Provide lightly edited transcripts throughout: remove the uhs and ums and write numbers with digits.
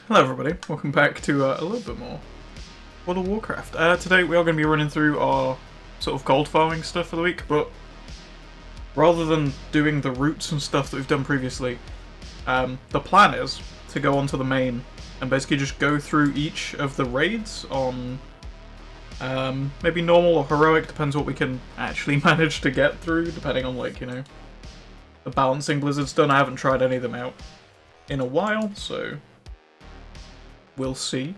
Hello everybody, welcome back to a little bit more World of Warcraft. Today we are going to be running through our sort of gold farming stuff for the week, but rather than doing the routes and stuff that we've done previously, the plan is to go onto the main and basically just go through each of the raids on maybe normal or heroic, depends what we can actually manage to get through, depending on the balancing Blizzard's done. I haven't tried any of them out in a while, so we'll see.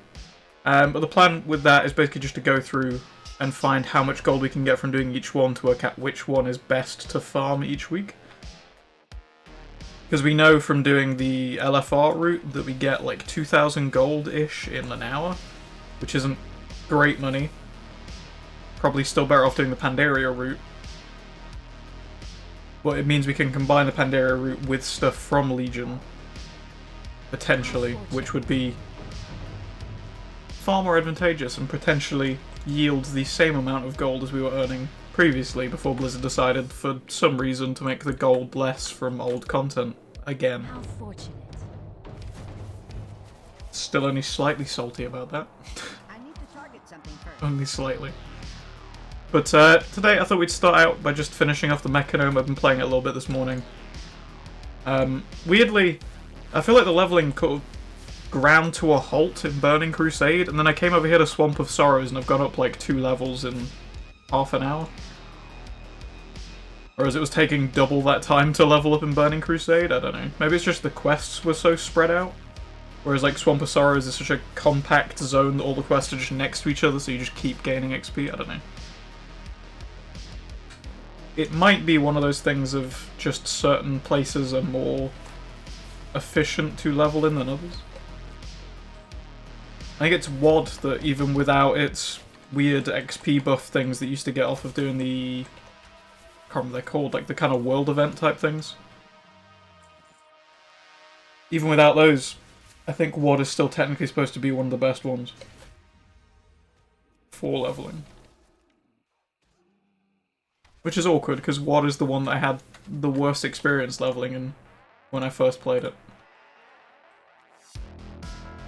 But the plan with that is basically just to go through and find how much gold we can get from doing each one to work out which one is best to farm each week. Because we know from doing the LFR route that we get like 2,000 gold-ish in an hour, which isn't great money. Probably still better off doing the Pandaria route. But it means we can combine the Pandaria route with stuff from Legion, potentially, which would be far more advantageous and potentially yield the same amount of gold as we were earning previously before Blizzard decided for some reason to make the gold less from old content again. How fortunate. Still only slightly salty about that. I need to target something first. Only slightly. But today I thought we'd start out by just finishing off the Mechanome. I've been playing it a little bit this morning. Weirdly, I feel like the leveling kind of ground to a halt in Burning Crusade, and then I came over here to Swamp of Sorrows and I've gone up like 2 levels in half an hour. Whereas it was taking double that time to level up in Burning Crusade, I don't know. Maybe it's just the quests were so spread out. Whereas like Swamp of Sorrows is such a compact zone that all the quests are just next to each other, so you just keep gaining XP, I don't know. It might be one of those things of just certain places are more efficient to level in than others. I think it's WoD that even without its weird XP buff things that you used to get off of doing the... I can't remember what they're called, like the kind of world event type things. Even without those, I think WoD is still technically supposed to be one of the best ones for leveling. Which is awkward, because WoD is the one that I had the worst experience leveling in when I first played it.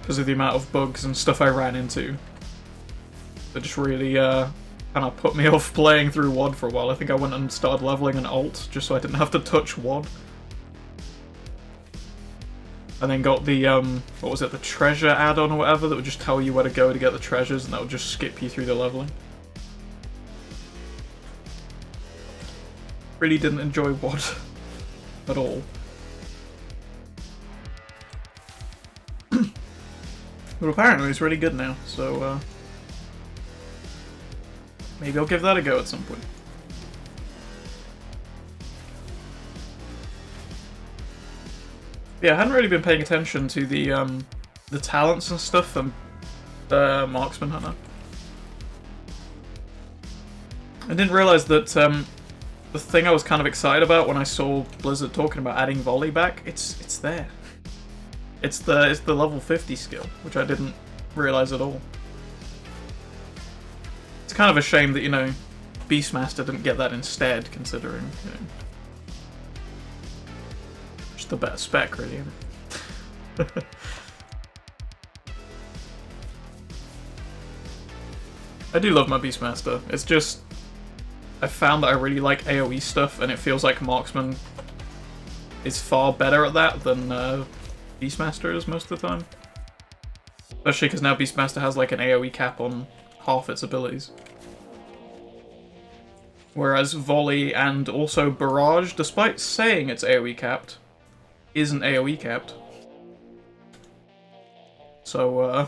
Because of the amount of bugs and stuff I ran into. That just really kind of put me off playing through WoD for a while. I think I went and started leveling an alt just so I didn't have to touch WoD. And then got the, what was it, the treasure add-on or whatever that would just tell you where to go to get the treasures, and that would just skip you through the leveling. Really didn't enjoy WoD at all. But apparently it's really good now, so maybe I'll give that a go at some point. Yeah, I hadn't really been paying attention to the talents and stuff from the Marksman Hunter. I didn't realise that the thing I was kind of excited about when I saw Blizzard talking about adding volley back, it's there. It's the level 50 skill, which I didn't realise at all. It's kind of a shame that, Beastmaster didn't get that instead, considering, just the better spec, really, isn't it? I do love my Beastmaster. It's just, I found that I really like AoE stuff, and it feels like Marksman is far better at that than Beastmaster is most of the time. Especially because now Beastmaster has like an AoE cap on half its abilities. Whereas Volley and also Barrage, despite saying it's AoE capped, isn't AoE capped. So,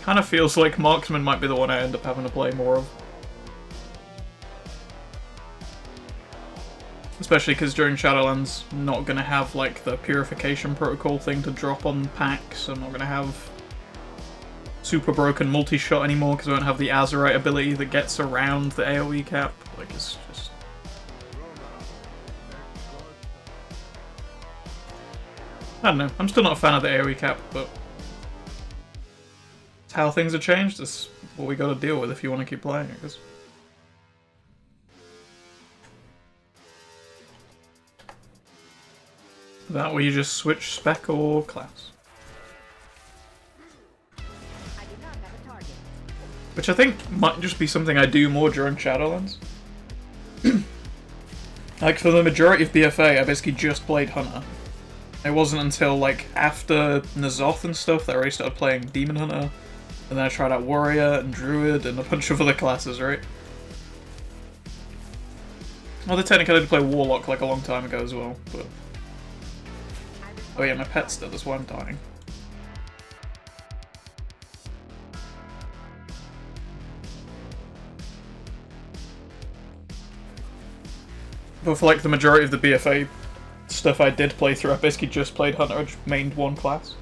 kind of feels like Marksman might be the one I end up having to play more of. Especially because during Shadowlands, I'm not going to have like the Purification Protocol thing to drop on packs. I'm not going to have super broken multi-shot anymore because I won't have the Azerite ability that gets around the AoE cap. Like, it's just... I don't know, I'm still not a fan of the AoE cap, but it's how things have changed. It's what we got to deal with if you want to keep playing, I guess. That way you just switch spec or class. Which I think might just be something I do more during Shadowlands. Like, for the majority of BFA, I basically just played Hunter. It wasn't until, like, after N'Zoth and stuff that I really started playing Demon Hunter, and then I tried out Warrior and Druid and a bunch of other classes, right? Well, technically I did play Warlock, like, a long time ago as well, but... Oh yeah, my pet's dead, that's why I'm dying. But for like the majority of the BFA stuff I did play through, I basically just played Hunter, I just mained one class.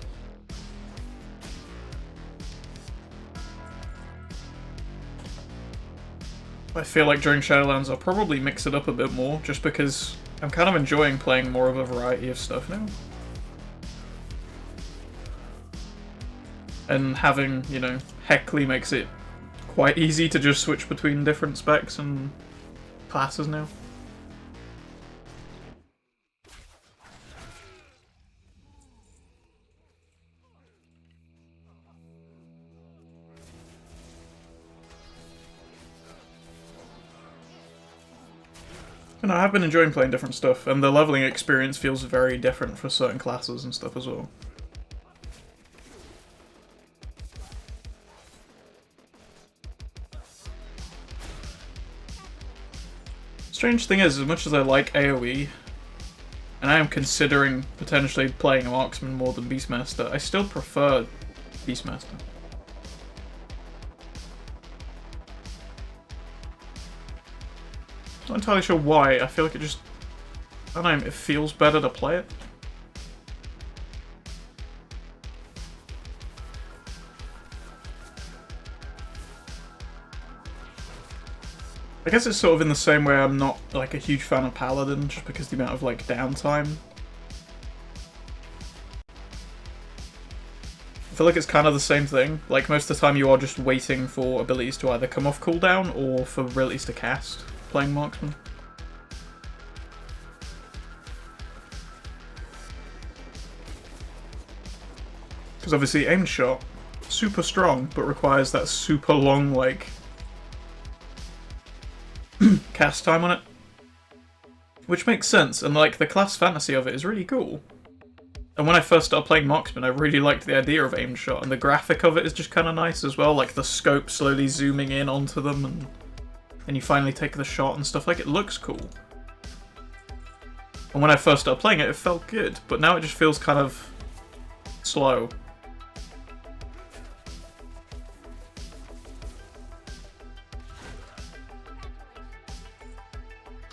I feel like during Shadowlands I'll probably mix it up a bit more, just because I'm kind of enjoying playing more of a variety of stuff now. And having, you know, Heckley makes it quite easy to just switch between different specs and classes now. And I have been enjoying playing different stuff, and the leveling experience feels very different for certain classes and stuff as well. Strange thing is, as much as I like AoE, and I am considering potentially playing a Marksman more than Beastmaster, I still prefer Beastmaster. Not entirely sure why, I feel like it just... I don't know, it feels better to play it. I guess it's sort of in the same way I'm not like a huge fan of Paladin, just because the amount of like downtime. I feel like it's kind of the same thing. Like most of the time you are just waiting for abilities to either come off cooldown or for abilities to cast, playing Marksman. Because obviously aimed shot, super strong, but requires that super long like cast time on it. Which makes sense, and like the class fantasy of it is really cool. And when I first started playing Marksman, I really liked the idea of aimed shot, and the graphic of it is just kind of nice as well, like the scope slowly zooming in onto them, and you finally take the shot and stuff, like it looks cool. And when I first started playing it, it felt good, but now it just feels kind of slow.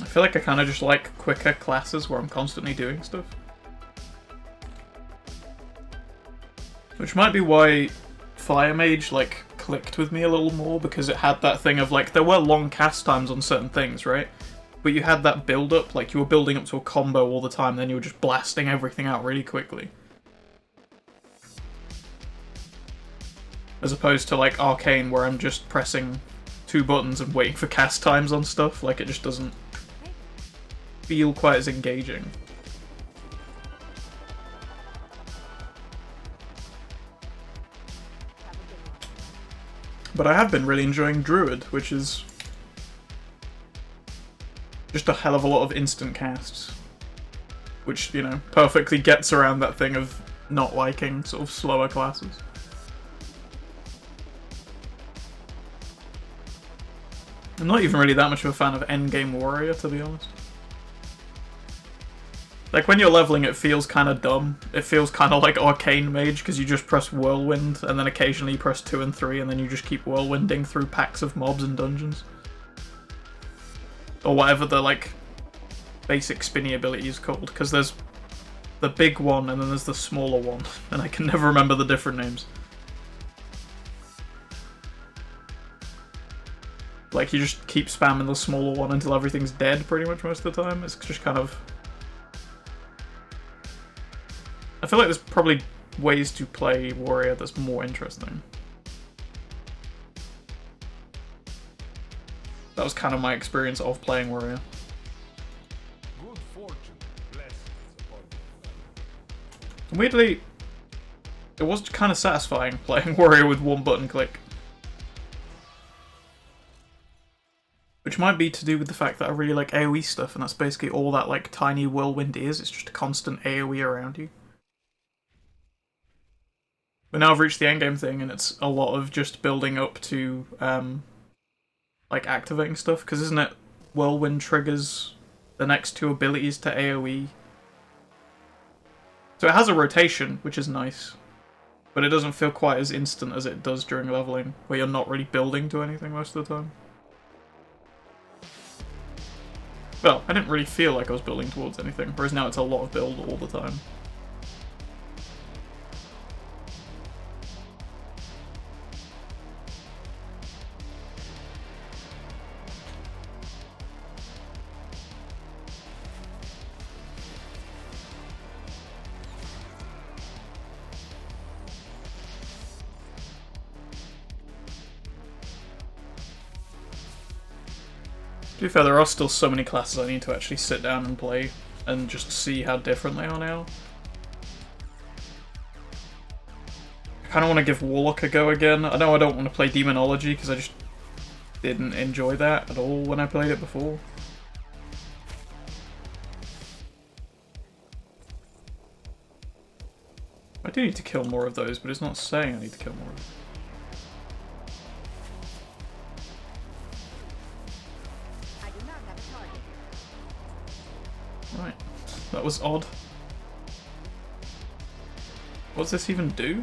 I feel like I kind of just like quicker classes where I'm constantly doing stuff. Which might be why Fire Mage, like, clicked with me a little more, because it had that thing of, like, there were long cast times on certain things, right? But you had that build-up, like, you were building up to a combo all the time, then you were just blasting everything out really quickly. As opposed to, like, Arcane, where I'm just pressing 2 buttons and waiting for cast times on stuff, like, it just doesn't feel quite as engaging. But I have been really enjoying Druid, which is just a hell of a lot of instant casts. Which, you know, perfectly gets around that thing of not liking sort of slower classes. I'm not even really that much of a fan of endgame warrior, to be honest. Like, when you're leveling, it feels kind of dumb. It feels kind of like Arcane Mage, because you just press Whirlwind, and then occasionally you press 2 and 3, and then you just keep Whirlwinding through packs of mobs and dungeons. Or whatever the, like, basic spinny ability is called, because there's the big one, and then there's the smaller one, and I can never remember the different names. Like, you just keep spamming the smaller one until everything's dead, pretty much most of the time. It's just kind of... I feel like there's probably ways to play Warrior that's more interesting. That was kind of my experience of playing Warrior. Good fortune, blessings upon you. And weirdly, it was kind of satisfying playing Warrior with one button click. which might be to do with the fact that I really like AoE stuff, and that's basically all that like tiny whirlwind is. It's just a constant AoE around you. But now I've reached the endgame thing, and it's a lot of just building up to like activating stuff, because isn't it whirlwind triggers the next two abilities to AoE? So it has a rotation, which is nice, but it doesn't feel quite as instant as it does during leveling, where you're not really building to anything most of the time. Well, I didn't really feel like I was building towards anything, whereas now it's a lot of build all the time. To be fair, there are still so many classes I need to actually sit down and play and just see how different they are now. I kind of want to give Warlock a go again. I know I don't want to play Demonology because I just didn't enjoy that at all when I played it before. I do need to kill more of those, but it's not saying I need to kill more of them. Right, that was odd. What does this even do?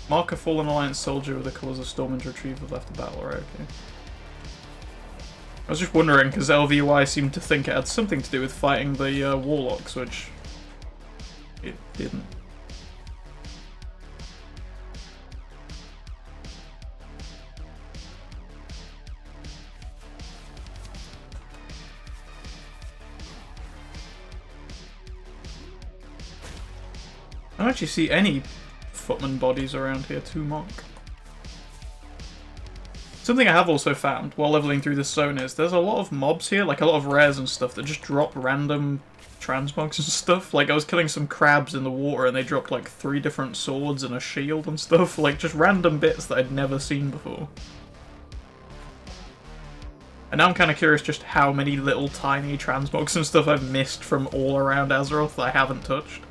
Mark a fallen Alliance soldier with the cause of storm and retrieval after battle, right, okay. I was just wondering, because LVY seemed to think it had something to do with fighting the Warlocks, which it didn't. I don't actually see any footman bodies around here to mark. Something I have also found while leveling through this zone is there's a lot of mobs here, like a lot of rares and stuff, that just drop random transmogs and stuff. Like I was killing some crabs in the water and they dropped like 3 different swords and a shield and stuff. Like just random bits that I'd never seen before. And now I'm kind of curious just how many little tiny transmogs and stuff I've missed from all around Azeroth that I haven't touched.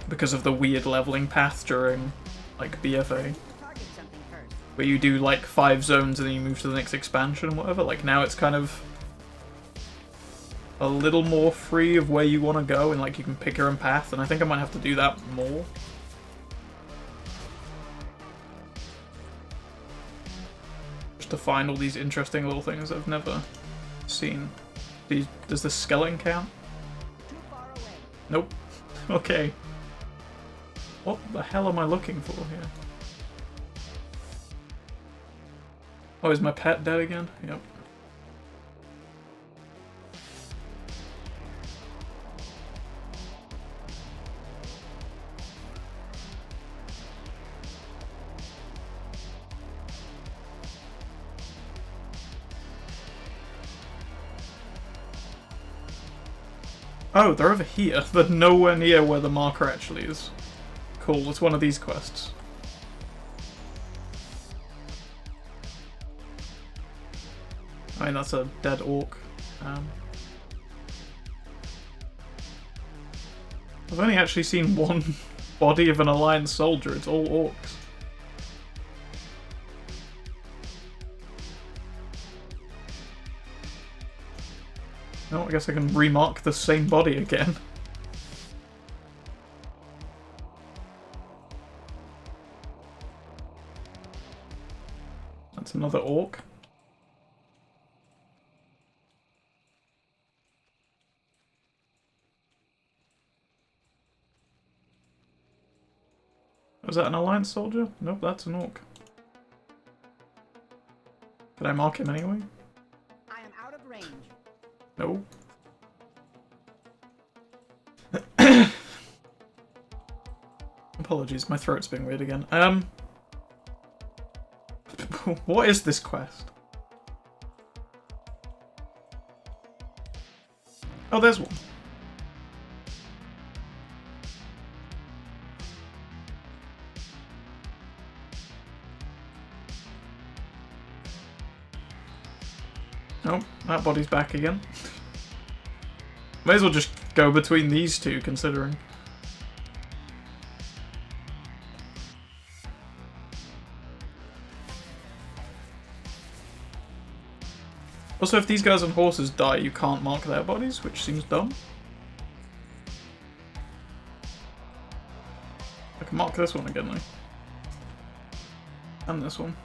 Because of the weird leveling path during, like, BFA. Where you do, like, 5 zones and then you move to the next expansion and whatever. Like, now it's kind of a little more free of where you want to go and, like, you can pick your own path. And I think I might have to do that more. Just to find all these interesting little things I've never seen. Does the skeleton count? Nope. Okay. What the hell am I looking for here? Oh, is my pet dead again? Yep. Oh, they're over here. They're nowhere near where the marker actually is. Cool, it's one of these quests. I mean, that's a dead orc. I've only actually seen one body of an Alliance soldier, it's all orcs. No, I guess I can remark the same body again. That's another orc. Was that an Alliance soldier? Nope, that's an orc. Can I mark him anyway? I am out of range. No. Apologies, my throat's being weird again. What is this quest? Oh, there's one. Nope, that body's back again. May as well just go between these two, considering. Also, if these guys on horses die, you can't mark their bodies, which seems dumb. I can mark this one again, though. And this one.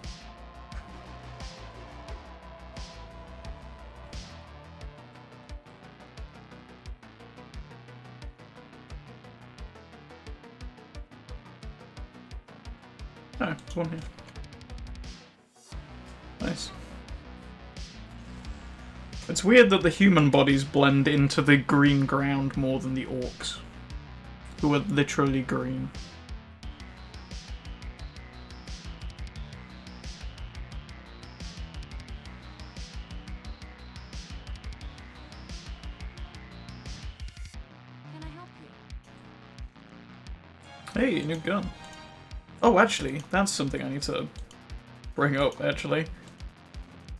Oh, there's one here. Nice. It's weird that the human bodies blend into the green ground more than the orcs, who are literally green. Can I help you? Hey, new gun. Oh, actually, that's something I need to bring up, actually.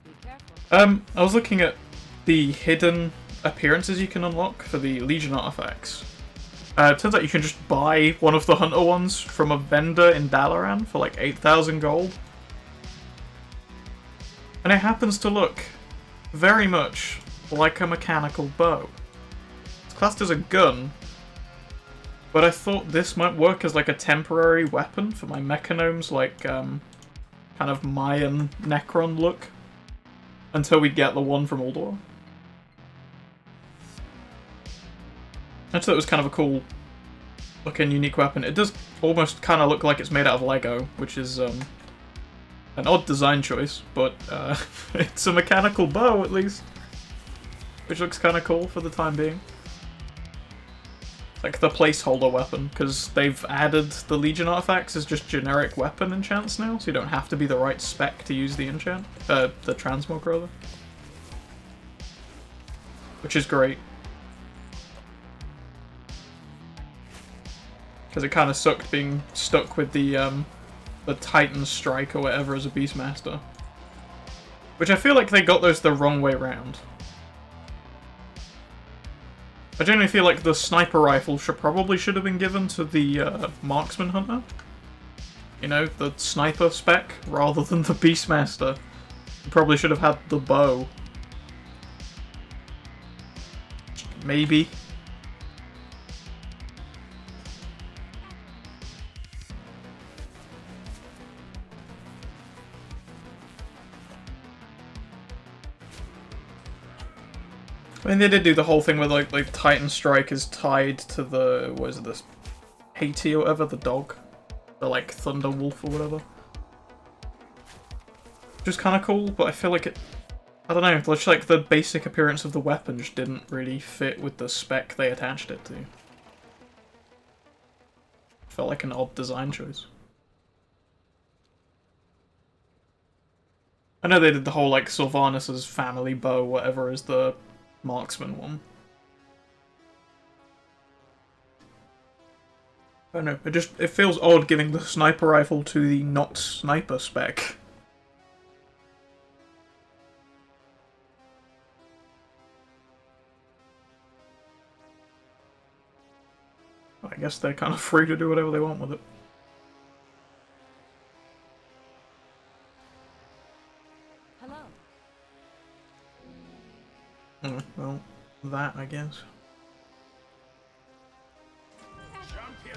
Be careful. I was looking at the hidden appearances you can unlock for the Legion artifacts. It turns out you can just buy one of the Hunter ones from a vendor in Dalaran for like 8,000 gold. And it happens to look very much like a mechanical bow. It's classed as a gun, but I thought this might work as like a temporary weapon for my Mechanome's like kind of Mayan Necron look until we get the one from Ulduar. I thought it was kind of a cool looking unique weapon. It does almost kind of look like it's made out of Lego, which is an odd design choice, but it's a mechanical bow at least, which looks kind of cool for the time being. Like the placeholder weapon, because they've added the Legion artifacts as just generic weapon enchants now, so you don't have to be the right spec to use the enchant, the transmog rather, which is great. Because it kind of sucked being stuck with the Titan Strike or whatever as a Beastmaster. Which I feel like they got those the wrong way round. I generally feel like the Sniper Rifle probably should have been given to the Marksman Hunter. You know, the Sniper spec, rather than the Beastmaster. You probably should have had the bow. Maybe. I mean, they did do the whole thing where like Titan Strike is tied to the, what is it, this Haiti or whatever, the dog, the like Thunder Wolf or whatever. Which is kind of cool, but I feel like it, I don't know, just like the basic appearance of the weapon just didn't really fit with the spec they attached it to. Felt like an odd design choice. I know they did the whole like Sylvanus' family bow, whatever, as the Marksman one. I don't know, it feels odd giving the Sniper Rifle to the not Sniper spec. I guess they're kind of free to do whatever they want with it. Hello. Well, that, I guess.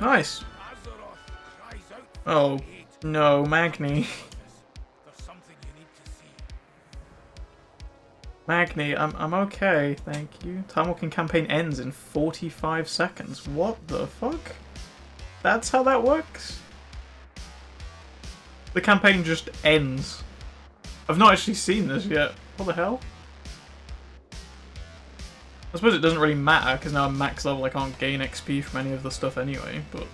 Nice! Oh, no, Magni. Magni, I'm okay, thank you. Time Walking campaign ends in 45 seconds. What the fuck? That's how that works? The campaign just ends. I've not actually seen this yet. What the hell? I suppose it doesn't really matter, because now I'm max level, I can't gain XP from any of the stuff anyway, but...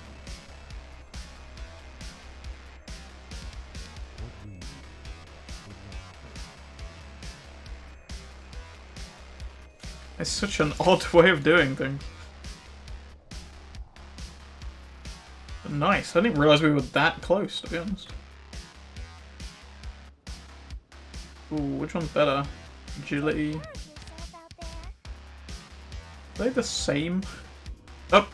It's such an odd way of doing things. But nice, I didn't realise we were that close, to be honest. Ooh, which one's better? Agility. Are they the same? Oh!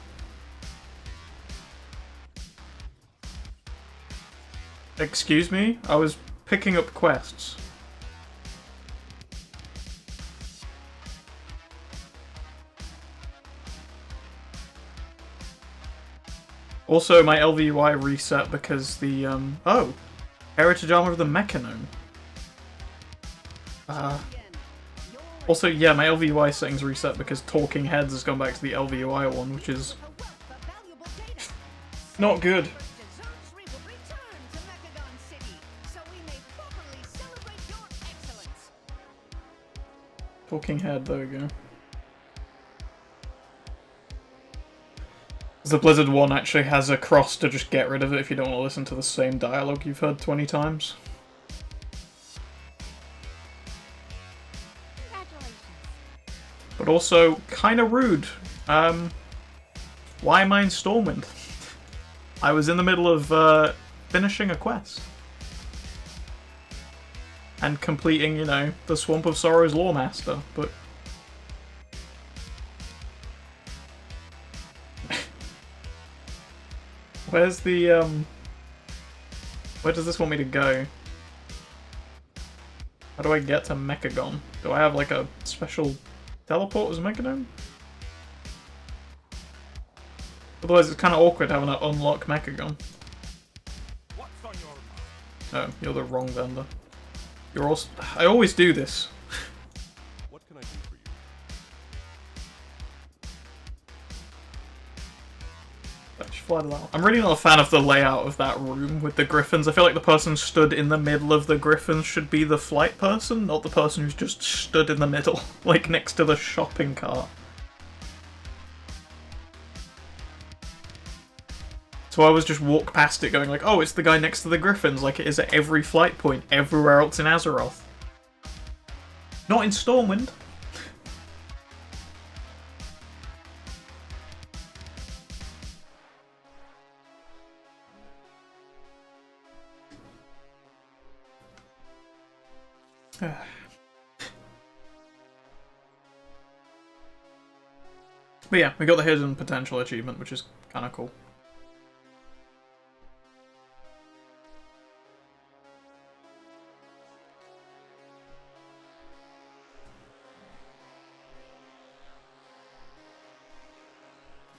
Excuse me? I was picking up quests. Also, my LVUI reset because the, oh! Heritage Armor of the Mechanome. Also, yeah, my LVUI settings reset because Talking Heads has gone back to the LVUI one, which is not good. Talking Head, there we go. The Blizzard one actually has a cross to just get rid of it if you don't want to listen to the same dialogue you've heard 20 times. But also, kinda rude. Why am I in Stormwind? I was in the middle of finishing a quest. And completing, you know, the Swamp of Sorrow's Lawmaster, but... Where's the, where does this want me to go? How do I get to Mechagon? Do I have, like, a special teleport as Mechagon? Otherwise it's kind of awkward having to unlock Mechagon. Oh, you're the wrong vendor. You're also... I always do this. What can I do for you? I'm really not a fan of the layout of that room with the griffins. I feel like the person stood in the middle of the griffins should be the flight person, not the person who's just stood in the middle, like next to the shopping cart. So I always just walk past it going like, oh, it's the guy next to the griffins, like it is at every flight point everywhere else in Azeroth. Not in Stormwind. But yeah, we got the hidden potential achievement, which is kind of cool.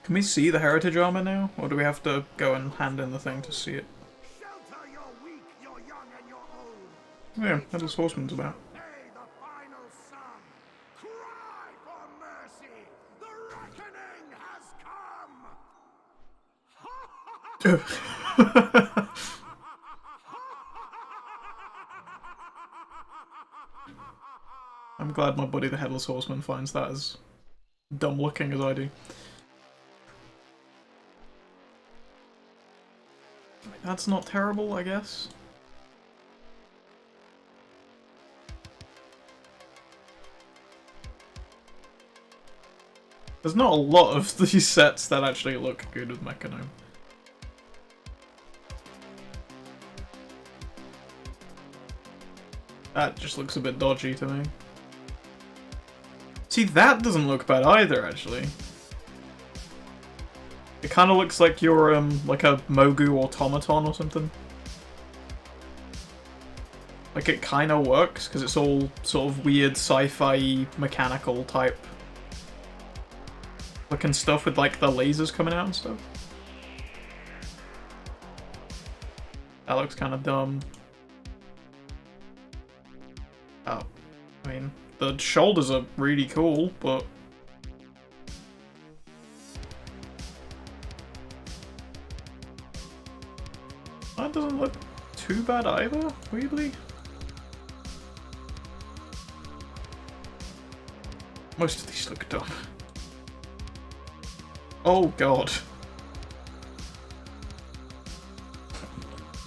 Can we see the heritage armor now, or do we have to go and hand in the thing to see it? Shelter your weak, your young, and your old. Yeah, that's what Horseman's about. Pay the final sum. Cry for mercy. The reckoning has come. I'm glad my buddy the Headless Horseman finds that as dumb looking as I do. That's not terrible, I guess. There's not a lot of these sets that actually look good with Mechanome. That just looks a bit dodgy to me. See, that doesn't look bad either, actually. It kind of looks like you're, like a Mogu automaton or something. Like, it kind of works, because it's all sort of weird sci-fi mechanical type looking stuff with, like, the lasers coming out and stuff. That looks kind of dumb. Oh, I mean, the shoulders are really cool, but... That doesn't look too bad either, weirdly. Most of these look dumb. Oh god.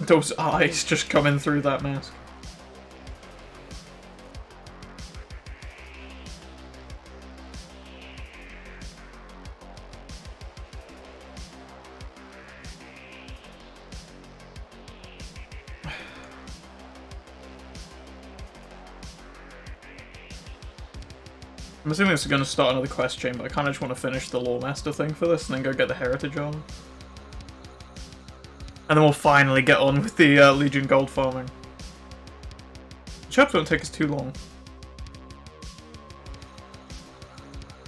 Those eyes just coming through that mask. I'm assuming this is going to start another quest chain, but I kind of just want to finish the Lore Master thing for this and then go get the Heritage Armor. And then we'll finally get on with the Legion gold farming. Which hopefully won't take us too long.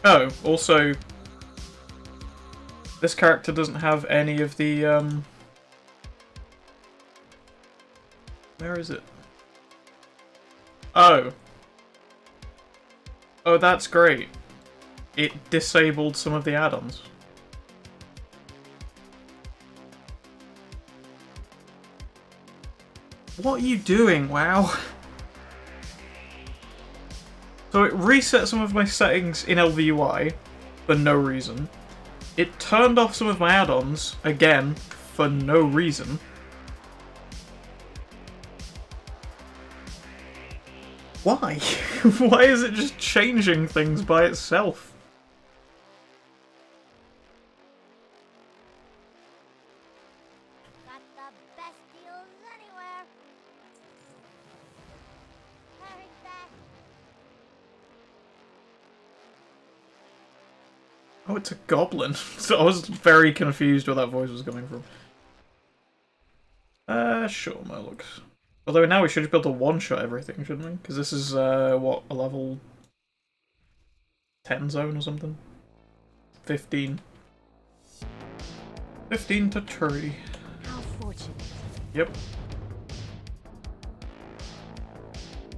Oh, also, this character doesn't have any of the, where is it? Oh. Oh, that's great. It disabled some of the add-ons. What are you doing, WoW? So it reset some of my settings in LVUI for no reason. It turned off some of my add-ons, again, for no reason. Why? Why is it just changing things by itself? Got the best deals anywhere. Hurry back. Oh, it's a goblin. So I was very confused where that voice was coming from. Sure, my looks. Although now we should just be able to one-shot everything, shouldn't we? Because this is, what, a level 10 zone or something? 15. 15 to 30. How fortunate. Yep.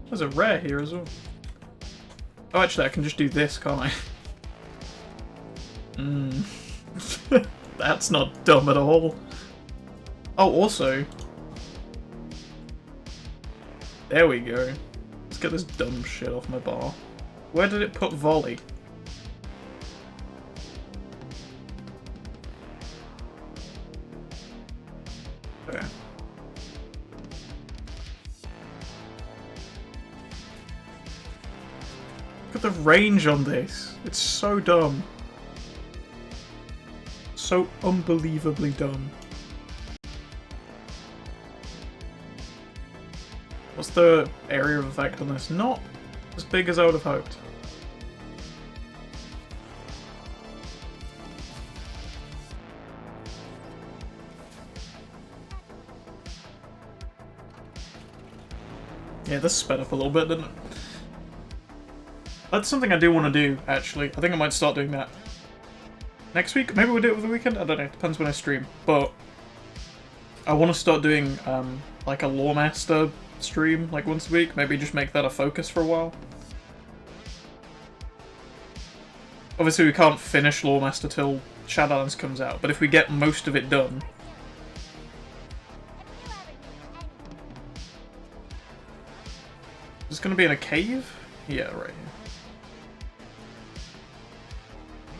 There's a rare here as well. Oh, actually, I can just do this, can't I? That's not dumb at all. Oh, also... There we go. Let's get this dumb shit off my bar. Where did it put volley? There. Look at the range on this. It's so dumb. So unbelievably dumb. What's the area of effect on this? Not as big as I would have hoped. Yeah, this sped up a little bit, didn't it? That's something I do want to do, actually. I think I might start doing that next week. Maybe we'll do it over the weekend? I don't know. Depends when I stream. But I want to start doing, like a Lore Master stream, like once a week. Maybe just make that a focus for a while. Obviously, we can't finish Lore Master till Shadowlands comes out, but if we get most of it done... Is this going to be in a cave? Yeah, right here.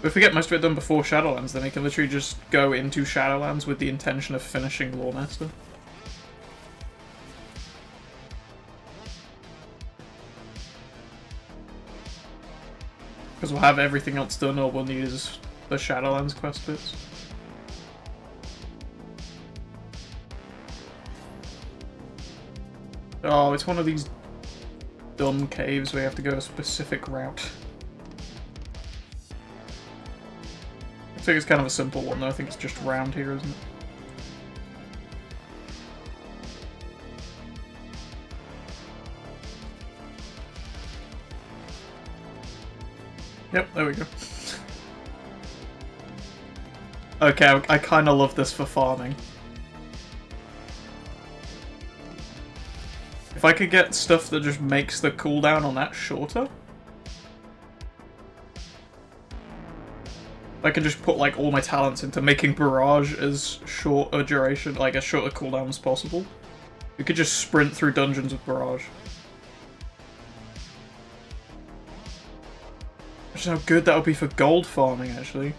But if we get most of it done before Shadowlands, then we can literally just go into Shadowlands with the intention of finishing Lore Master. Because we'll have everything else done, all we'll need is the Shadowlands quest bits. Oh, it's one of these dumb caves where you have to go a specific route. I think it's kind of a simple one though, I think it's just round here, isn't it? Yep, there we go. Okay, I kind of love this for farming. If I could get stuff that just makes the cooldown on that shorter. If I could just put like all my talents into making Barrage as short a duration, like as short a cooldown as possible. We could just sprint through dungeons with Barrage. Imagine how good that would be for gold farming, actually.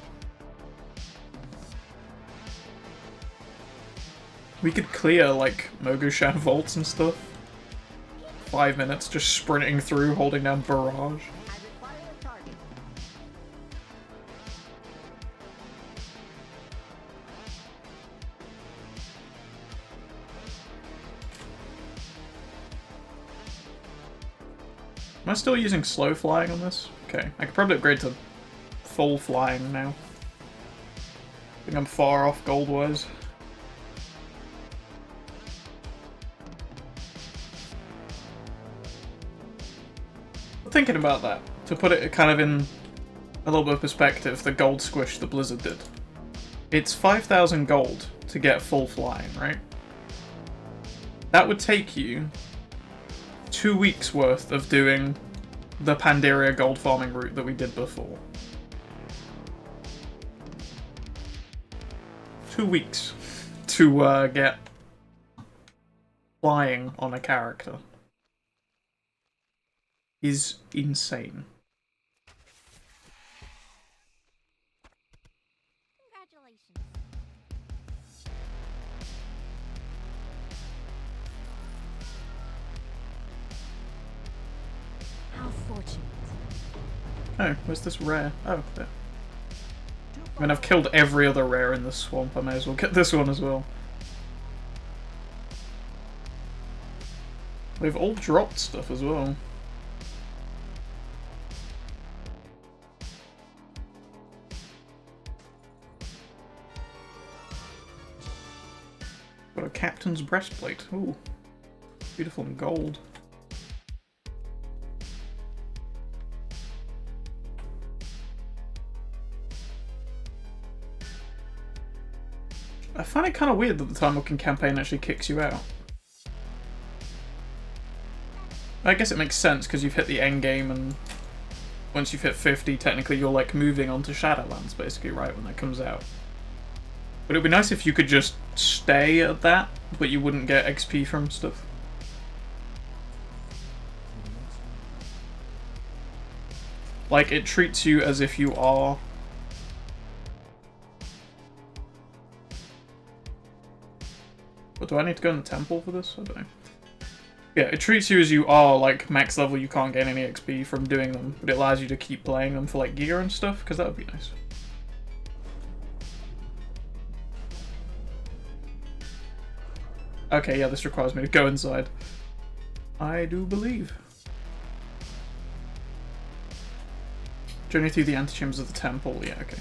We could clear, like, Mogoshan vaults and stuff. 5 minutes, just sprinting through, holding down Barrage. Am I still using slow flying on this? Okay, I could probably upgrade to full flying now. I think I'm far off gold-wise. Thinking about that, to put it kind of in a little bit of perspective, the gold squish the Blizzard did. It's 5,000 gold to get full flying, right? That would take you 2 weeks worth of doing the Pandaria gold farming route that we did before. 2 weeks to get flying on a character is insane. Congratulations. How fortunate. Oh, where's this rare? Oh, there. I mean, I've killed every other rare in the swamp. I may as well get this one as well. They've all dropped stuff as well. Got a captain's breastplate. Ooh, beautiful in gold. I find it kind of weird that the time walking campaign actually kicks you out. I guess it makes sense because you've hit the end game, and once you've hit 50, technically you're like moving on to Shadowlands, basically, right, when that comes out. But it'd be nice if you could just stay at that, but you wouldn't get XP from stuff. Like, it treats you as if you are... But do I need to go in the temple for this? I don't know. Yeah, it treats you as you are, like, max level, you can't gain any XP from doing them, but it allows you to keep playing them for, like, gear and stuff, because that would be nice. Okay, yeah, this requires me to go inside. I do believe. Journey through the antechambers of the temple, yeah, okay.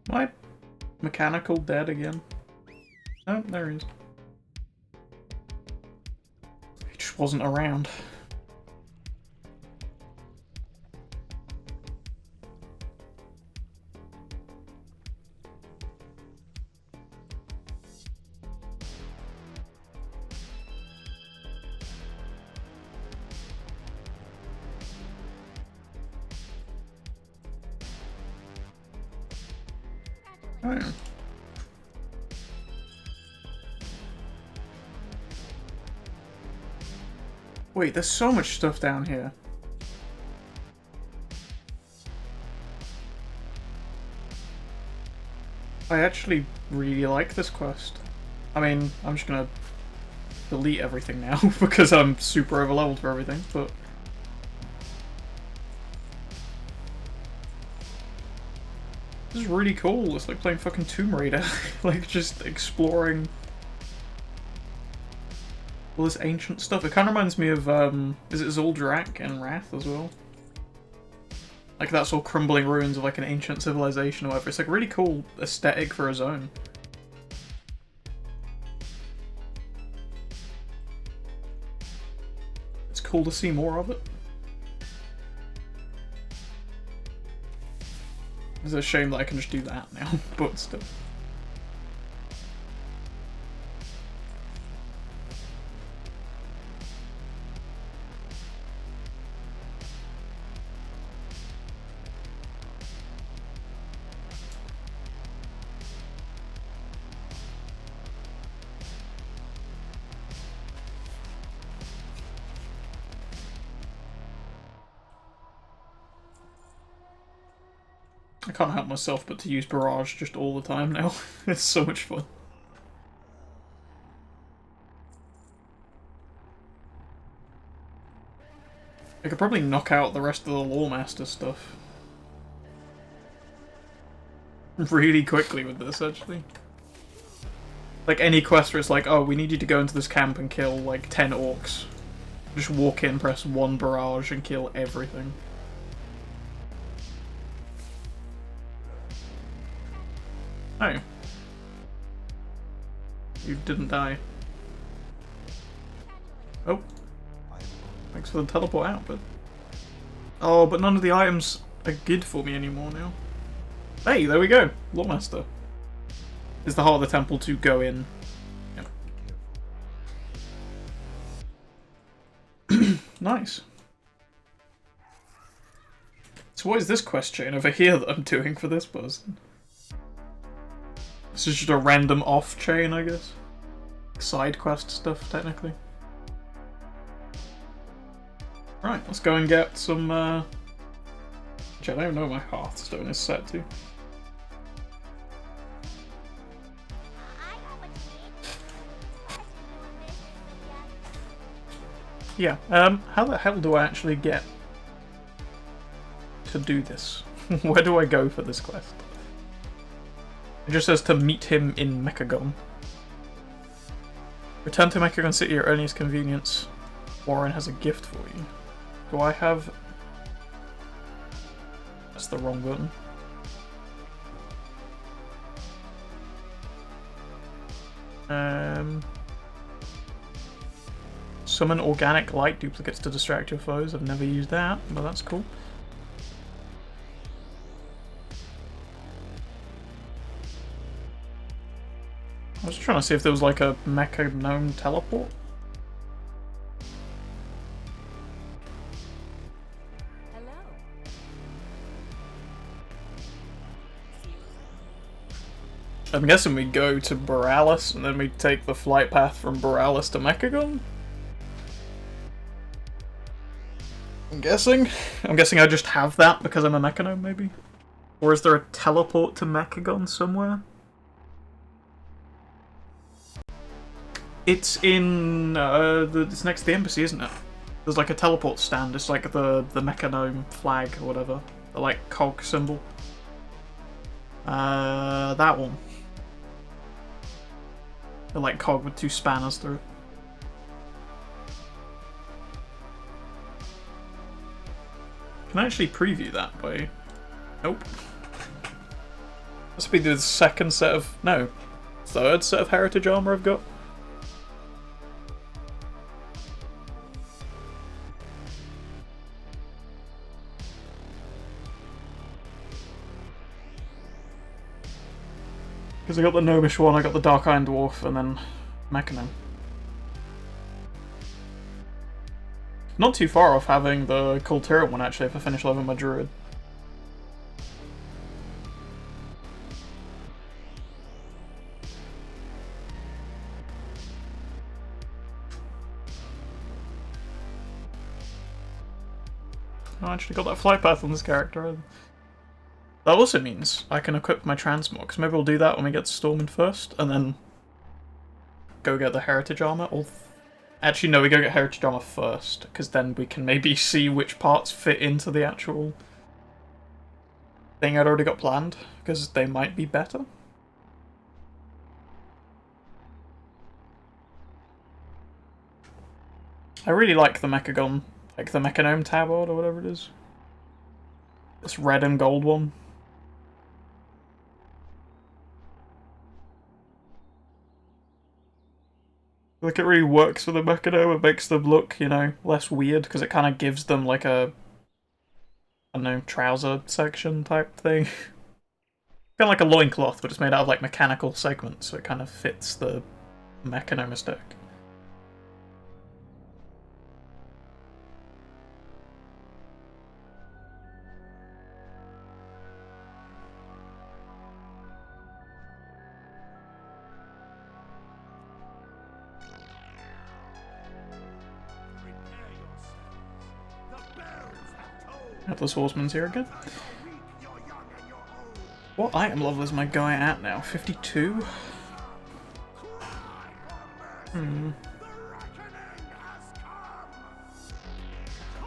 Am I mechanical dead again? Oh, there he is. He just wasn't around. Oh. Wait, there's so much stuff down here. I actually really like this quest. I mean, I'm just gonna delete everything now because I'm super overleveled for everything, but... This is really cool. It's like playing fucking Tomb Raider. Like, just exploring all this ancient stuff. It kind of reminds me of, is it Zuldrak and Wrath as well? Like, that's all crumbling ruins of, like, an ancient civilization or whatever. It's, like, a really cool aesthetic for a zone. It's cool to see more of it. It's a shame that I can just do that now, but still. I can't help myself but to use Barrage just all the time now. It's so much fun. I could probably knock out the rest of the Lawmaster stuff really quickly with this, actually. Like any quest where it's like, oh, we need you to go into this camp and kill like 10 orcs. Just walk in, press 1 barrage and kill everything. Oh. You didn't die. Oh. Thanks for the teleport out, but... Oh, but none of the items are good for me anymore now. Hey, there we go! Lawmaster. Is the heart of the temple to go in. Yep. Nice. So what is this quest chain over here that I'm doing for this person? This is just a random off chain, I guess. Side quest stuff, technically. Right, let's go and get some, which I don't even know what my Hearthstone is set to. Yeah, how the hell do I actually get to do this? Where do I go for this quest? It just says to meet him in Mechagon. Return to Mechagon City at your earliest convenience. Warren has a gift for you. Do I have... That's the wrong button. Summon organic light duplicates to distract your foes. I've never used that, but that's cool. I was trying to see if there was like a mecha gnome teleport. Hello. I'm guessing we go to Borealis and then we take the flight path from Borealis to Mechagon? I'm guessing I just have that because I'm a Mechanome, maybe? Or is there a teleport to Mechagon somewhere? It's in, it's next to the embassy, isn't it? There's like a teleport stand, it's like the Mechanome flag or whatever. The like cog symbol. That one. The like cog with 2 spanners through it. Can I actually preview that way? Nope. Must be the second set of... no. Third set of heritage armor I've got. Because I got the Gnomish one, I got the Dark Iron Dwarf, and then Mechanome. Not too far off having the Kultira one actually if I finish leveling my Druid. I actually got that flight path on this character. That also means I can equip my transmog, because maybe we'll do that when we get to Stormwind first, and then go get the Heritage Armor. Or actually, no, we go get Heritage Armor first, because then we can maybe see which parts fit into the actual thing I'd already got planned, because they might be better. I really like the Mechagon, like the Mechanome tabard or whatever it is. This red and gold one. Like, it really works for the Mechanome. It makes them look, you know, less weird, because it kind of gives them, like, a... I don't know, trouser section type thing. Kind of like a loincloth, but it's made out of, like, mechanical segments, so it kind of fits the Mechanome aesthetic. Atlas Horseman's here again. What item level is my guy at now? 52?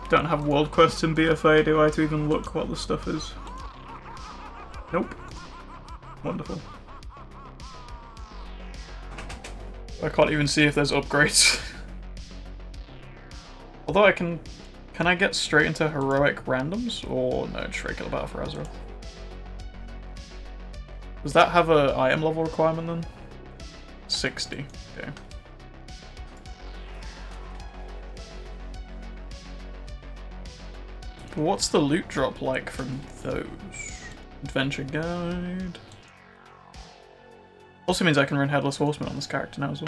don't have world quests in BFA, do I, to even look what the stuff is? Nope. Wonderful. I can't even see if there's upgrades. Although I can I get straight into heroic randoms? Or no, just regular battle for Azeroth? Does that have a item level requirement then? 60, okay. What's the loot drop like from those? Adventure guide. Also means I can run Headless Horseman on this character now as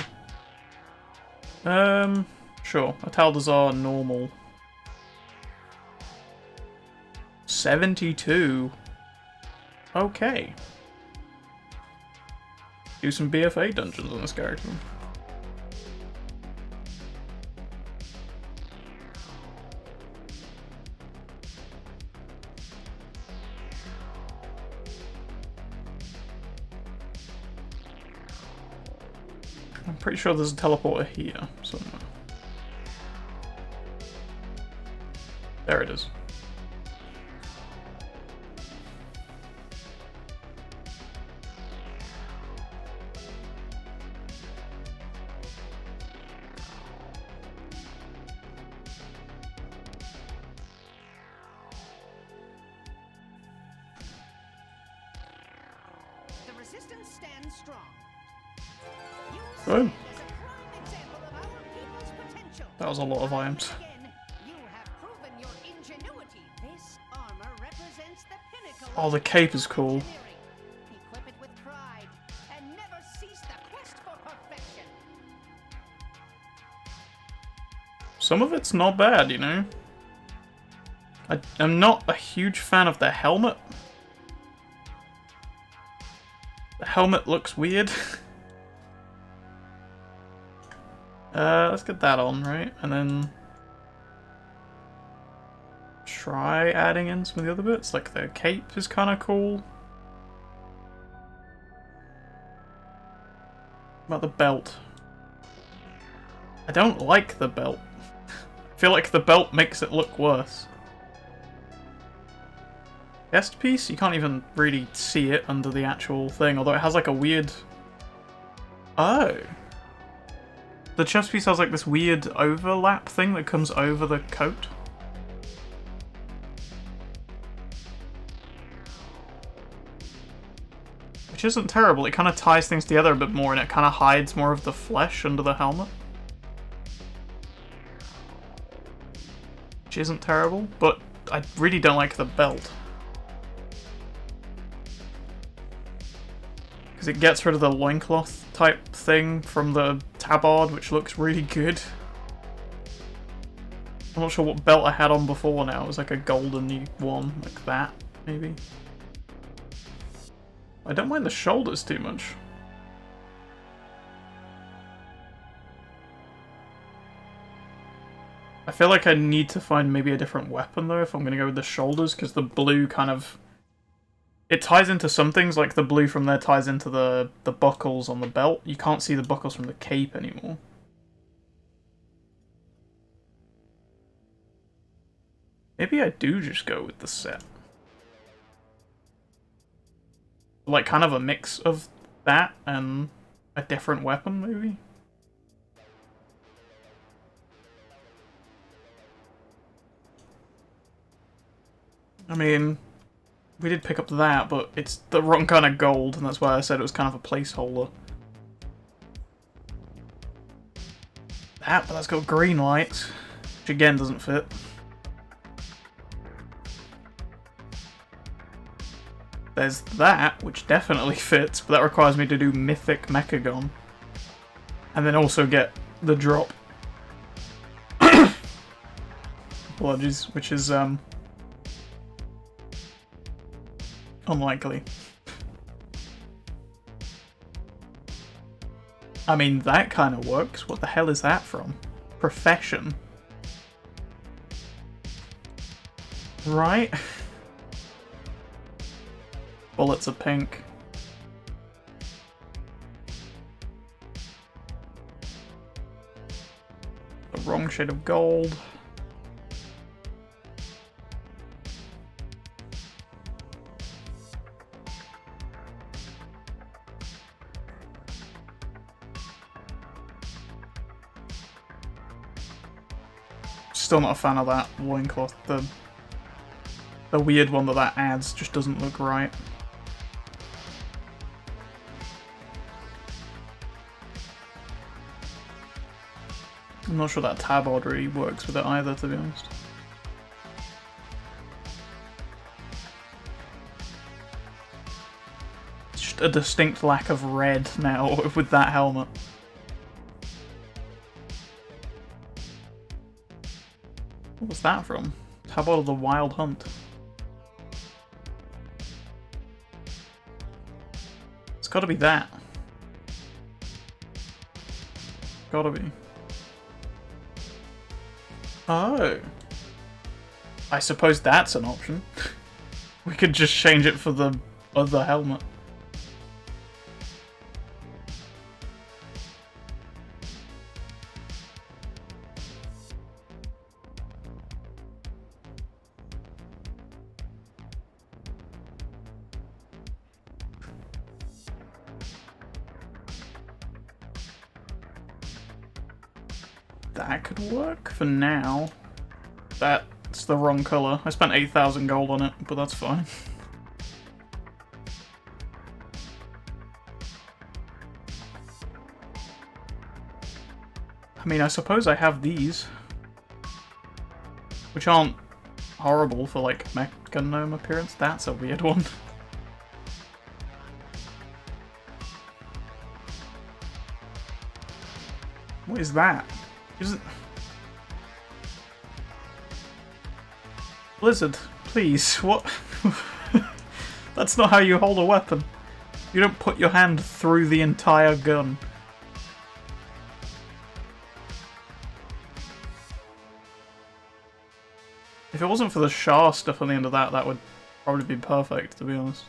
well. Sure. Ataldazar normal. 72. Okay. Do some BFA dungeons on this character. I'm pretty sure there's a teleporter here somewhere. There it is. The resistance stands strong. Oh. That was a lot of items. Oh, the cape is cool. Equip it with pride and never cease the quest for perfection. Some of it's not bad, you know. I'm not a huge fan of the helmet. The helmet looks weird. Let's get that on, right? And then try adding in some of the other bits. Like the cape is kind of cool. What about the belt? I don't like the belt. I feel like the belt makes it look worse. Chest piece? You can't even really see it under the actual thing, although it has like a weird... Oh! The chest piece has like this weird overlap thing that comes over the coat. Which isn't terrible, it kind of ties things together a bit more and it kind of hides more of the flesh under the helmet. Which isn't terrible, but I really don't like the belt. Because it gets rid of the loincloth type thing from the tabard, which looks really good. I'm not sure what belt I had on before now, it was like a golden one, like that, maybe. I don't mind the shoulders too much. I feel like I need to find maybe a different weapon though if I'm going to go with the shoulders, because the blue kind of... It ties into some things, like the blue from there ties into the buckles on the belt. You can't see the buckles from the cape anymore. Maybe I do just go with the set. Like, kind of a mix of that and a different weapon, maybe? I mean... We did pick up that, but it's the wrong kind of gold, and that's why I said it was kind of a placeholder. That, but that's got green lights, which again doesn't fit. There's that, which definitely fits, but that requires me to do Mythic Mechagon. And then also get the drop. Apologies, which is, unlikely. I mean, that kind of works. What the hell is that from? Profession. Right? Bullets are pink. The wrong shade of gold. Still not a fan of that loincloth. The weird one that adds just doesn't look right. I'm not sure that tabard really works with it either, to be honest. It's just a distinct lack of red now with that helmet. What was that from? Tabard of the Wild Hunt. It's gotta be that. Gotta be. Oh. I suppose that's an option. We could just change it for the other helmet. That could work for now. That's the wrong colour. I spent 8,000 gold on it, but that's fine. I mean, I suppose I have these. Which aren't horrible for, like, Mecha Gnome appearance. That's a weird one. What is that? Is it... Blizzard, please, what? That's not how you hold a weapon. You don't put your hand through the entire gun. If it wasn't for the Shah stuff on the end of that, that would probably be perfect, to be honest.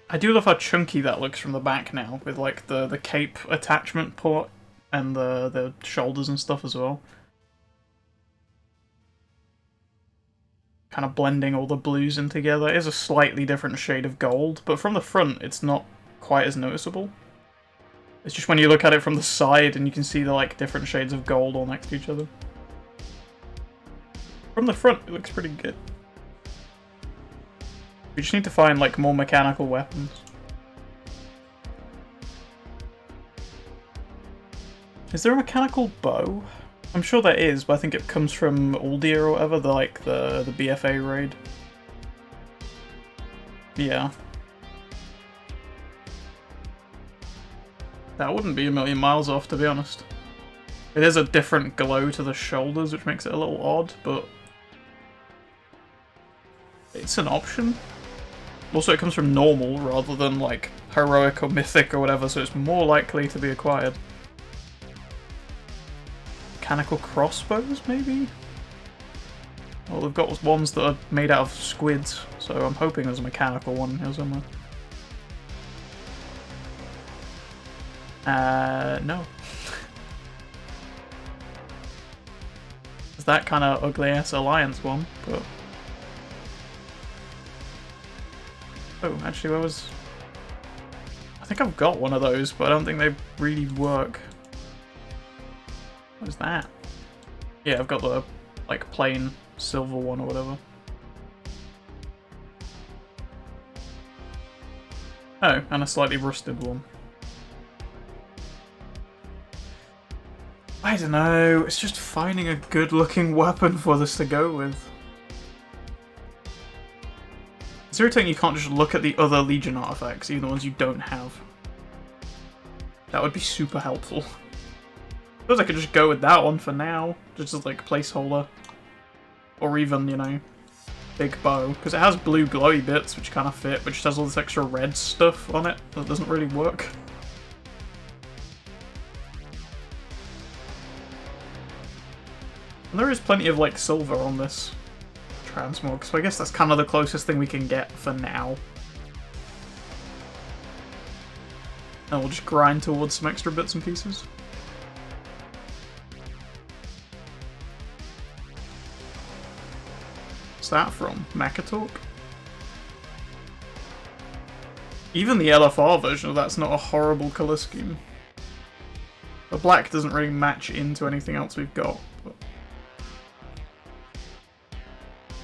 I do love how chunky that looks from the back now, with like the cape attachment port and the shoulders and stuff as well. Kind of blending all the blues in together. It is a slightly different shade of gold, but from the front it's not quite as noticeable. It's just when you look at it from the side and you can see the like different shades of gold all next to each other. From the front it looks pretty good. We just need to find, like, more mechanical weapons. Is there a mechanical bow? I'm sure there is, but I think it comes from Uldir or whatever, the BFA raid. Yeah. That wouldn't be a million miles off, to be honest. It is a different glow to the shoulders, which makes it a little odd, but... it's an option. Also, it comes from normal rather than, like, heroic or mythic or whatever, so it's more likely to be acquired. Mechanical crossbows, maybe? Well, they've got ones that are made out of squids, so I'm hoping there's a mechanical one here somewhere. No. There's that kind of ugly-ass Alliance one, but... oh, actually, where was... I think I've got one of those, but I don't think they really work. What is that? Yeah, I've got the, like, plain silver one or whatever. Oh, and a slightly rusted one. I don't know, it's just finding a good-looking weapon for this to go with. It's irritating you can't just look at the other Legion artifacts, even the ones you don't have. That would be super helpful. I suppose I could just go with that one for now, just as like placeholder. Or even, you know, big bow. Because it has blue glowy bits, which kind of fit, but just has all this extra red stuff on it that doesn't really work. And there is plenty of like silver on this transmog, so I guess that's kind of the closest thing we can get for now. And we'll just grind towards some extra bits and pieces. What's that from? Mecha Talk? Even the LFR version of that's not a horrible colour scheme. The black doesn't really match into anything else we've got. But...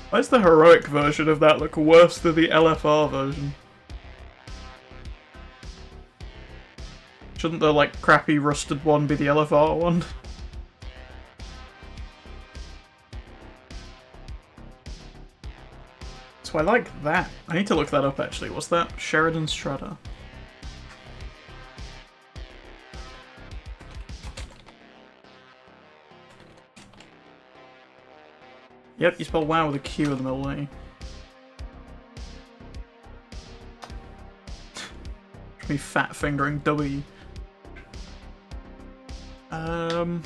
why does the heroic version of that look worse than the LFR version? Shouldn't the, like, crappy rusted one be the LFR one? So I like that. I need to look that up, actually. What's that? Sheridan Strutter. Yep, you spell WoW with a Q in the middle, don't you? Me fat fingering W. Um...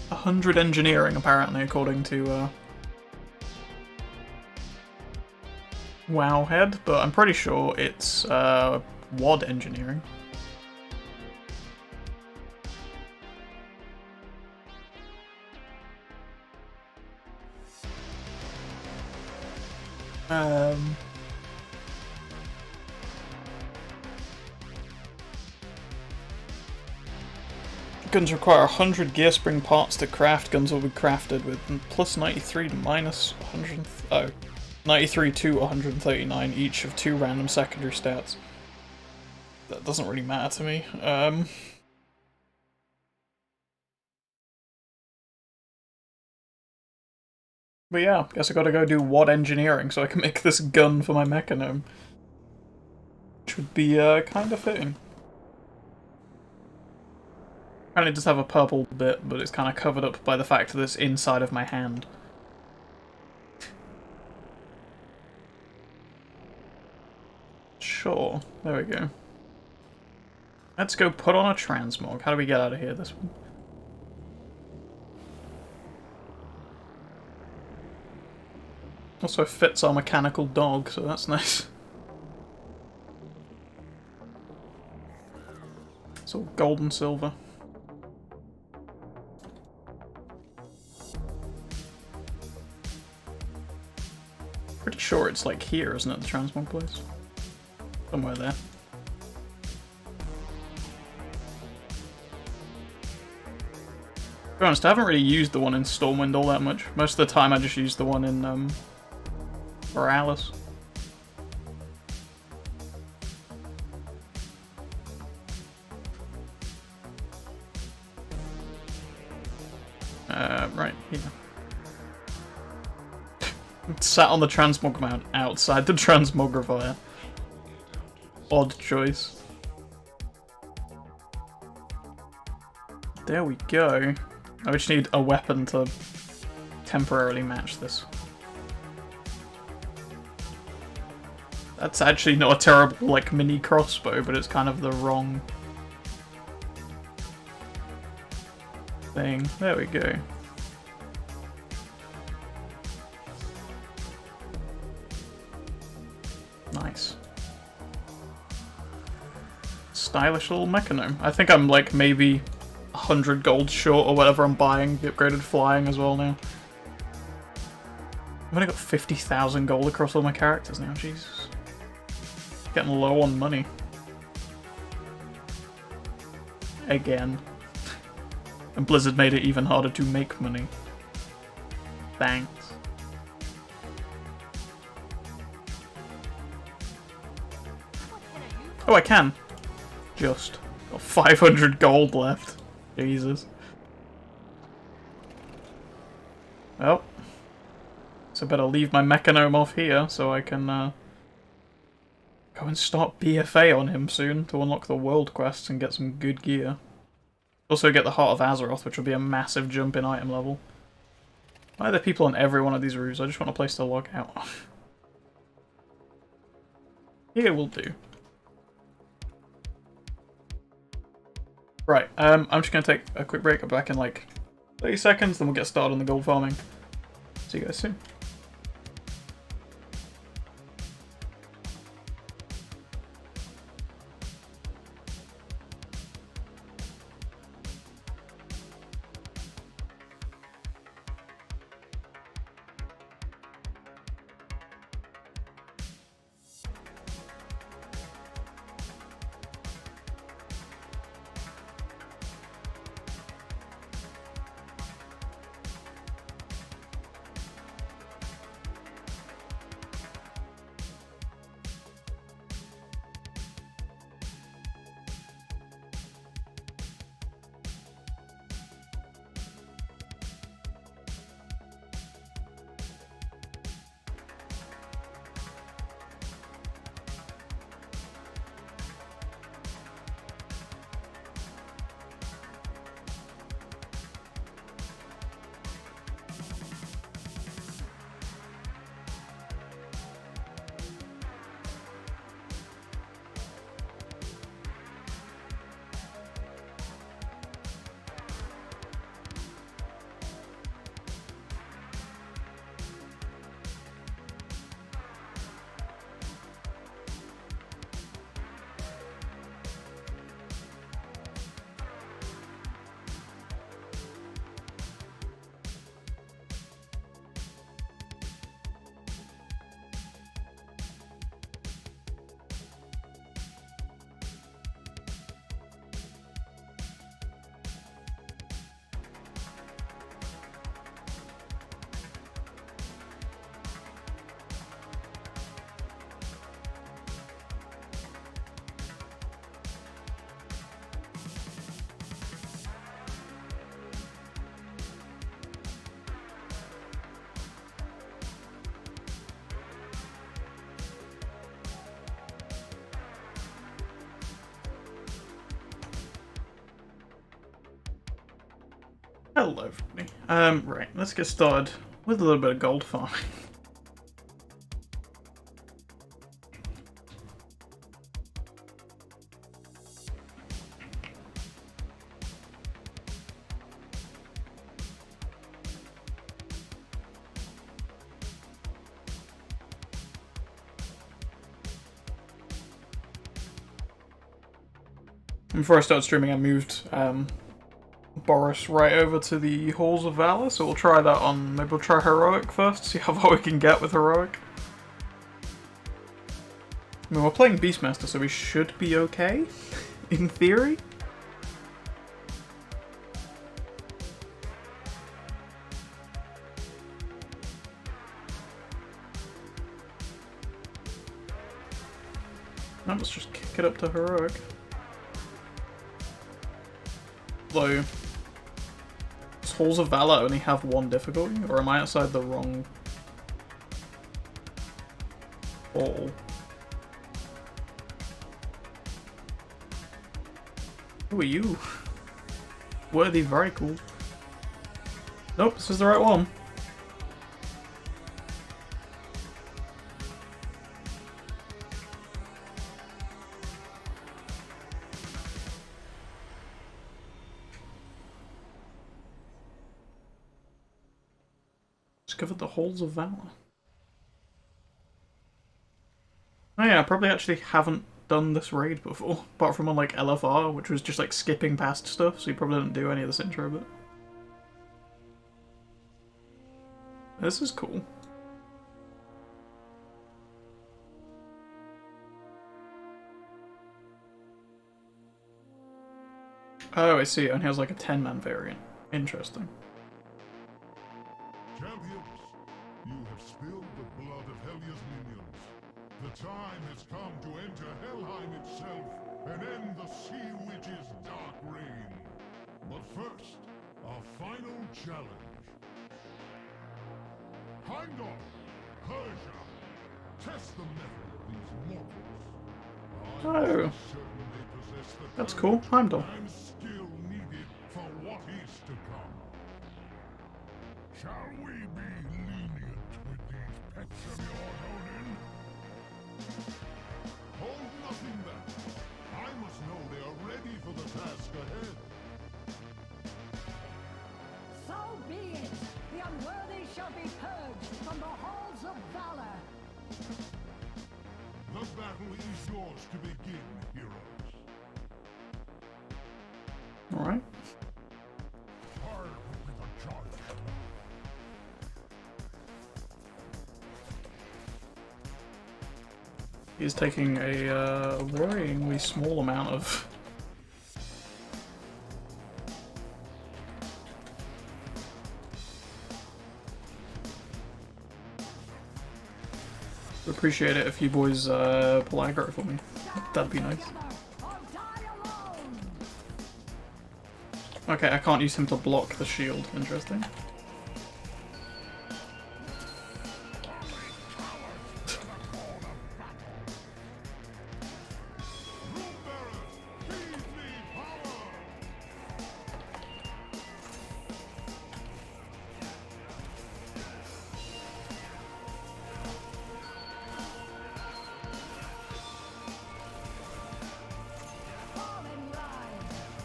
100 engineering, apparently, according to Wowhead, but I'm pretty sure it's WOD engineering. Guns require 100 gear spring parts to craft. Guns will be crafted with plus 93 to minus 100. Oh, 93 to 139 each of 2 random secondary stats. That doesn't really matter to me. But yeah, guess I gotta go do WOD engineering so I can make this gun for my Mechanome. Which would be kinda fitting. Apparently it does have a purple bit, but it's kind of covered up by the fact that it's inside of my hand. Sure, there we go. Let's go put on a transmog. How do we get out of here, this one? Also fits our mechanical dog, so that's nice. It's all gold and silver. Pretty sure it's like here, isn't it, the transmog place? Somewhere there. To be honest, I haven't really used the one in Stormwind all that much. Most of the time I just use the one in, Morales. Right, here. Sat on the transmog mount outside the transmogrifier. Odd choice. There we go. I just need a weapon to temporarily match this. That's actually not a terrible, like, mini crossbow, but it's kind of the wrong thing. There we go. Nice. Stylish little Mechanome. I think I'm like maybe 100 gold short or whatever I'm buying the upgraded flying as well now. I've only got 50,000 gold across all my characters now, Jesus. Getting low on money. Again. And Blizzard made it even harder to make money. Thanks. Oh, I can. Just. Got 500 gold left. Jesus. Well. So I better leave my Mechanome off here so I can go and start BFA on him soon to unlock the world quests and get some good gear. Also get the Heart of Azeroth, which will be a massive jump in item level. Why are there people on every one of these roofs? I just want a place to log out. Here will do. Right, I'm just going to take a quick break. I'll be back in like 30 seconds, then we'll get started on the gold farming. See you guys soon. Hello, everybody. Right, let's get started with a little bit of gold farming. Before I started streaming, I moved Boris right over to the Halls of Valor, so we'll try that on. Maybe we'll try Heroic first, see how far we can get with Heroic. I mean, we're playing Beastmaster, so we should be okay, in theory. Now let's just kick it up to Heroic. Though, does Halls of Valor only have one difficulty, or am I outside the wrong hall? Who are you? Worthy, very cool. Nope, this is the right one. Discovered the Halls of Valor. Oh yeah, I probably actually haven't done this raid before, apart from on like LFR, which was just like skipping past stuff, so you probably didn't do any of this intro bit. This is cool. Oh, I see, it only has like a 10-man variant. Interesting. Champions, you have spilled the blood of Hellia's minions. The time has come to enter Helheim itself and end the Sea Witch's dark reign. But first, our final challenge. Heimdall, Persia, test the mettle of these mortals. Oh, that's cool. Heimdall. I'm still needed for what is to come. Shall we be lenient with these pets of yours, Odin? Hold nothing back. I must know they are ready for the task ahead. So be it. The unworthy shall be purged from the halls of valor. The battle is yours to begin, heroes. Alright. Hard will be the charge. He's taking a worryingly small amount of... Appreciate it if you boys pull aggro for me. That'd be nice. Okay, I can't use him to block the shield. Interesting.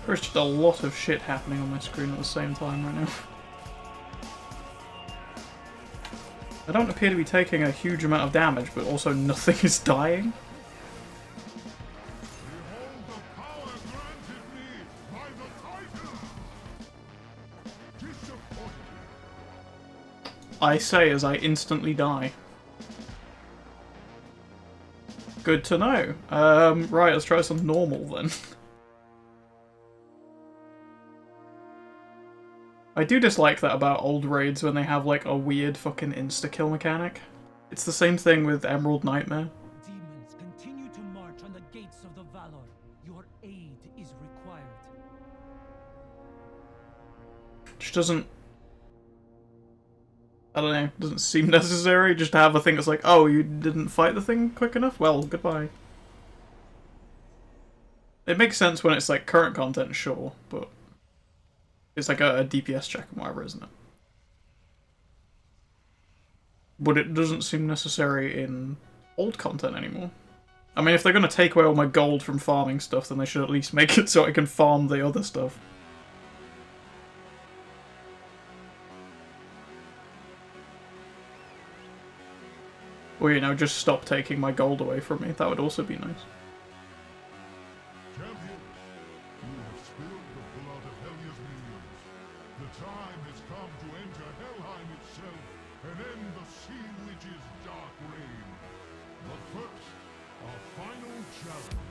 There's just a lot of shit happening on my screen at the same time right now. I don't appear to be taking a huge amount of damage, but also nothing is dying. I say as I instantly die. Good to know. Right, let's try some normal then. I do dislike that about old raids when they have like a weird fucking insta-kill mechanic. It's the same thing with Emerald Nightmare. Demons continue to march on the gates of the Valor. Your aid is required. Which doesn't... I don't know, doesn't seem necessary just to have a thing that's like, oh, you didn't fight the thing quick enough? Well, goodbye. It makes sense when it's like current content, sure, but... It's like a DPS check and whatever, isn't it? But it doesn't seem necessary in old content anymore. I mean, if they're going to take away all my gold from farming stuff, then they should at least make it so I can farm the other stuff. Or, you know, just stop taking my gold away from me. That would also be nice. Champions, you have spilled the blood of Helya's minions. The time has come to enter Helheim itself and end the Sea Witch's dark reign. But first, our final challenge.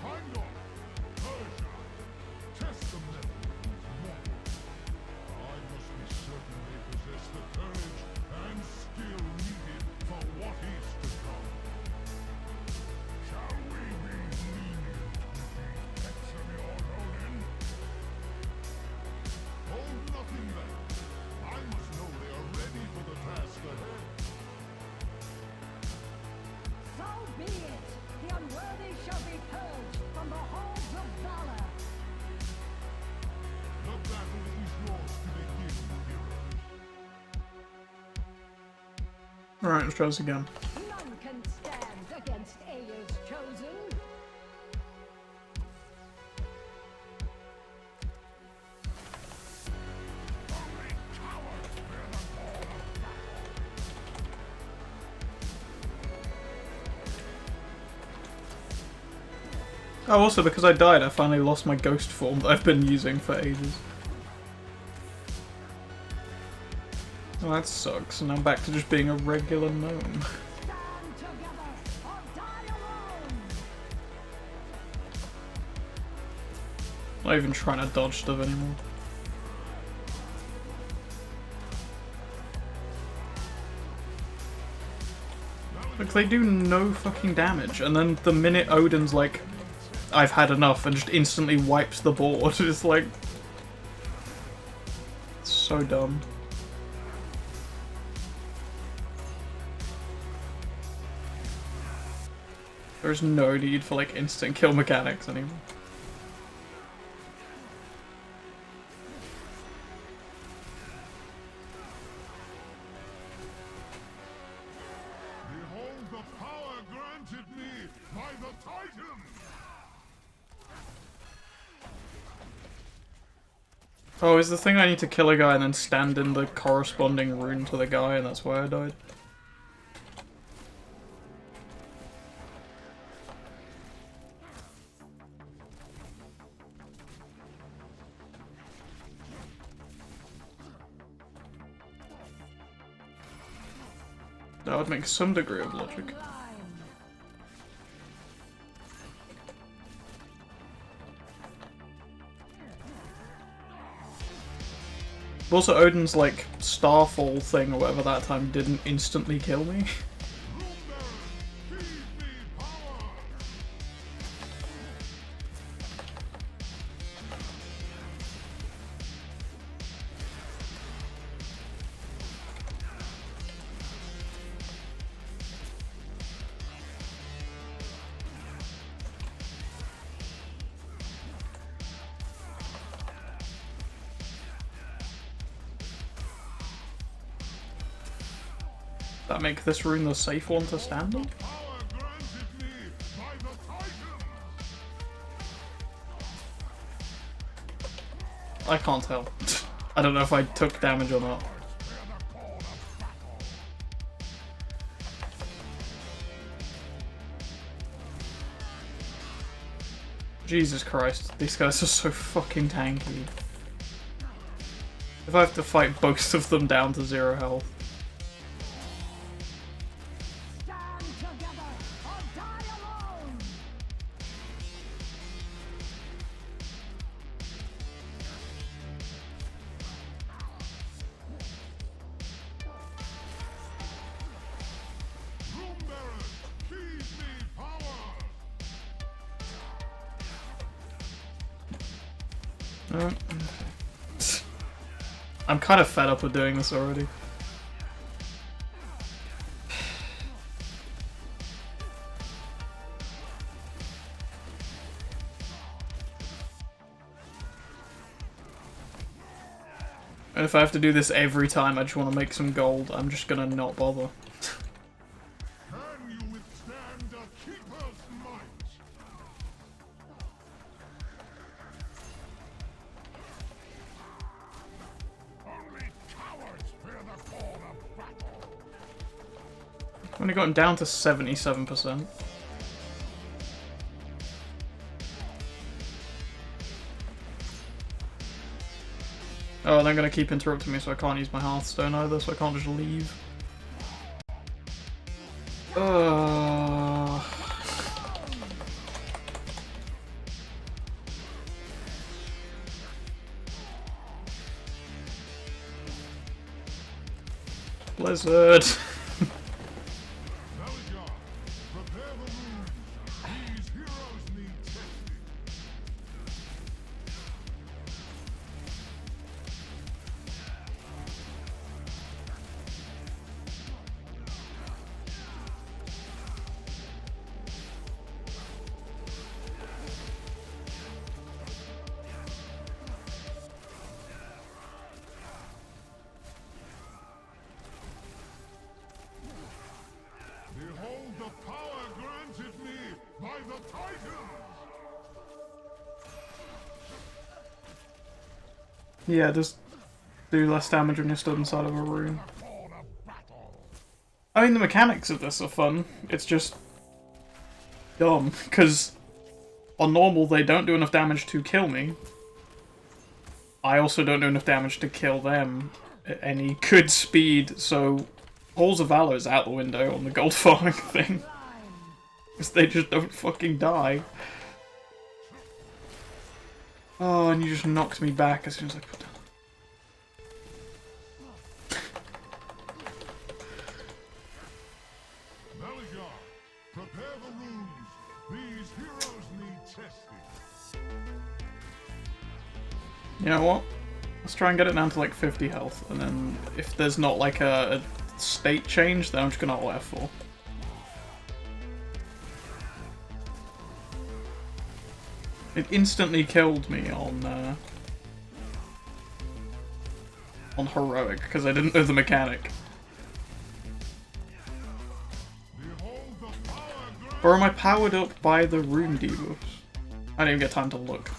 Heimdall, Persia, test the metal of these mortals. I must be certain they possess the courage and skill needed for what is to come. Shall we be lenient with the pets of your Odin? Hold nothing back. I must know they are ready for the task ahead. So be it! The unworthy shall be purged from the halls of valor! The battle is yours to begin, heroes. Alright, let's try this again. None can stand against Aya's chosen! Oh, also, because I died, I finally lost my ghost form that I've been using for ages. Oh, that sucks, and I'm back to just being a regular gnome. Stand together or die alone! Not even trying to dodge stuff anymore. Like, they do no fucking damage, and then the minute Odin's like, I've had enough, and just instantly wipes the board. It's like... It's so dumb. There's no need for, like, instant kill mechanics anymore. Behold the power granted me by the Titans! Oh, is the thing I need to kill a guy and then stand in the corresponding rune to the guy, and that's why I died? That would make some degree of logic. Also, Odin's, like, Starfall thing or whatever that time didn't instantly kill me. That make this rune the safe one to stand on? Power granted me by the Titans! I can't tell. I don't know if I took damage or not. Jesus Christ, these guys are so fucking tanky. If I have to fight both of them down to 0 health. Stand together or die alone! Roombearers, feed me power! I'm kind of fed up with doing this already. And if I have to do this every time I just want to make some gold, I'm just gonna not bother. Can you withstand a keeper's might? Only cowards fear the call of battle. I've only gotten down to 77%. Oh, and they're gonna keep interrupting me, so I can't use my Hearthstone either, so I can't just leave. Blizzard. Melgar, prepare the runes. These heroes need testing. Behold the power granted me by the Titans! Yeah, just do less damage when you're stood inside of a rune. Call of battle! I mean, the mechanics of this are fun. It's just dumb, because on normal they don't do enough damage to kill me. I also don't do enough damage to kill them at any good speed, so Halls of Valor is out the window on the gold farming thing. Because they just don't fucking die. Oh, and you just knocked me back as soon as I put down. Melgar, prepare the runes. These heroes need testing. You know what? Let's try and get it down to like 50 health, and then if there's not like a state change, then I'm just gonna ult F4. It instantly killed me on heroic because I didn't know the mechanic. Behold the power granted. Or am I powered up by the rune debuffs? I didn't even get time to look.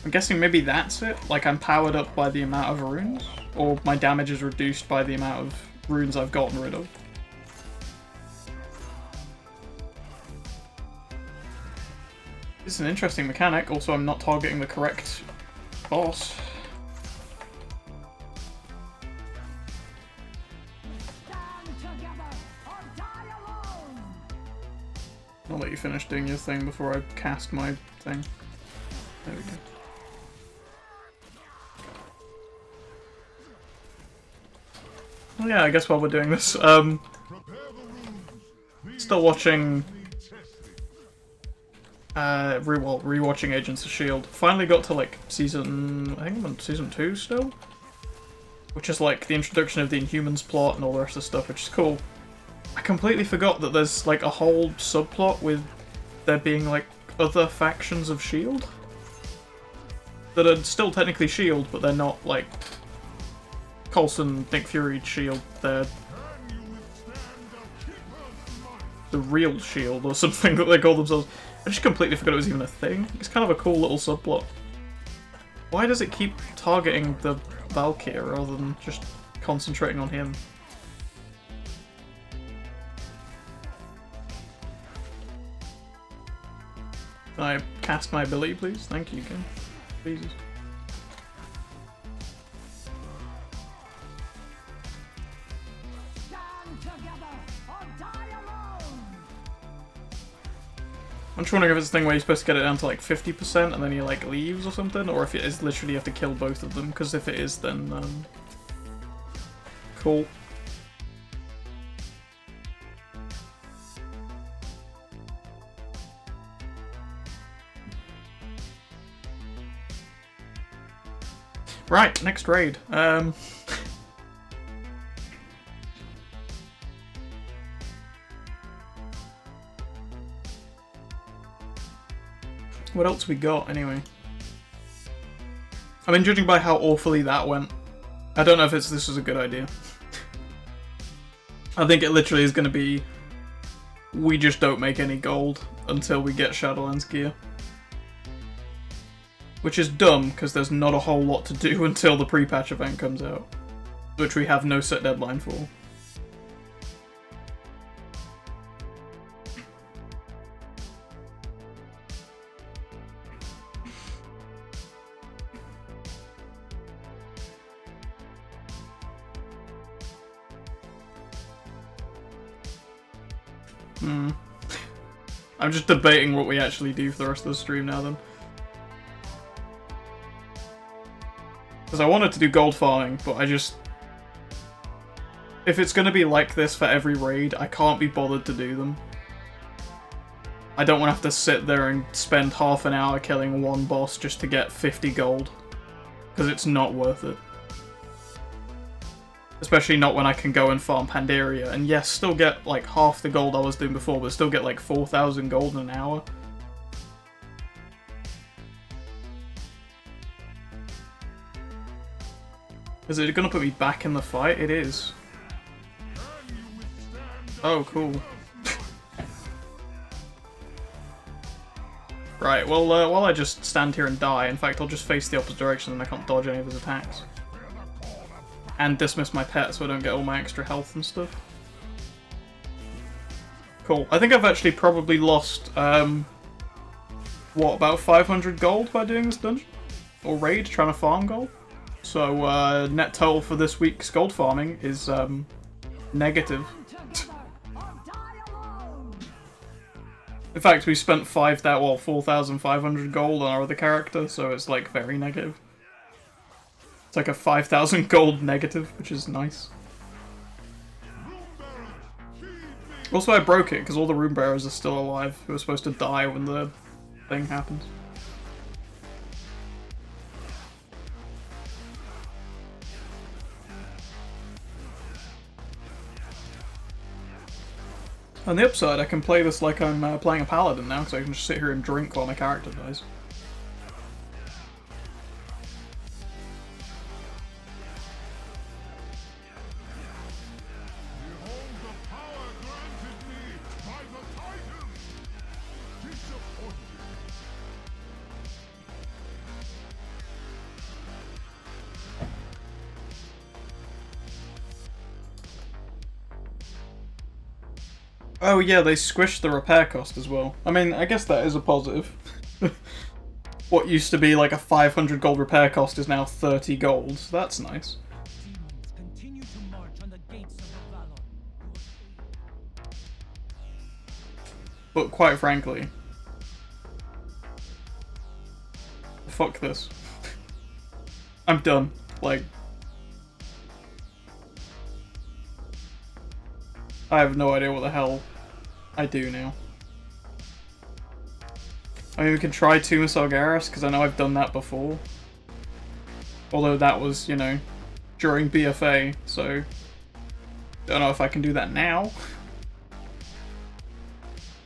I'm guessing maybe that's it? Like I'm powered up by the amount of runes? Or my damage is reduced by the amount of runes I've gotten rid of? This is an interesting mechanic, also I'm not targeting the correct boss. Stand together or die alone! I'll let you finish doing your thing before I cast my thing. There we go. Well, yeah, I guess while we're doing this, Prepare the runes. These still watching, need testing. rewatching Agents of S.H.I.E.L.D. Finally got to, like, season, I think I'm on season 2 still? Which is, like, the introduction of the Inhumans plot and all the rest of the stuff, which is cool. I completely forgot that there's, like, a whole subplot with there being, like, other factions of S.H.I.E.L.D. that are still technically S.H.I.E.L.D., but they're not, like, Coulson, Nick Fury, S.H.I.E.L.D. They're Can you withstand a keeper's might? the real S.H.I.E.L.D. or something that they call themselves. I just completely forgot it was even a thing. It's kind of a cool little subplot. Why does it keep targeting the Valkyrie rather than just concentrating on him? Can I cast my ability, please? Thank you, Kim. Jesus. Stand together or die alone! I'm just wondering if it's the thing where you're supposed to get it down to like 50% and then he like leaves or something, or if it is literally you have to kill both of them, because if it is then cool. Right, next raid. What else we got, anyway? I mean, judging by how awfully that went, I don't know if this was a good idea. I think it literally is going to be, we just don't make any gold until we get Shadowlands gear. Which is dumb, because there's not a whole lot to do until the pre-patch event comes out. Which we have no set deadline for. I'm just debating what we actually do for the rest of the stream now then. Because I wanted to do gold farming, but I just... If it's going to be like this for every raid, I can't be bothered to do them. I don't want to have to sit there and spend half an hour killing one boss just to get 50 gold. Because it's not worth it. Especially not when I can go and farm Pandaria, and yes, still get like half the gold I was doing before, but still get like 4,000 gold in an hour. Is it gonna put me back in the fight? It is. Oh, cool. Right, well, while I just stand here and die, in fact, I'll just face the opposite direction and I can't dodge any of his attacks. And dismiss my pet so I don't get all my extra health and stuff. Cool. I think I've actually probably lost, what, about 500 gold by doing this dungeon? Or raid, trying to farm gold? So, net total for this week's gold farming is, negative. In fact, we spent 4,500 gold on our other character, so it's, like, very negative. It's like a 5,000 gold negative, which is nice. Also, I broke it, because all the rune bearers are still alive, who are supposed to die when the thing happens. On the upside, I can play this like I'm playing a paladin now, because I can just sit here and drink while my character dies. Oh yeah, they squished the repair cost as well. I mean, I guess that is a positive. What used to be like a 500 gold repair cost is now 30 gold, so that's nice. Continue to march on the gates of the Valor. But quite frankly... Fuck this. I'm done. Like... I have no idea what the hell I do now. I mean, we can try Tomb Sargeras, because I know I've done that before. Although that was, you know, during BFA, so... Don't know if I can do that now.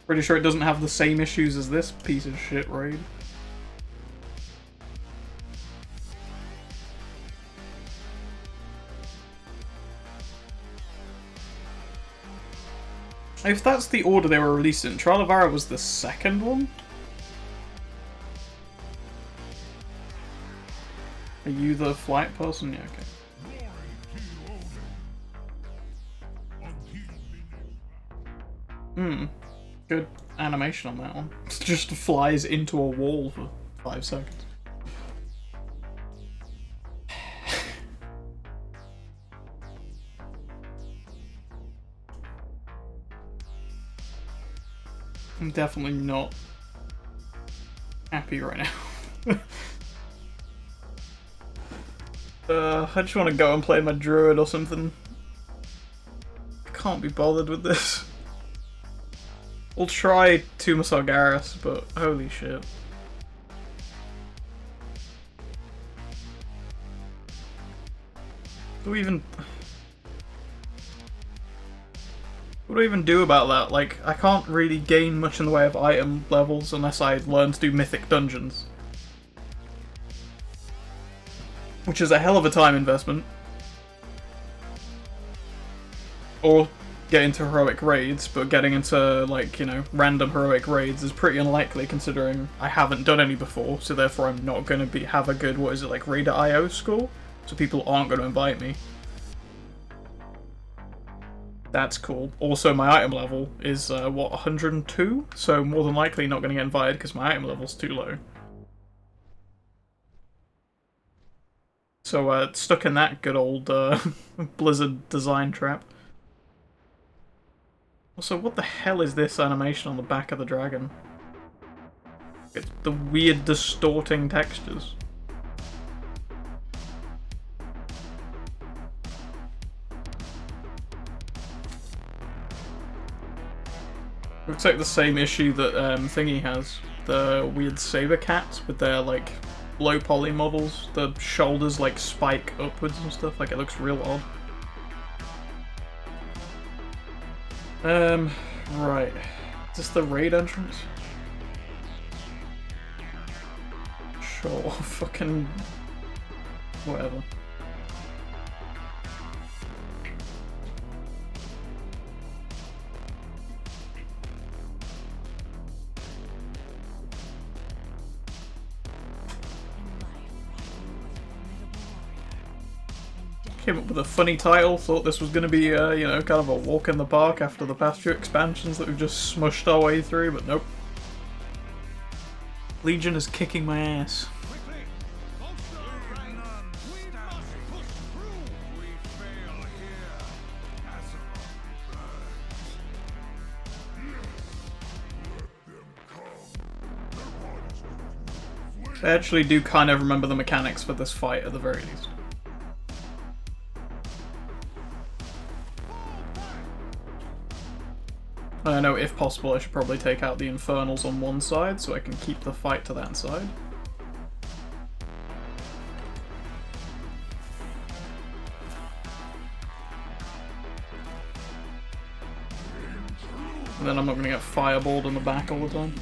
Pretty sure it doesn't have the same issues as this piece of shit raid. If that's the order they were released in, Tralavara was the second one? Are you the flight person? Yeah, okay. Good animation on that one. It just flies into a wall for 5 seconds. I'm definitely not happy right now. I just want to go and play my druid or something. I can't be bothered with this. We'll try Tomb Sargeras, but holy shit. Do we even... What do I even do about that? Like, I can't really gain much in the way of item levels unless I learn to do mythic dungeons. which is a hell of a time investment. Or get into heroic raids, but getting into, like, you know, random heroic raids is pretty unlikely considering I haven't done any before, so therefore I'm not going to have a good, what is it, like, Raider IO score? So people aren't going to invite me. That's cool. Also, my item level is, what, 102? So more than likely not going to get invited because my item level's too low. So, stuck in that good old, Blizzard design trap. Also, what the hell is this animation on the back of the dragon? It's the weird distorting textures. Looks like the same issue that Thingy has. The weird saber cats with their, like, low poly models. The shoulders, like, spike upwards and stuff. Like, it looks real odd. Right. Is this the raid entrance? Sure, fucking... whatever. Came up with a funny title, thought this was going to be, you know, kind of a walk in the park after the past few expansions that we've just smushed our way through, but nope. Legion is kicking my ass. I actually do kind of remember the mechanics for this fight at the very least. I know, if possible, I should probably take out the Infernals on one side so I can keep the fight to that side. And then I'm not going to get fireballed in the back all the time.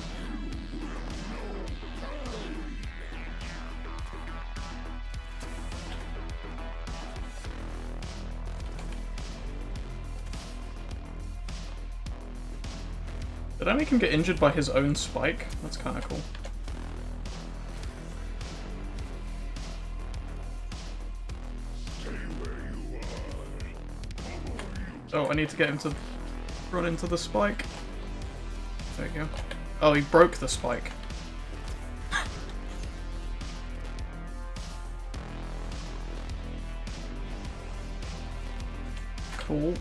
Did I make him get injured by his own spike? That's kind of cool. Oh, I need to get him to run into the spike. There you go. Oh, he broke the spike. Cool.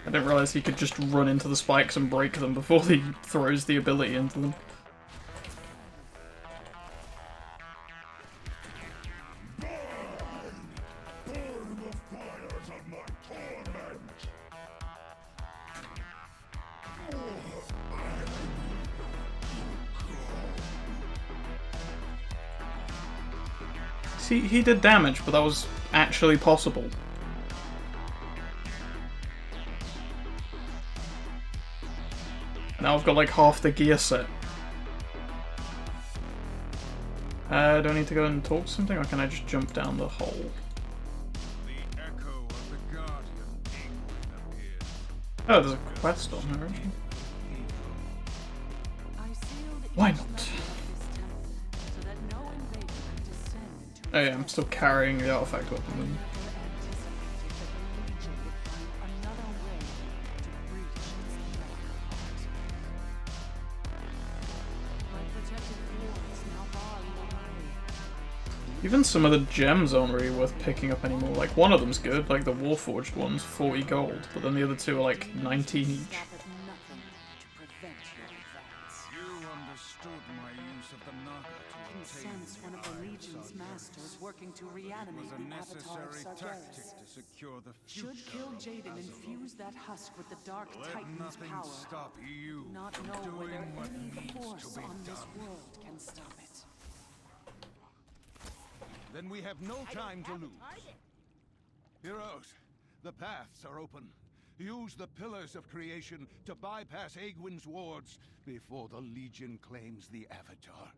I didn't realize he could just run into the spikes and break them before he throws the ability into them. See, he did damage, but that was actually possible. Now I've got like half the gear set. Do I need to go and talk to something, or can I just jump down the hole? The echo of the Guardian appears. Oh, there's a quest on there, actually. Why not? Oh yeah, I'm still carrying the artifact weapon. Even some of the gems aren't really worth picking up anymore. Like, one of them's good, like the Warforged one's 40 gold, but then the other two are like 19 each. You understood my use of the Naga to obtain Sense one of the Legion's masters working to reanimate a the avatar of necessary tactic Sargeras. to secure the Should future. kill Jaden infuse that husk with the Dark Let Titan's nothing power. stop you Not from know doing whether what any needs force to be on this done. world can stop it. Then we have no time to lose. Heroes, the paths are open. Use the Pillars of Creation to bypass Aegwyn's wards before the Legion claims the Avatar.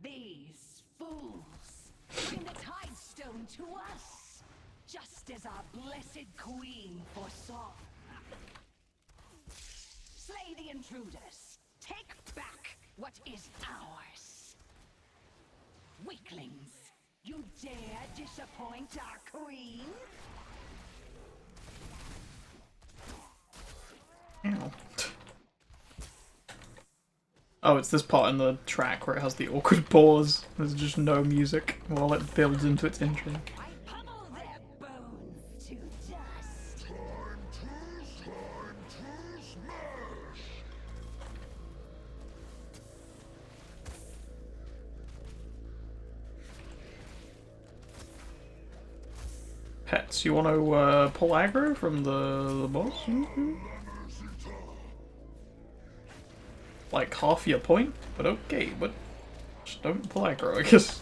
These fools bring the Tidestone to us, just as our blessed queen foresaw. Slay the intruders. Take back what is ours. Weaklings, you dare disappoint our queen? Ow. Oh, it's this part in the track where it has the awkward pause. There's just no music while it builds into its intro. I pummel their bones to dust. Pets, you want to pull aggro from the boss? Like half your point? But okay, but just don't pull aggro, I guess.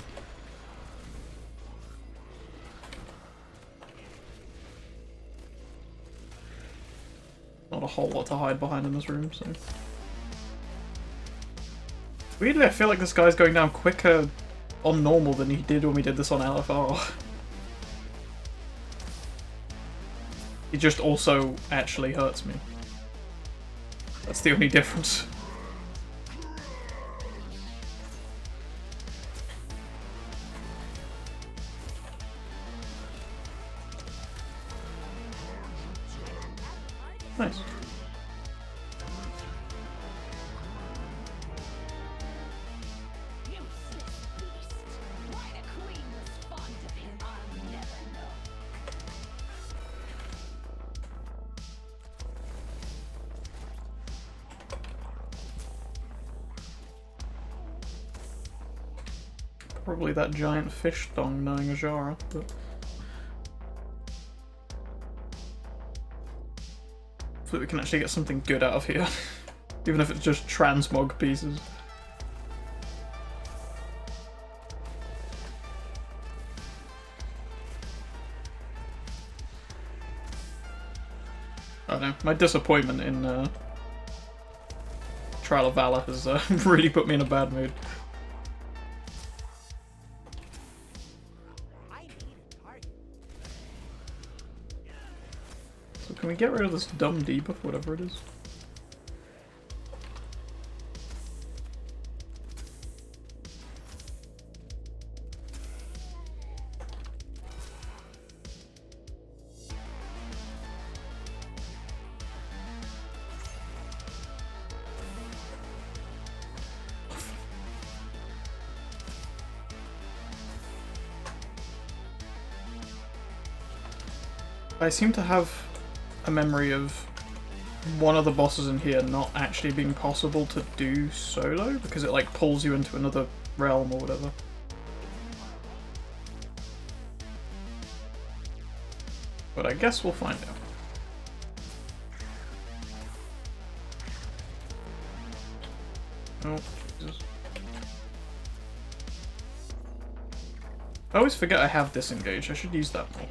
Not a whole lot to hide behind in this room, so... Weirdly, I feel like this guy's going down quicker on normal than he did when we did this on LFR. He just also actually hurts me. That's the only difference. Nice. Useless beast. Why the queen was fond of him, I'll never know. Probably that giant fish thong knowing Ajara, but... Hopefully we can actually get something good out of here. Even if it's just transmog pieces. I don't know, my disappointment in Trial of Valor has really put me in a bad mood. So can we get rid of this dumb debuff, whatever it is? I seem to have a memory of one of the bosses in here not actually being possible to do solo, because it like pulls you into another realm or whatever. But I guess we'll find out. Oh, Jesus. I always forget I have disengage, I should use that more.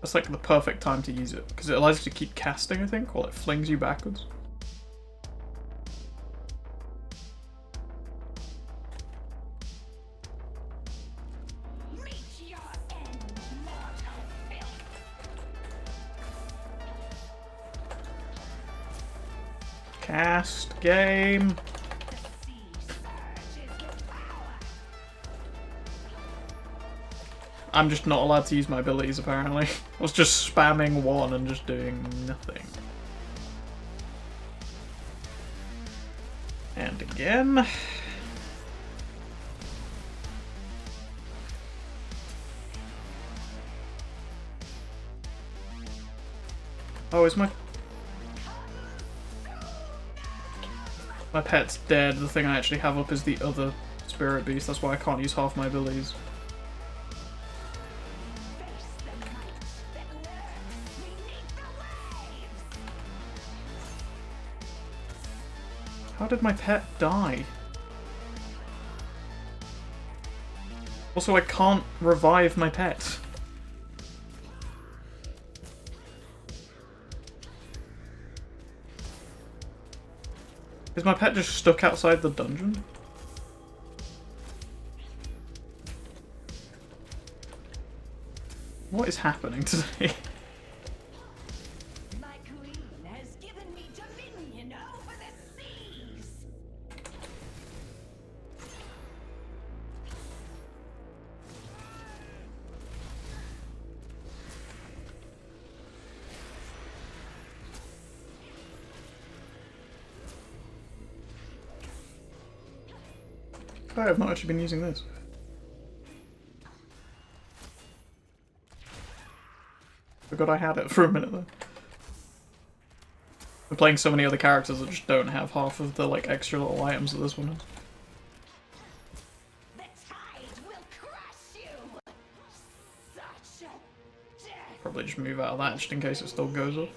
That's like the perfect time to use it, because it allows you to keep casting, I think, while it flings you backwards. Meet your end, mortal filth. Cast game. The sea surges with power. I'm just not allowed to use my abilities, apparently. I was just spamming one and just doing nothing. And again. Oh, is my pet's dead? The thing I actually have up is the other spirit beast. That's why I can't use half my abilities. Face the night that lurks beneath the waves. How did my pet die? Also, I can't revive my pet. Is my pet just stuck outside the dungeon? What is happening today? My queen has given me dominion over the seas. I have not actually been using this. Forgot I had it for a minute though. I'm playing so many other characters that just don't have half of the like extra little items that this one has. The tide will crush you. Such a death. Probably just move out of that just in case it still goes up.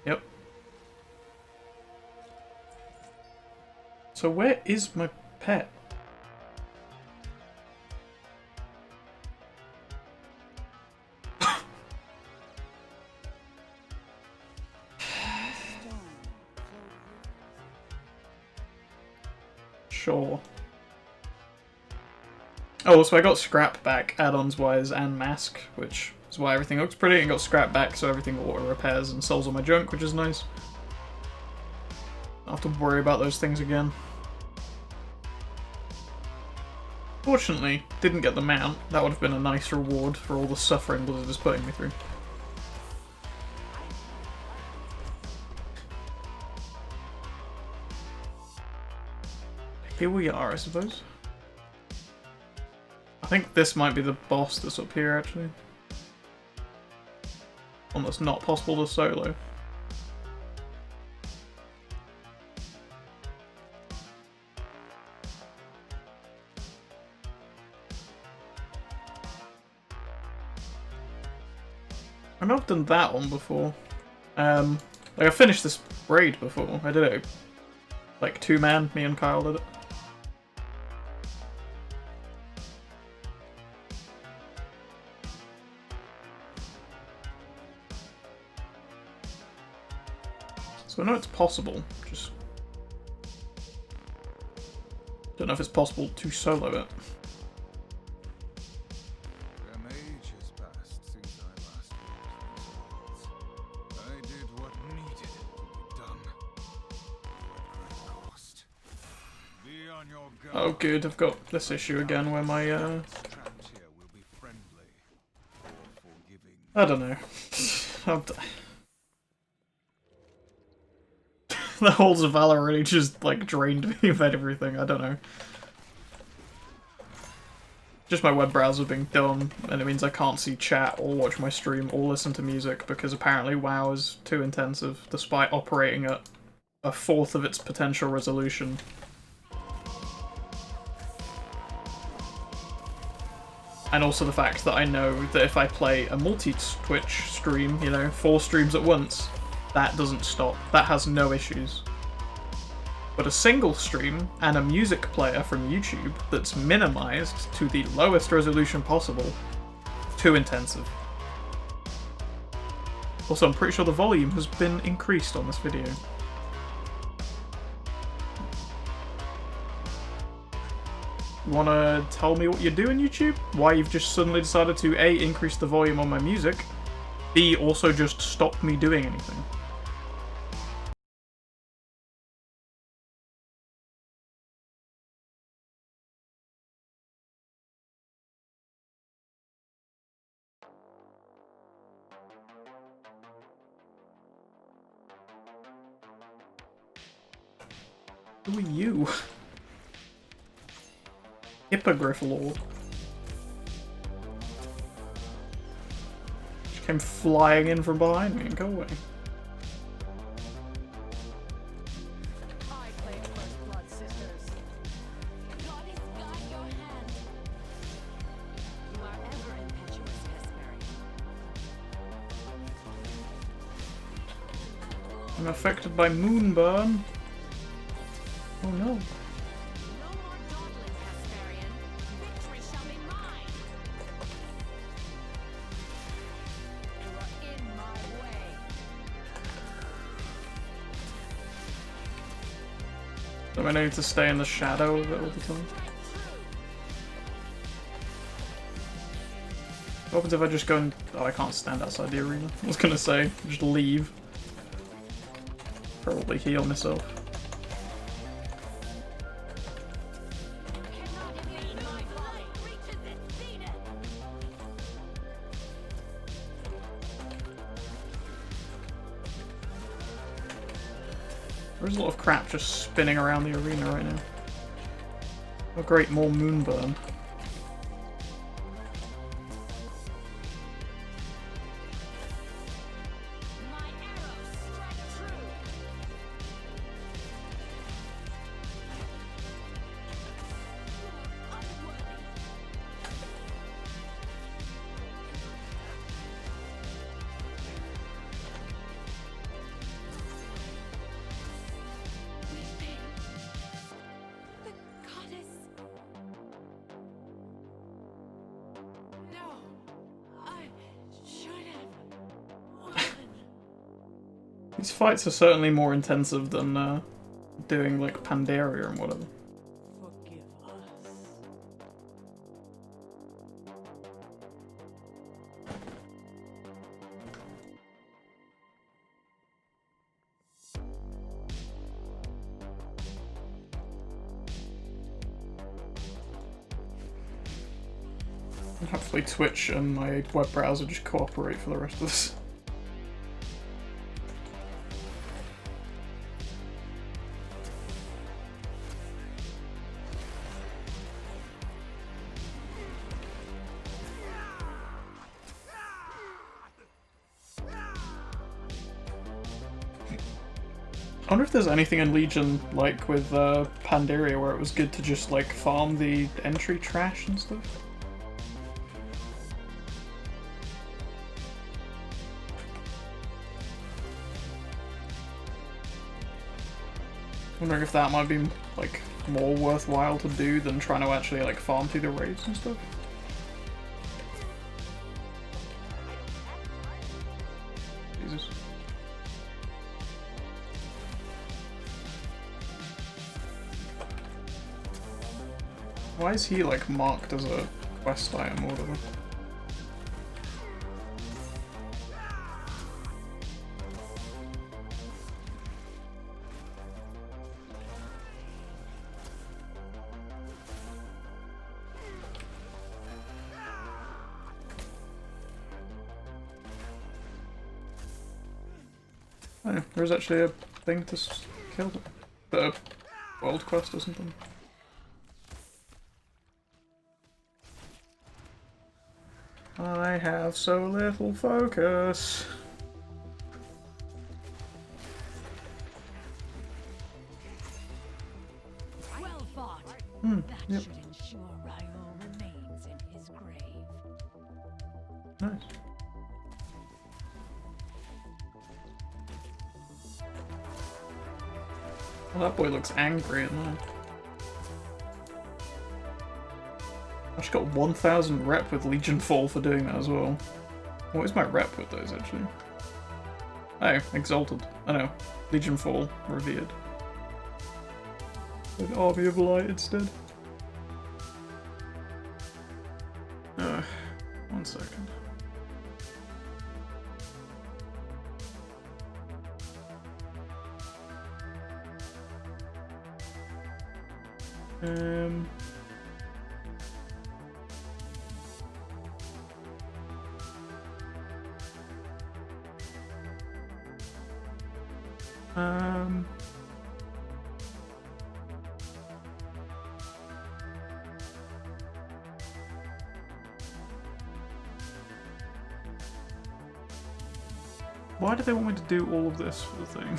Yep. So where is my pet? Sure. Oh, so I got scrap back, add-ons wise, and mask, which is why everything looks pretty, and got scrap back so everything auto repairs and sells all my junk, which is nice. I don't have to worry about those things again. Fortunately, didn't get the mount. That would have been a nice reward for all the suffering Blizzard is putting me through. Here we are, I suppose. I think this might be the boss that's up here, actually. One that's not possible to solo. I know I've done that one before. Like I finished this raid before. I did it like 2-man, me and Kyle did it. So I know it's possible, just don't know if it's possible to solo it. An age has passed since I last walked these halls. I did what needed to be done. At great cost. Be on your guard. Oh good, I've got this issue again where my Trapped here will be friendly or forgiving. I don't know. The Halls of Valor really just like drained me of everything, I don't know. Just my web browser being dumb, and it means I can't see chat or watch my stream or listen to music because apparently WoW is too intensive despite operating at a fourth of its potential resolution. And also the fact that I know that if I play a multi-Twitch stream, you know, 4 streams at once, that doesn't stop. That has no issues. But a single stream and a music player from YouTube that's minimized to the lowest resolution possible, too intensive. Also, I'm pretty sure the volume has been increased on this video. You wanna tell me what you're doing, YouTube? Why you've just suddenly decided to A, increase the volume on my music, B, also just stop me doing anything? Who are you? Hippogriff Lord. She came flying in from behind me and go away. I played First Blood, sisters. God is guide your hand. You are ever impetuous, Hesperian. I'm affected by moonburn. Oh no. No more dawdling, Hesperian. Victory shall be mine. You are in my way. So I need to stay in the shadow of it all the time. What happens if I just go and... Oh, I can't stand outside the arena. I was gonna say, just leave. Probably heal myself. There's a lot of crap just spinning around the arena right now. Oh great, more moonburn. These fights are certainly more intensive than doing like Pandaria and whatever. Forgive us. And hopefully Twitch and my web browser just cooperate for the rest of this. I wonder if there's anything in Legion, like with Pandaria, where it was good to just like farm the entry trash and stuff. Wondering if that might be like more worthwhile to do than trying to actually like farm through the raids and stuff. Jesus. Why is he like marked as a quest item or whatever? Oh, there's actually a thing to kill them. The world quest or something. I have so little focus. Well fought. Hmm, That yep. should ensure Ryo remains in his grave. Nice. Well, that boy looks angry at that. I just got 1000 rep with Legion Fall for doing that as well. What is my rep with those actually? Oh, Exalted. I know. Legion Fall, Revered. An Army of Light instead. 1 second. Why do they want me to do all of this for the thing?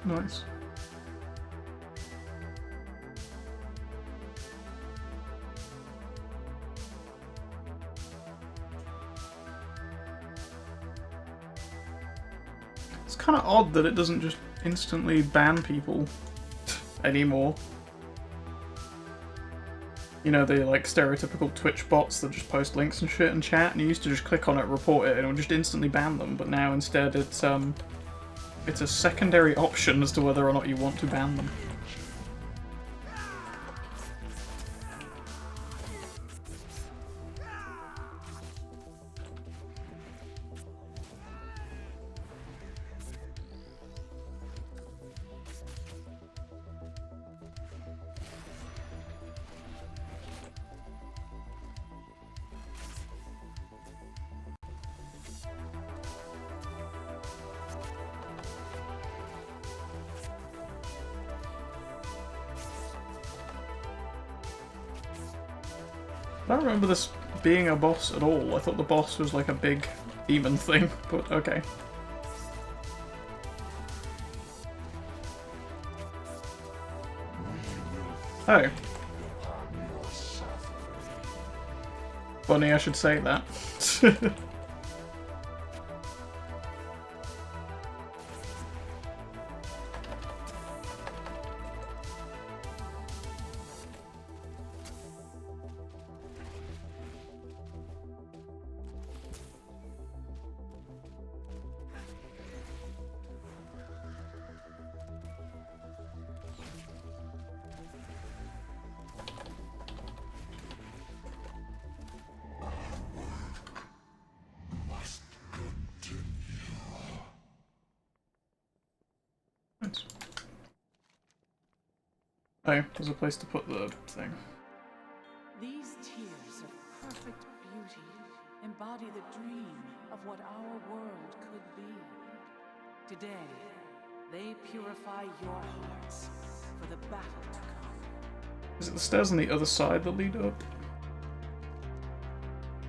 Nice. It's kind of odd that it doesn't just instantly ban people anymore. You know, the like stereotypical Twitch bots that just post links and shit in chat, and you used to just click on it, report it, and it would just instantly ban them, but now instead it's a secondary option as to whether or not you want to ban them. I don't remember this being a boss at all. I thought the boss was like a big demon thing, but okay. Oh. Funny I should say that. Oh, there's a place to put the thing. These tears of perfect beauty embody the dream of what our world could be. Today, they purify your hearts for the battle to come. Is it the stairs on the other side that lead up?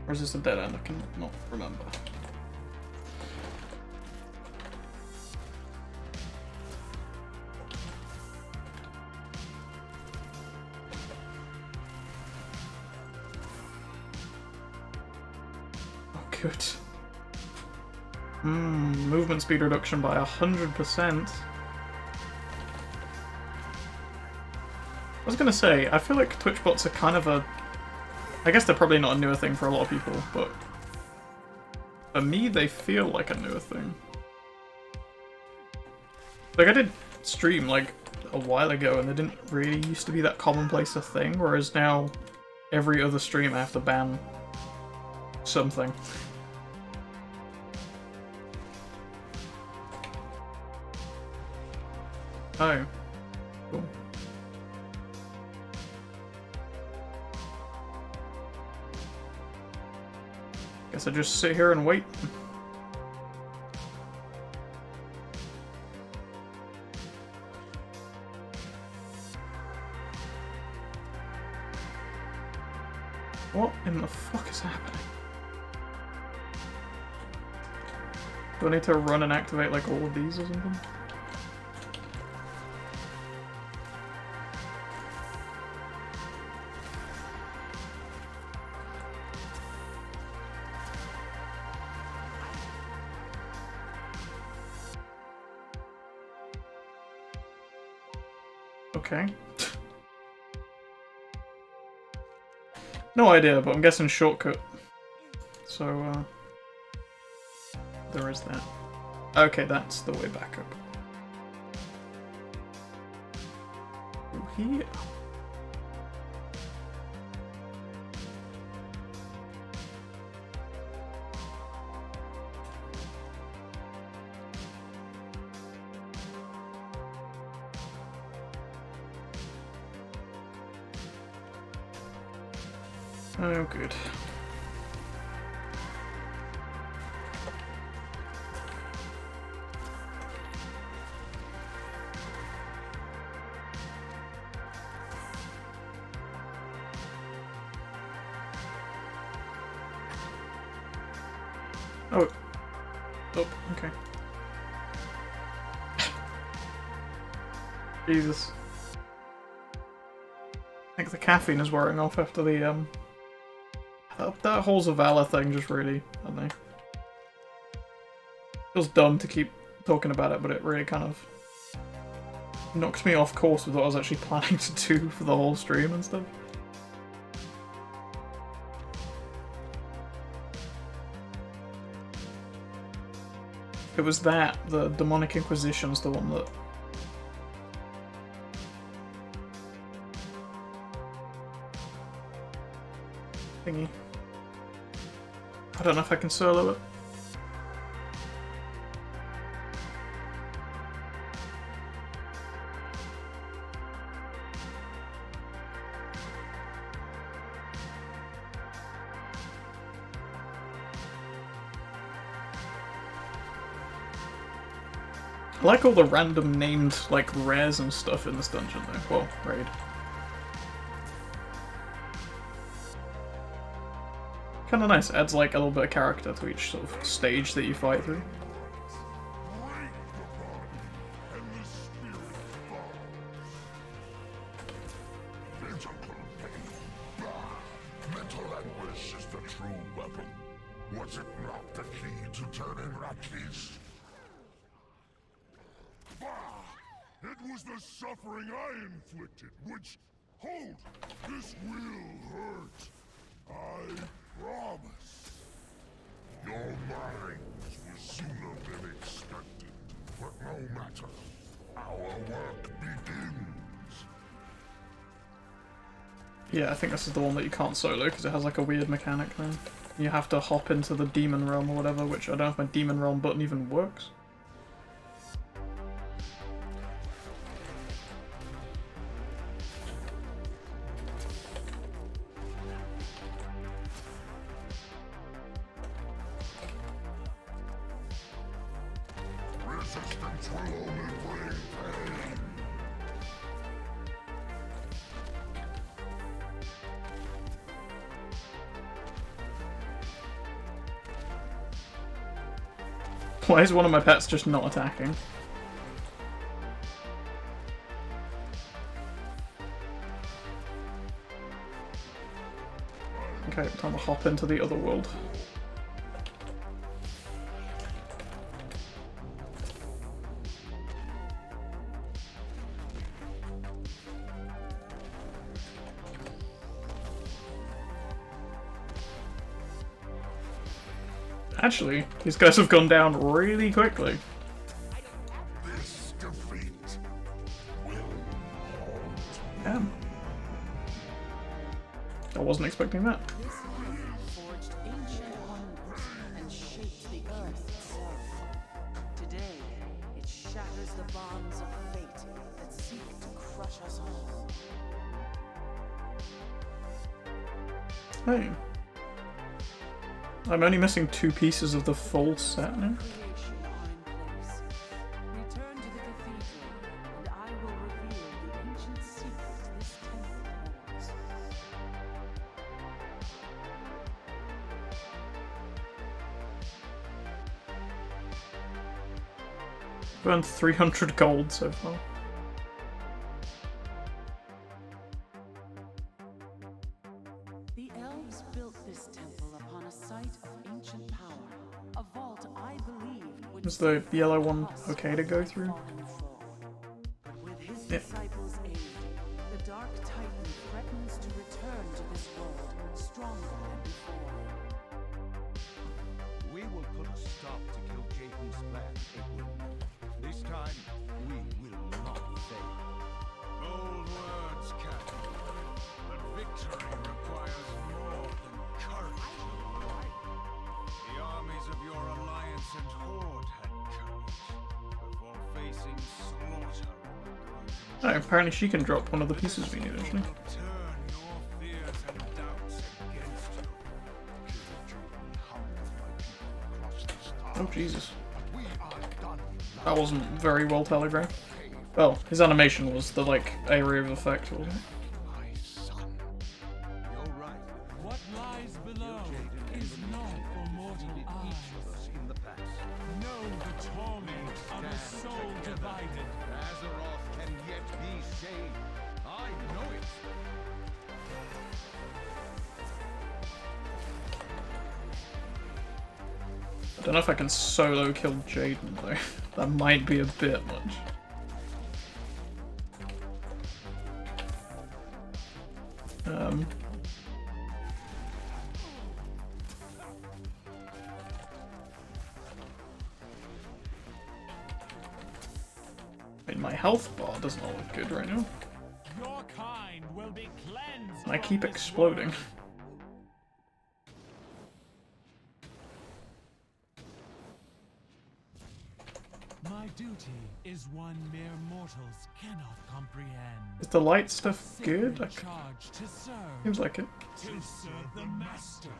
Or is this a dead end? I can not remember. Good. Movement speed reduction by 100%. I was gonna say, I feel like Twitch bots are kind of a... I guess they're probably not a newer thing for a lot of people, but... For me, they feel like a newer thing. Like, I did stream, like, a while ago, and they didn't really used to be that commonplace a thing, whereas now, every other stream I have to ban something. Oh. Cool. Guess I just sit here and wait. What in the fuck is happening? Do I need to run and activate like all of these or something? Okay. No idea, but I'm guessing shortcut. So, there is that. Okay, that's the way back up. Through here. Oh, good. Oh. Oh, okay. Jesus. I think the caffeine is wearing off after the, that Halls of Valor thing just really, I don't know. Feels dumb to keep talking about it, but it really kind of knocks me off course with what I was actually planning to do for the whole stream and stuff. It was that, the Demonic Inquisition's the one that... thingy. I don't know if I can solo it. I like all the random named, like, rares and stuff in this dungeon, though. Well, raid. Kinda nice. Adds, like, a little bit of character to each sort of stage that you fight through. Mental anguish is the true weapon. Was it not the key to turning Rakis? It was the suffering I inflicted, which... Hold! This will hurt. I promise. Your minds were sooner than expected. But no matter. Our work begins. Yeah, I think this is the one that you can't solo, because it has like a weird mechanic now. You have to hop into the Demon Realm or whatever, which I don't know if my Demon Realm button even works. Resistance will only bring pain. Why is one of my pets just not attacking? Okay, time to hop into the other world. Actually, these guys have gone down really quickly. This defeat will haunt. Damn. I wasn't expecting that. This hand forged ancient wonders and shaped the earth itself. Today, it shatters the bonds of fate that seek to crush us all. Hey. I'm only missing 2 pieces of the full set now. Creation are in place. Return to the cathedral, and I will reveal the ancient secret this temple holds. Burned 300 gold so far. The elves built this temple upon a site of ancient power, a vault I believed would Is the yellow one us okay to go through? fallen foe. With his Yeah. disciples' aid, the Dark Titan threatens to return to this world stronger than before. We will put a stop to kill Jayhoo's plan, Edwin. This time, we will not fail. Bold words, Captain. But victory requires more than courage. The armies of your alliance and horde had courage before facing slaughter. Oh, apparently she can drop one of the pieces we need, actually. Turn your fears and doubts against you. Oh, Jesus. That wasn't very well telegraphed. Well, his animation was the, like, area of effect, wasn't it? My son. You're right. What lies lies below is not for mortal eyes. In the past. Know the torment of a soul divided. Azeroth can yet be saved. I know it. I don't know if I can solo kill Jaden though. That might be a bit much. I mean, my health bar does not look good right now. Your kind will be cleansed. And I keep from this exploding. world. My duty is one mere mortals cannot comprehend. Is the light stuff Sacred good? I charge to serve. seems like it. To serve the master.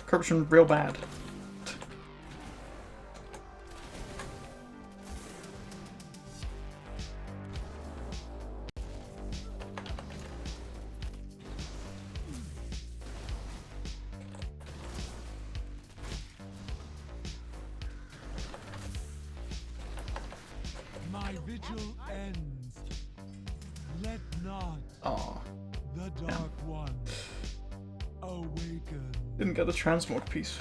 Corruption real bad. My vigil ends. Let not Aw. the Dark One awaken. Didn't get the transmog piece.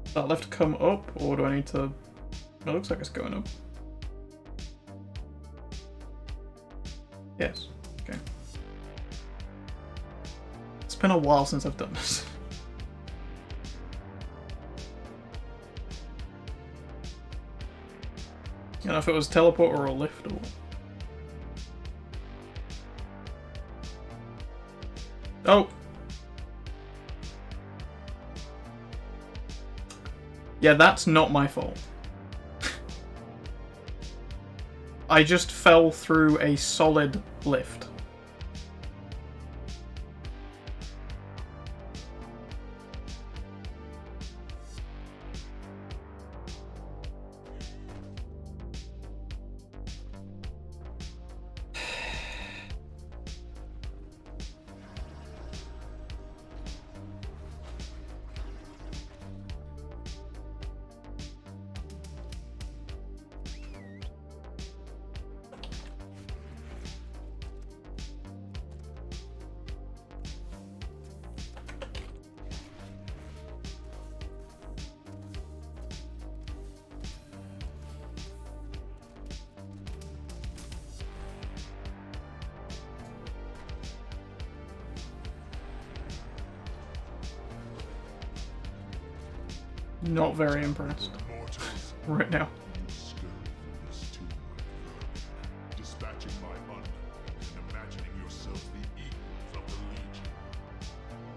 Does that left come up, or do I need to... It looks like it's going up. Yes. Okay. It's been a while since I've done this. I don't know if it was teleport or a lift or what. Oh! Yeah, that's not my fault. I just fell through a solid lift. Not very impressed Mortals, right now. you scurry from this tomb like vermin, dispatching my honor and imagining yourselves the equals of the Legion.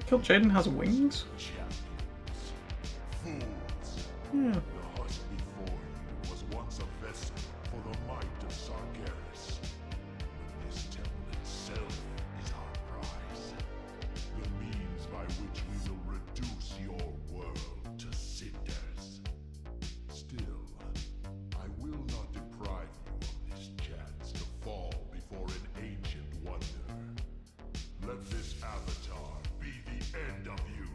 Kill Jaden has wings? Champions. Fools. Yeah. The hut before you was once a vessel for the might of Sargeras. But this temple itself is our prize. The means by which we will reduce your world to cinders. Still, I will not deprive you of this chance to fall before an ancient wonder. Let this avatar be the end of you.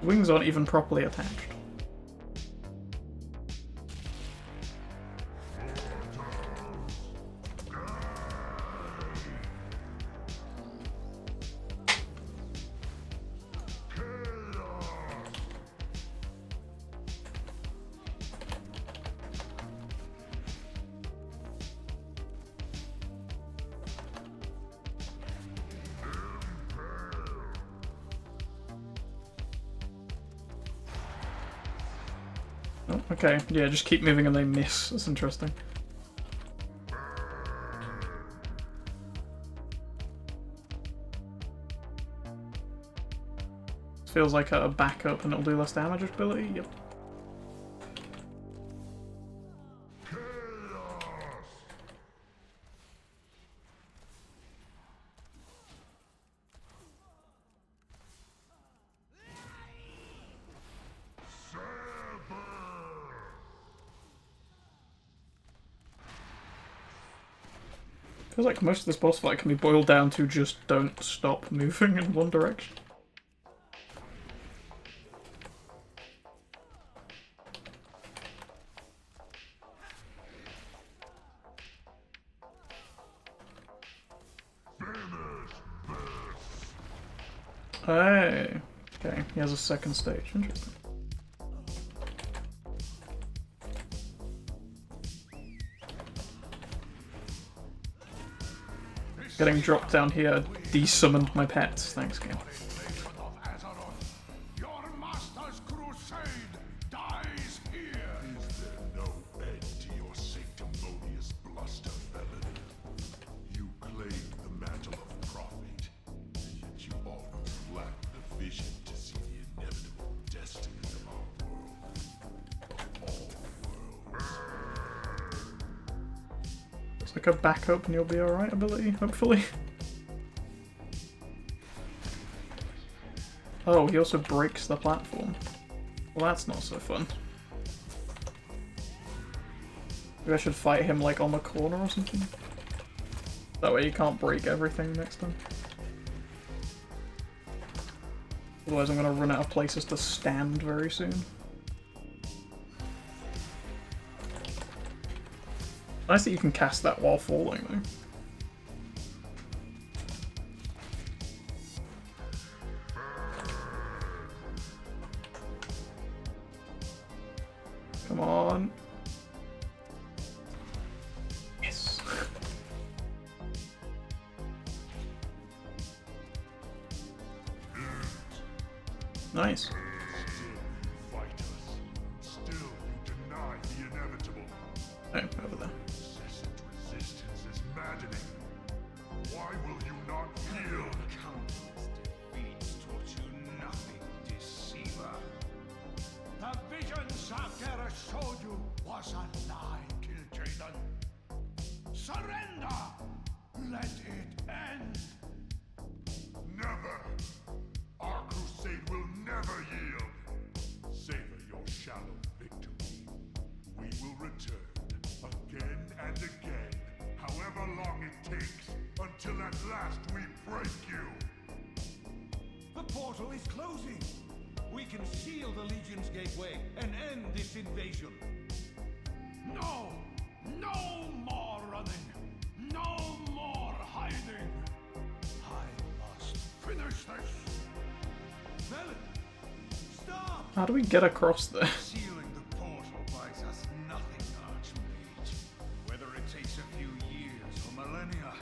Wings aren't even properly attached. Oh, okay, yeah, just keep moving and they miss. That's interesting. Feels like a backup and it'll do less damage ability. Yep. feels like most of this boss fight can be boiled down to just don't stop moving in one direction. Hey! Okay, he has a second stage. Interesting. Getting dropped down here de-summoned my pets. Thanks, game. Your master's crusade dies here. Is there no end to your sanctimonious bluster, felon? You claim the mantle of prophet, yet you always lack the vision to see the inevitable destiny of our world. Of all worlds. It's like a backup and you'll be alright ability, hopefully. Oh, he also breaks the platform. Well, that's not so fun. Maybe I should fight him, like, on the corner or something? That way you can't break everything next time. Otherwise I'm gonna run out of places to stand very soon. Nice that you can cast that while falling, though. Come on. Yes. Nice. Still you fight us. Still you deny the inevitable. Oh, over there. Incessant resistance is maddening. Why will you not yield? Countless defeats taught you nothing, deceiver. The vision Sakara showed you was a lie, Kil'jaeden. Surrender! Let it end! Never! Our crusade will never yield! Savor your shallow victory. We will return, again and again, however long it takes, until at last we break you! The portal is closing! We can seal the Legion's gateway and end this invasion! No! No more running! No more hiding! I must finish this! Melon! Stop! How do we get across there? Sealing the portal buys us nothing, Archmage. Whether it takes a few years or millennia,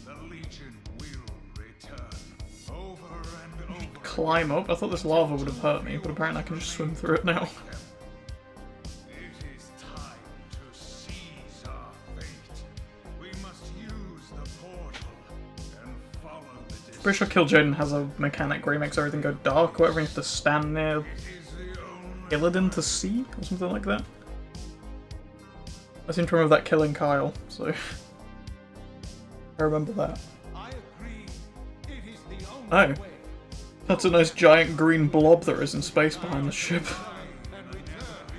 the Legion will return. Over and over. Climb up? I thought this lava would have hurt me, but apparently I can just swim through it now. It is time to seize our fate. We must use the portal and follow the destiny. Pretty sure Kil'jaeden has a mechanic where he makes everything go dark, where everything has to stand near It is the only Illiadin to see, or something like that. I seem to remember that killing Kyle, so I remember that. I agree. It is the only Oh. way. That's a nice giant green blob there is in space behind the ship. And return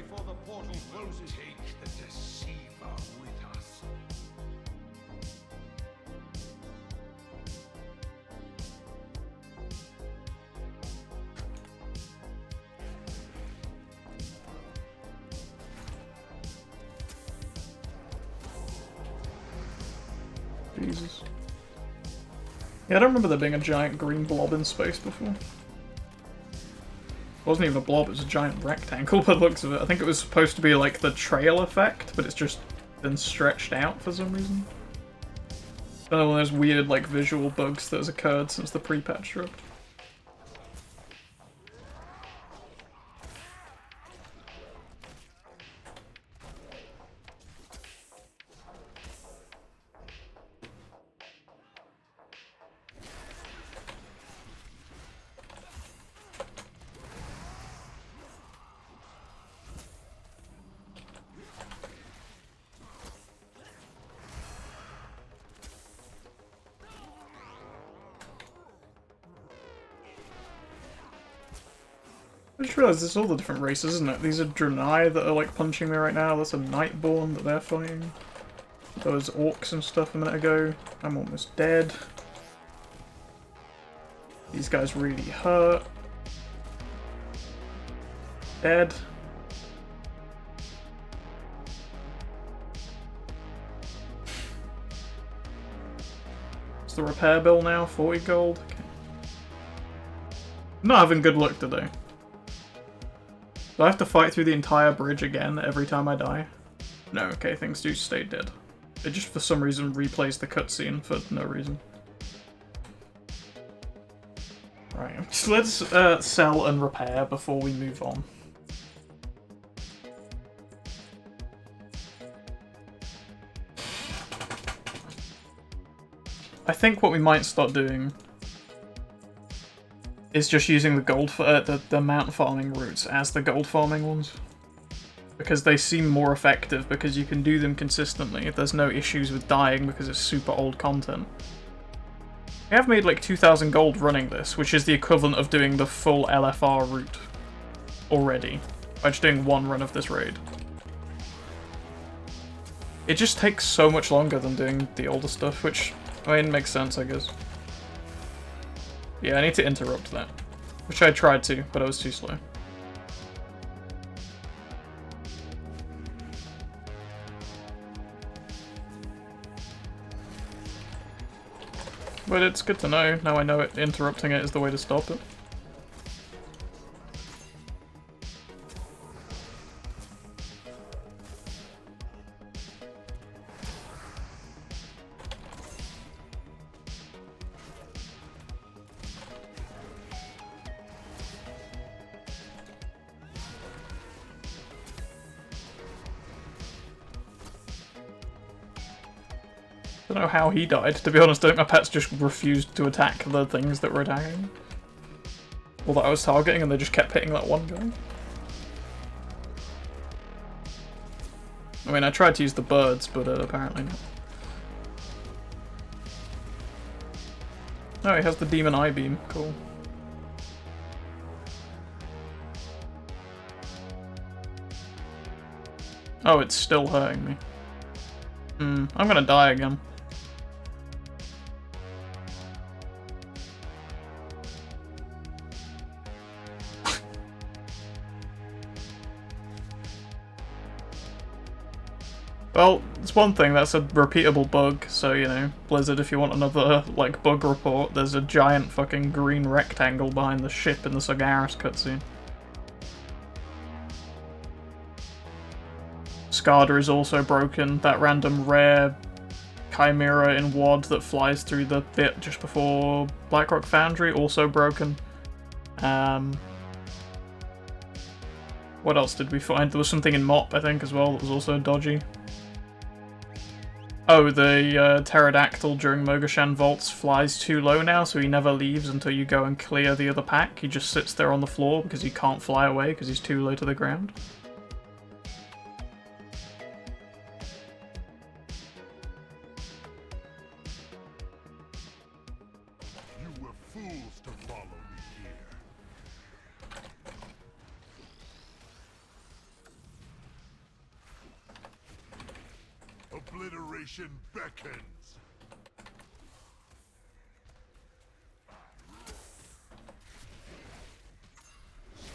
before the portal closes. take the deceiver with us. Jesus. Yeah, I don't remember there being a giant green blob in space before. It wasn't even a blob, it was a giant rectangle by the looks of it. I think it was supposed to be like the trail effect, but it's just been stretched out for some reason. Another one of those weird like visual bugs that has occurred since the pre-patch dropped. I just realised there's all the different races, isn't it? These are Draenei that are like punching me right now, that's a Nightborn that they're fighting. those orcs and stuff a minute ago. I'm almost dead. These guys really hurt. Dead. What's the repair bill now? 40 gold? Okay. I'm not having good luck today. Do I have to fight through the entire bridge again every time I die? No, okay, things do stay dead. It just for some reason replays the cutscene for no reason. Right, so let's sell and repair before we move on. I think what we might start doing is just using the gold for the mount farming routes as the gold farming ones. Because they seem more effective because you can do them consistently. There's no issues with dying because it's super old content. I have made like 2,000 gold running this, which is the equivalent of doing the full LFR route already. By just doing one run of this raid. It just takes so much longer than doing the older stuff, which, I mean, makes sense, I guess. Yeah, I need to interrupt that. Which I tried to, but I was too slow. But it's good to know. Now I know interrupting it is the way to stop it. I don't know how he died, to be honest. I think my pets just refused to attack the things that were attacking. Or that I was targeting, and they just kept hitting that one guy. I mean, I tried to use the birds, but apparently not. Oh, he has the demon eye beam. Cool. Oh, it's still hurting me. I'm gonna die again. Well, it's one thing, that's a repeatable bug, so, you know, Blizzard, if you want another, like, bug report, there's a giant fucking green rectangle behind the ship in the Sagaris cutscene. Skada is also broken, that random rare chimera in WoD that flies through the bit just before Blackrock Foundry, also broken. What else did we find? There was something in Mop, I think, as well, that was also dodgy. Oh, the pterodactyl during Mogashan Vaults flies too low now, so he never leaves until you go and clear the other pack. He just sits there on the floor because he can't fly away because he's too low to the ground. You were fools to follow me here. Obliteration beckons.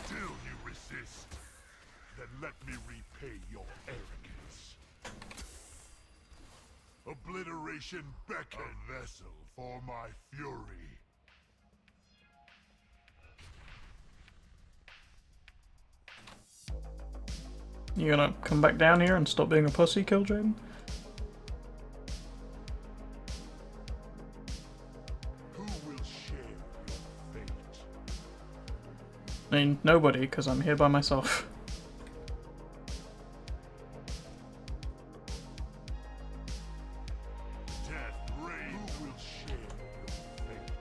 Still you resist. Then let me repay your arrogance. Obliteration beckons. A vessel for my fury. You gonna come back down here and stop being a pussy, Killjaden? Who will share your fate? I mean, nobody, because I'm here by myself. Death reigns. Who will share your fate?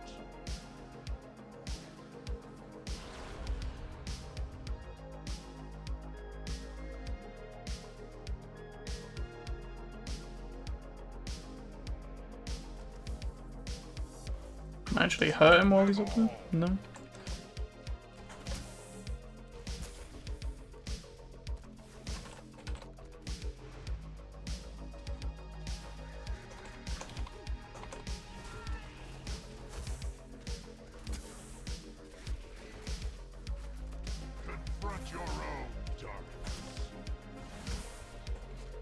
Can I actually hurt him while he's up there? No.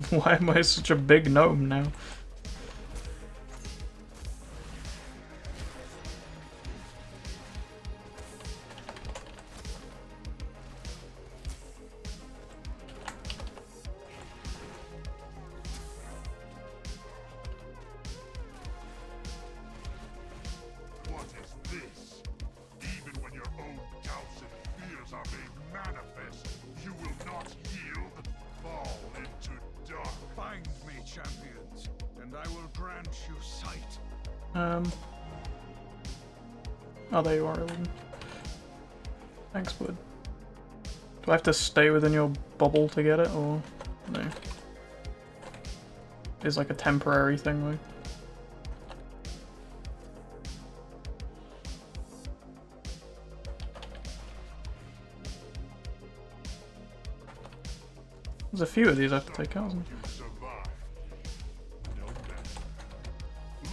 Why am I such a big gnome now? What is this? Even when your own doubts and fears are made manifest, you will not yield. Fall into dark. Find me, champions, and I will grant you sight. Oh, there you are, Illiadin. Thanks, bud. Do I have to stay within your bubble to get it, or no? It's like a temporary thing, like. There's a few of these I have to take out, isn't there? You survive. No matter.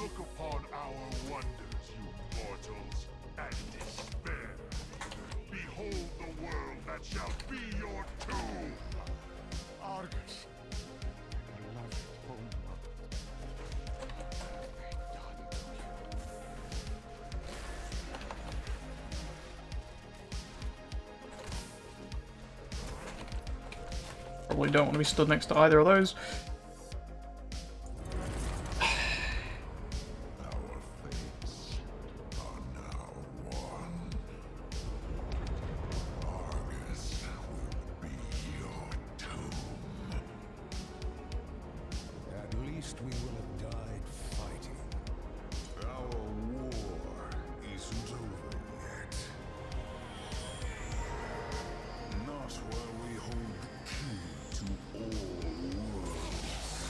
Look upon our wonders, you mortals, and despair. Behold the world that shall be your tomb. Argus. Beloved home. Probably don't want to be stood next to either of those. Our fates are now one. Argus will be your tomb. At least we will have died fighting. Our war isn't over yet. Not while we hold the key to all worlds.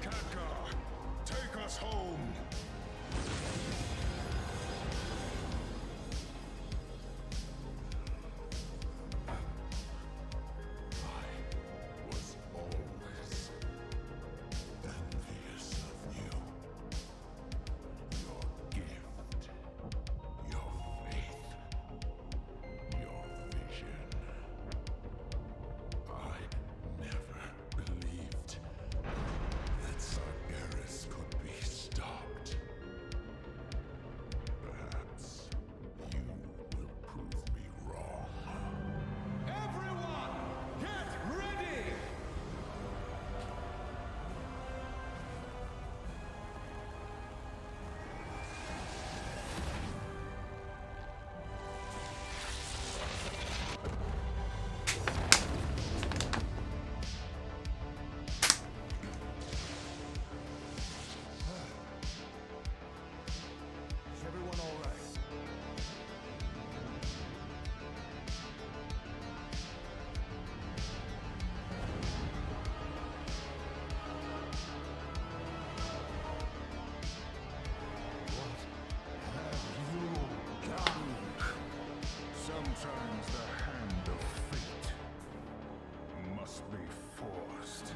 Khadgar, take us home. Was always envious of you. Your gift, your faith, your vision. I never believed that Sargeras could be stopped. Perhaps you will prove me wrong. Everyone, get ready! Is everyone all right? What have you done? Sometimes the hand of fate must be forced.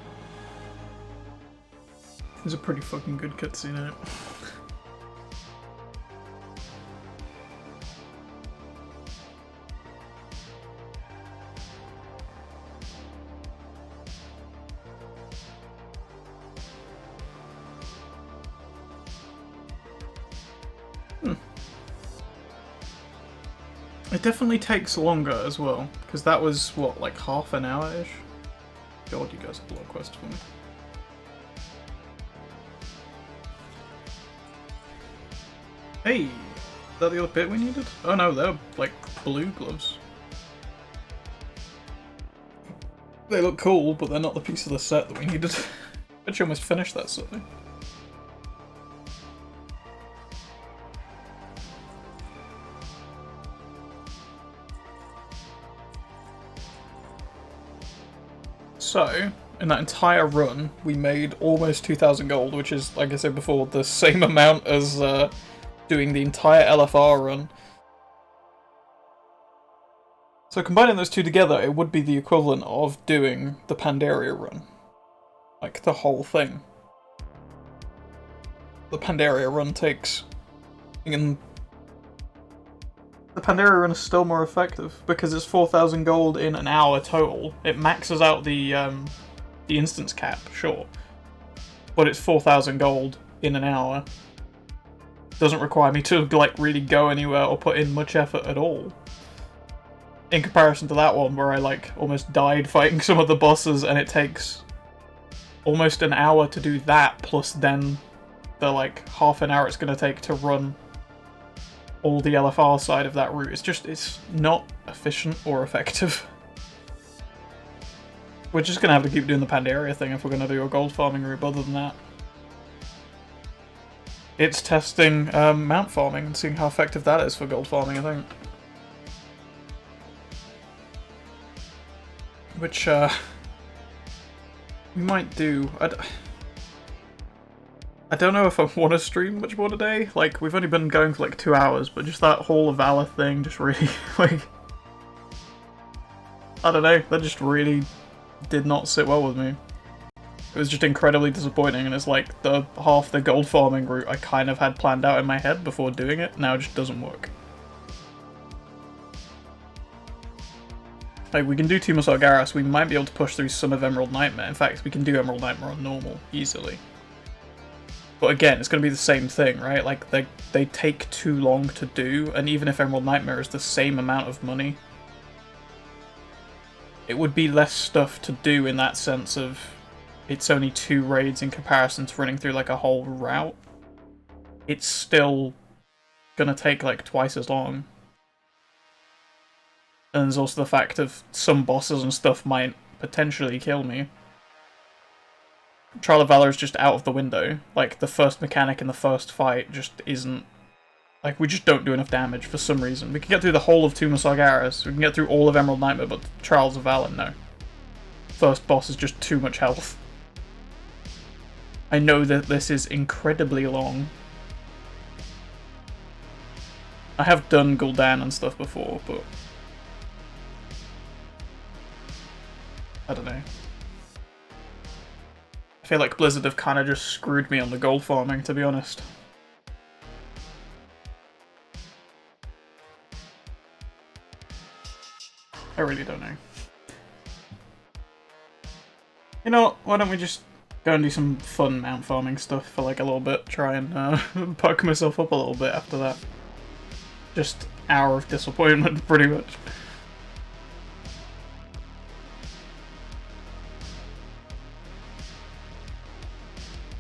There's a pretty fucking good cutscene in it. It definitely takes longer as well, because that was, what, like half an hour-ish? God, you guys have a lot of quests for me. Hey! Is that the other bit we needed? Oh no, they're like blue gloves. They look cool, but they're not the piece of the set that we needed. Bet you almost finished that something. So, in that entire run, we made almost 2,000 gold, which is, like I said before, the same amount as doing the entire LFR run. So combining those two together, it would be the equivalent of doing the Pandaria run. Like, the whole thing. The Pandaria run takes the Pandaria run is still more effective because it's 4,000 gold in an hour total. It maxes out the instance cap, sure, but it's 4,000 gold in an hour. Doesn't require me to like really go anywhere or put in much effort at all. In comparison to that one where I like almost died fighting some of the bosses and it takes almost an hour to do that, plus then the like half an hour it's going to take to run all the LFR side of that route. It's not efficient or effective. We're just going to have to keep doing the Pandaria thing if we're going to do a gold farming route. Other than that, it's testing mount farming and seeing how effective that is for gold farming, I think. Which we might do. I don't know if I want to stream much more today. Like, we've only been going for like 2 hours, but just that Hall of Valor thing just really, like, I don't know, that just really did not sit well with me. It was just incredibly disappointing, and it's like the half the gold farming route I kind of had planned out in my head before doing it, now it just doesn't work. Like, we can do Team Sargeras, we might be able to push through some of Emerald Nightmare. In fact, we can do Emerald Nightmare on normal, easily. But again, it's going to be the same thing, right? Like, they take too long to do, and even if Emerald Nightmare is the same amount of money, it would be less stuff to do in that sense of it's only 2 raids in comparison to running through like a whole route. It's still going to take like twice as long. And there's also the fact of some bosses and stuff might potentially kill me. Trial of Valor is just out of the window. Like, the first mechanic in the first fight just isn't... Like, we just don't do enough damage for some reason. We can get through the whole of Tomb of Sargeras, we can get through all of Emerald Nightmare, but Trials of Valor, no. First boss is just too much health. I know that this is incredibly long. I have done Gul'dan and stuff before, but... I don't know. I feel like Blizzard have kind of just screwed me on the gold farming, to be honest. I really don't know. You know what, why don't we just go and do some fun mount farming stuff for like a little bit, try and puck myself up a little bit after that. Just hour of disappointment, pretty much.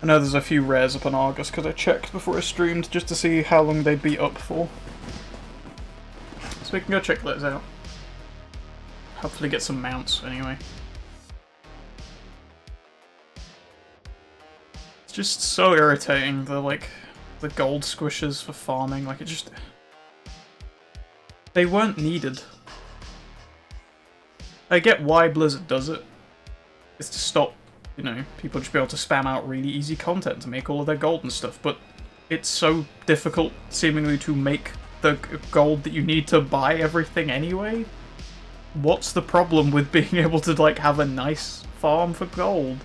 I know there's a few rares up on Argus because I checked before I streamed just to see how long they'd be up for. So we can go check those out. Hopefully get some mounts anyway. It's just so irritating, the gold squishes for farming, like it just... They weren't needed. I get why Blizzard does it. It's to stop, you know, people just be able to spam out really easy content to make all of their gold and stuff, but it's so difficult, seemingly, to make the gold that you need to buy everything anyway. What's the problem with being able to, like, have a nice farm for gold?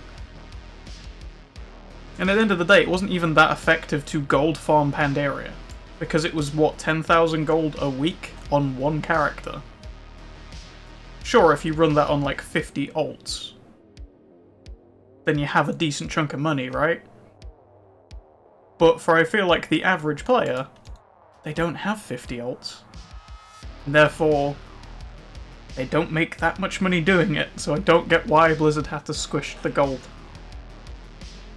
And at the end of the day, it wasn't even that effective to gold farm Pandaria, because it was, what, 10,000 gold a week on one character? Sure, if you run that on, like, 50 alts, then you have a decent chunk of money, right? But for, I feel like, the average player, they don't have 50 alts. And therefore, they don't make that much money doing it, so I don't get why Blizzard had to squish the gold.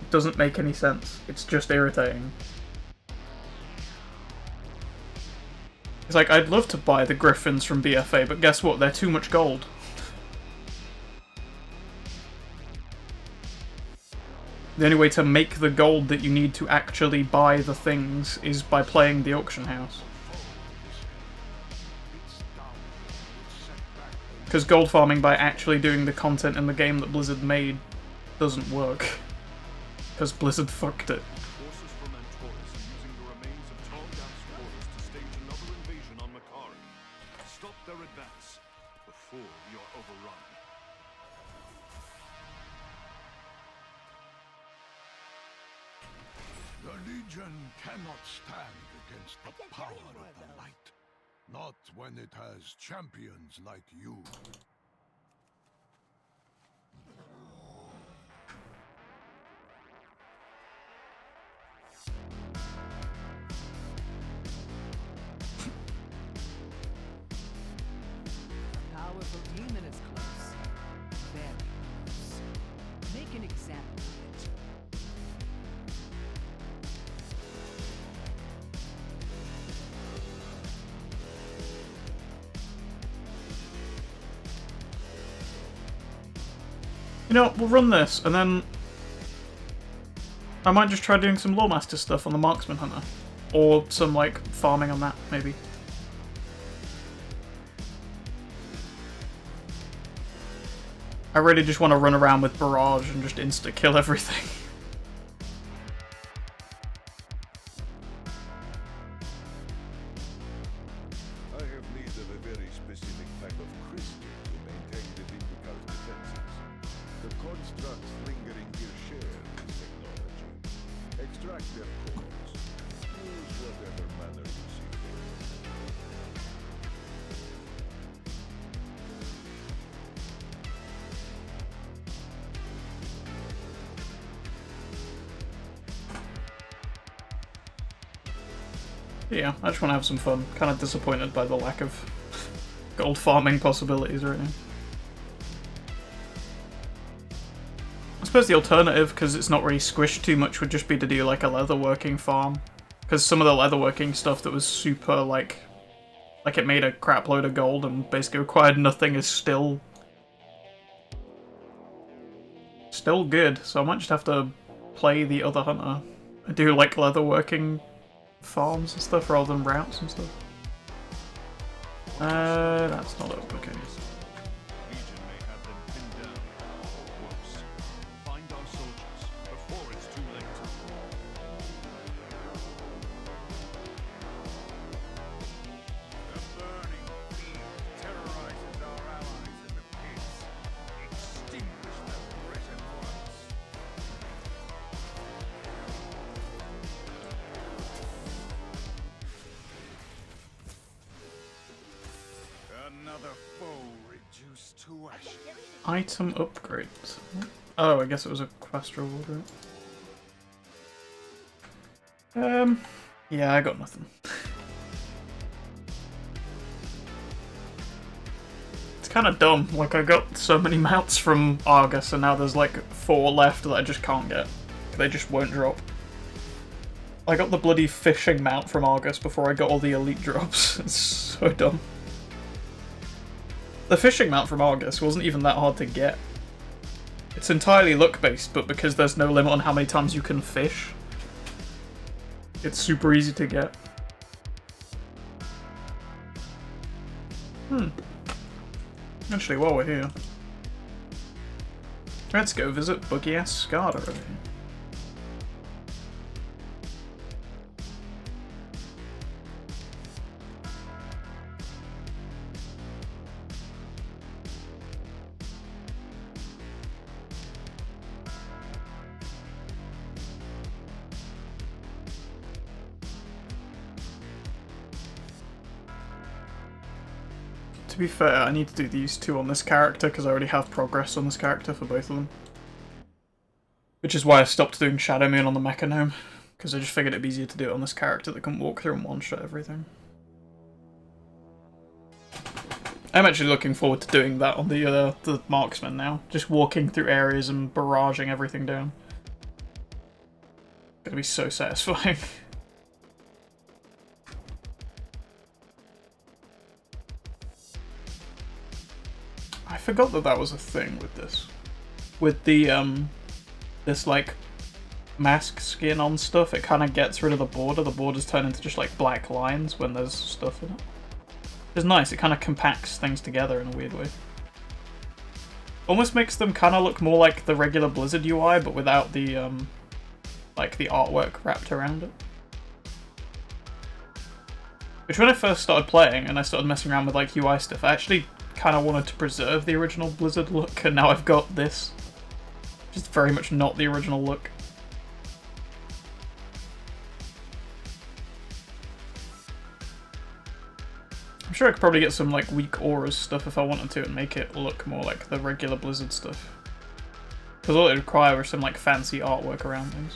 It doesn't make any sense. It's just irritating. It's like, I'd love to buy the Griffins from BFA, but guess what? They're too much gold. The only way to make the gold that you need to actually buy the things is by playing the auction house. Because gold farming by actually doing the content in the game that Blizzard made doesn't work. Because Blizzard fucked it. Forces from Antorus are using the remains of Tarndan's forces to stage another invasion on Makari. Stop their advance before you're overrun. The Legion cannot stand against the power of the light. Not when it has champions like you. Powerful demon is close. Very close. Make an example of it. You know what, we'll run this, and then I might just try doing some Lawmaster stuff on the Marksman Hunter. Or some, like, farming on that, maybe. I really just want to run around with Barrage and just insta-kill everything. I have need of a very specific type of crystal to maintain the Vindical's defenses. The constructs lingering here share this technology. Extract their cores. Use whatever manner you see fit. Yeah, I just want to have some fun. Kind of disappointed by the lack of gold farming possibilities right now. I suppose the alternative, because it's not really squished too much, would just be to do like a leatherworking farm. Because some of the leatherworking stuff that was super like it made a crap load of gold and basically required nothing is still good. So I might just have to play the other hunter and do like leatherworking farms and stuff rather than routes and stuff. That's not up, okay. Legion may have them pinned down. Worse, find our soldiers before it's too late. The burning field terrorizes our allies in the pits. Extinguish the threat at once. Another foe reduced to ashes. Item upgrades. Oh, I guess it was a quest reward, right? Yeah, I got nothing. It's kind of dumb. Like, I got so many mounts from Argus, and now there's like 4 left that I just can't get. They just won't drop. I got the bloody fishing mount from Argus before I got all the elite drops. It's so dumb. The fishing mount from Argus wasn't even that hard to get. It's entirely luck-based, but because there's no limit on how many times you can fish, it's super easy to get. Actually, while we're here, let's go visit Boogie-ass Scarda over here. To be fair, I need to do these 2 on this character because I already have progress on this character for both of them. Which is why I stopped doing Shadowmoon on the Mechanome, because I just figured it'd be easier to do it on this character that can walk through and one-shot everything. I'm actually looking forward to doing that on the Marksman now. Just walking through areas and barraging everything down. Gonna be so satisfying. I forgot that that was a thing with this. With the, this, like, mask skin on stuff, it kind of gets rid of the border. The borders turn into just, like, black lines when there's stuff in it. It's nice, it kind of compacts things together in a weird way. Almost makes them kind of look more like the regular Blizzard UI, but without the, like, the artwork wrapped around it. Which when I first started playing, and I started messing around with, like, UI stuff, I actually kind of wanted to preserve the original Blizzard look, and now I've got this. Just very much not the original look. sure I could probably get some like weak auras stuff if I wanted to and make it look more like the regular Blizzard stuff. Because all it would require is some like fancy artwork around things.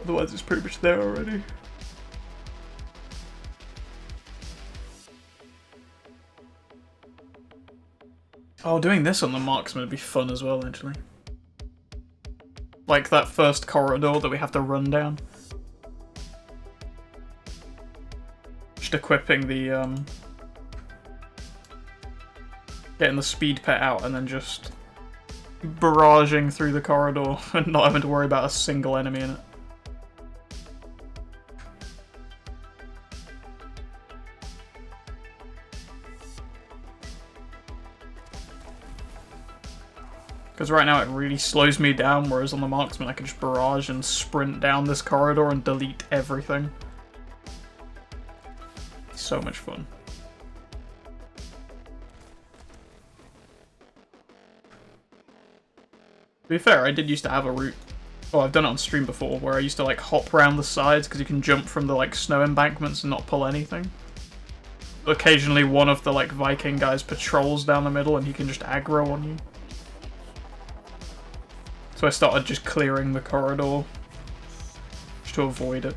Otherwise it's pretty much there already. Oh, doing this on the marksman would be fun as well, actually. Like that first corridor that we have to run down. Just equipping the, getting the speed pet out and then just barraging through the corridor and not having to worry about a single enemy in it. Because right now it really slows me down, whereas on the marksman I can just barrage and sprint down this corridor and delete everything. So much fun. To be fair, I did used to have a route, oh I've done it on stream before, where I used to like hop around the sides because you can jump from the like snow embankments and not pull anything. Occasionally one of the like Viking guys patrols down the middle and he can just aggro on you. So I started just clearing the corridor just to avoid it.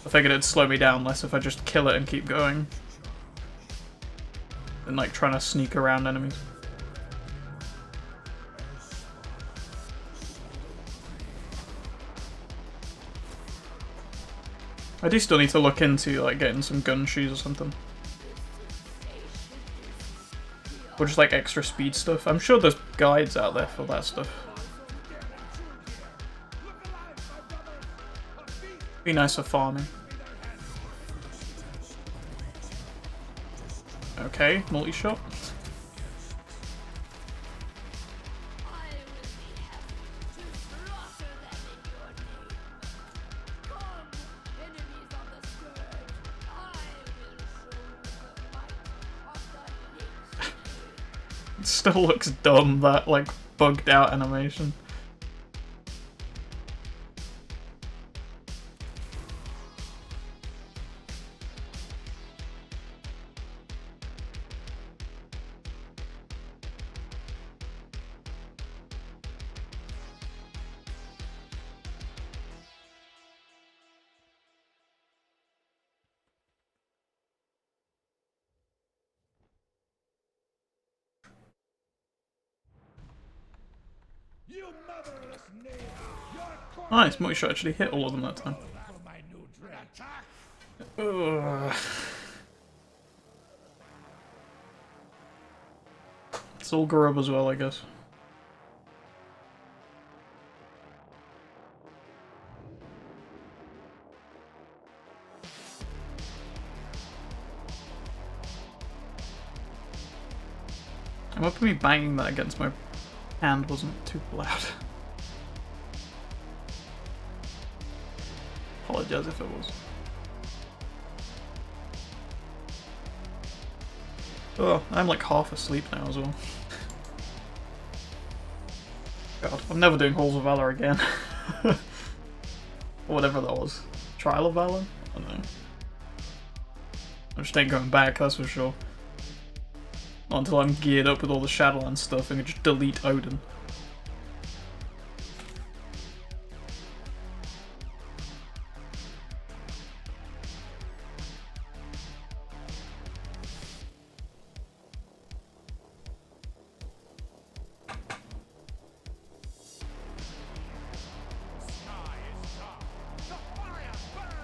I figured it'd slow me down less if I just kill it and keep going than like trying to sneak around enemies. I do still need to look into like getting some gun shoes or something. Or just like extra speed stuff. I'm sure there's guides out there for that stuff. Be nice for farming. Okay, multi-shot. It still looks dumb, that like bugged out animation. Nice, multi-shot actually hit all of them that time. Ugh. It's all grub as well, I guess. I'm hoping me banging that against my hand wasn't too loud. Apologize if it was. Oh, I'm like half asleep now as well. God, I'm never doing Halls of Valor again. Or whatever that was. Trial of Valor? I don't know. I just ain't going back, that's for sure. Not until I'm geared up with all the Shadowlands stuff and can just delete Odin.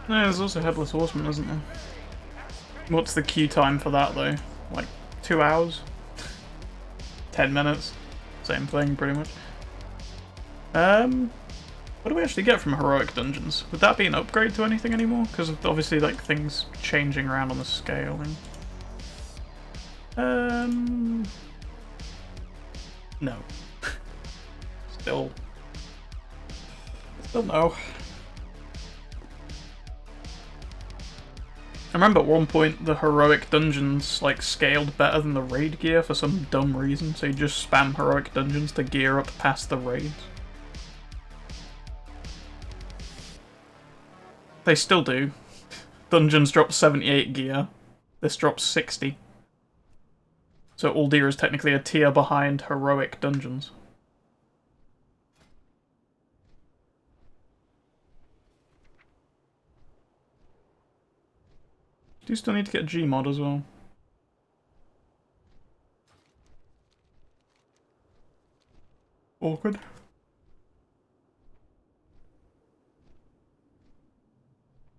No, there's also Headless Horseman, isn't there? What's the queue time for that though? Like 2 hours? 10 minutes? Same thing, pretty much. What do we actually get from Heroic Dungeons? Would that be an upgrade to anything anymore? Because of obviously like things changing around on the scaling. No. Still no. I remember at one point the heroic dungeons like scaled better than the raid gear for some dumb reason, so you just spam heroic dungeons to gear up past the raids. They still do. Dungeons drop 78 gear. This drops 60. So Uldir is technically a tier behind heroic dungeons. Do you still need to get Gmod as well? Awkward.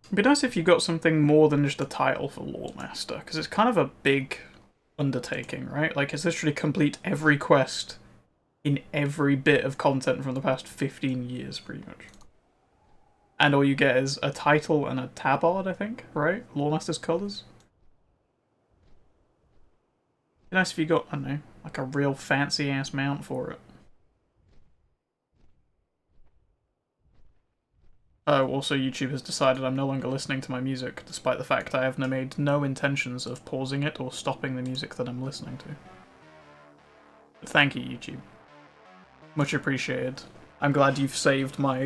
It'd be nice if you got something more than just a title for Lore Master, because it's kind of a big undertaking, right? Like, it's literally complete every quest in every bit of content from the past 15 years, pretty much. And all you get is a title and a tabard, I think, right? Lore Master's colours. It'd be nice if you got, I don't know, like a real fancy-ass mount for it. Oh, also YouTube has decided I'm no longer listening to my music, despite the fact I have made no intentions of pausing it or stopping the music that I'm listening to. But thank you, YouTube. Much appreciated. I'm glad you've saved my,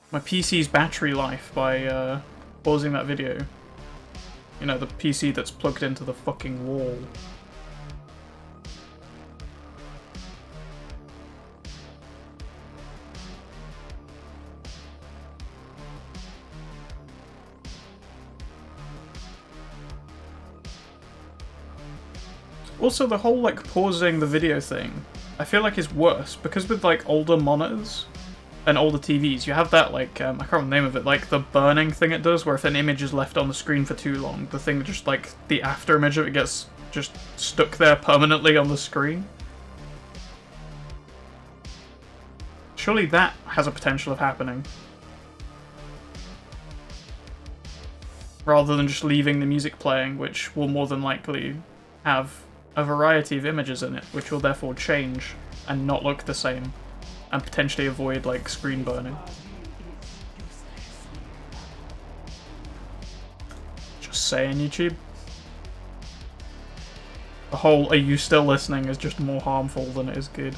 my PC's battery life by, pausing that video. You know, the PC that's plugged into the fucking wall. Also, the whole, like, pausing the video thing, I feel like is worse, because with, like, older monitors and older TVs, you have that, like, I can't remember the name of it, like, the burning thing it does, where if an image is left on the screen for too long, the thing just, like, the after image of it gets just stuck there permanently on the screen. Surely that has a potential of happening. Rather than just leaving the music playing, which will more than likely have a variety of images in it, which will therefore change and not look the same, and potentially avoid, like, screen burning. Just saying, YouTube. The whole "are you still listening" is just more harmful than it is good.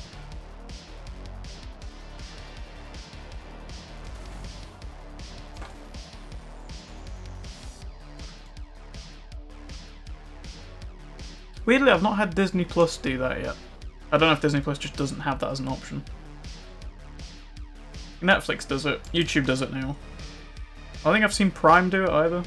Weirdly, I've not had Disney Plus do that yet. I don't know if Disney Plus just doesn't have that as an option. Netflix does it. YouTube does it now. I don't think I've seen Prime do it either.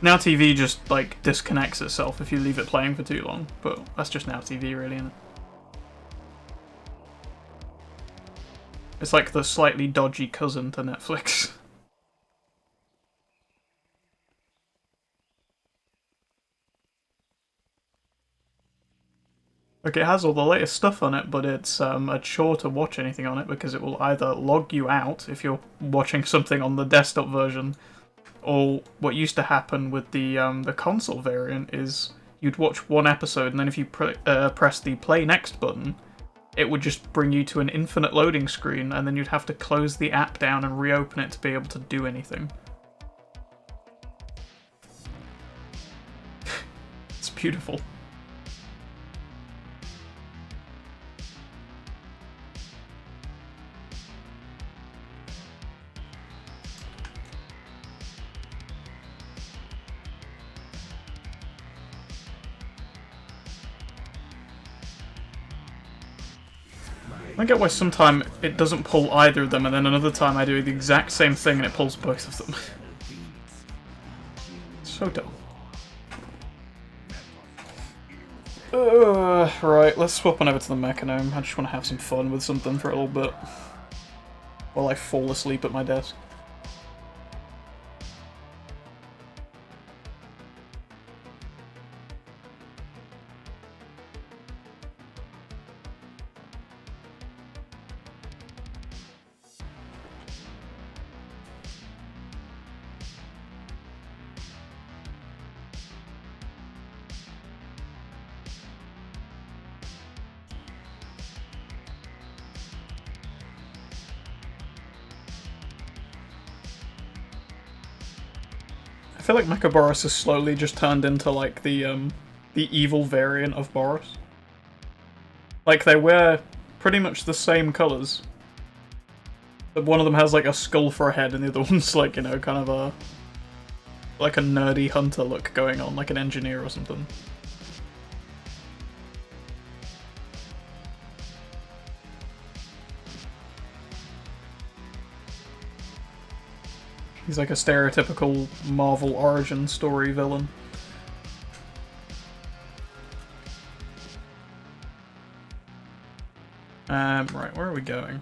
Now TV just, like, disconnects itself if you leave it playing for too long, but that's just Now TV, really, isn't it? It's like the slightly dodgy cousin to Netflix. Like, it has all the latest stuff on it, but it's a chore to watch anything on it because it will either log you out if you're watching something on the desktop version, or what used to happen with the console variant is you'd watch one episode and then if you press the play next button, it would just bring you to an infinite loading screen and then you'd have to close the app down and reopen it to be able to do anything. It's beautiful. I get why sometimes it doesn't pull either of them, and then another time I do the exact same thing and it pulls both of them. So dumb. Right, let's swap on over to the Mechanome. I just want to have some fun with something for a little bit. While I fall asleep at my desk. I feel like Mecha Boros has slowly just turned into like the evil variant of Boros. Like, they wear pretty much the same colours. But one of them has, like, a skull for a head, and the other one's, like, you know, kind of a... like a nerdy hunter look going on, like an engineer or something. He's like a stereotypical Marvel origin story villain. Right, where are we going?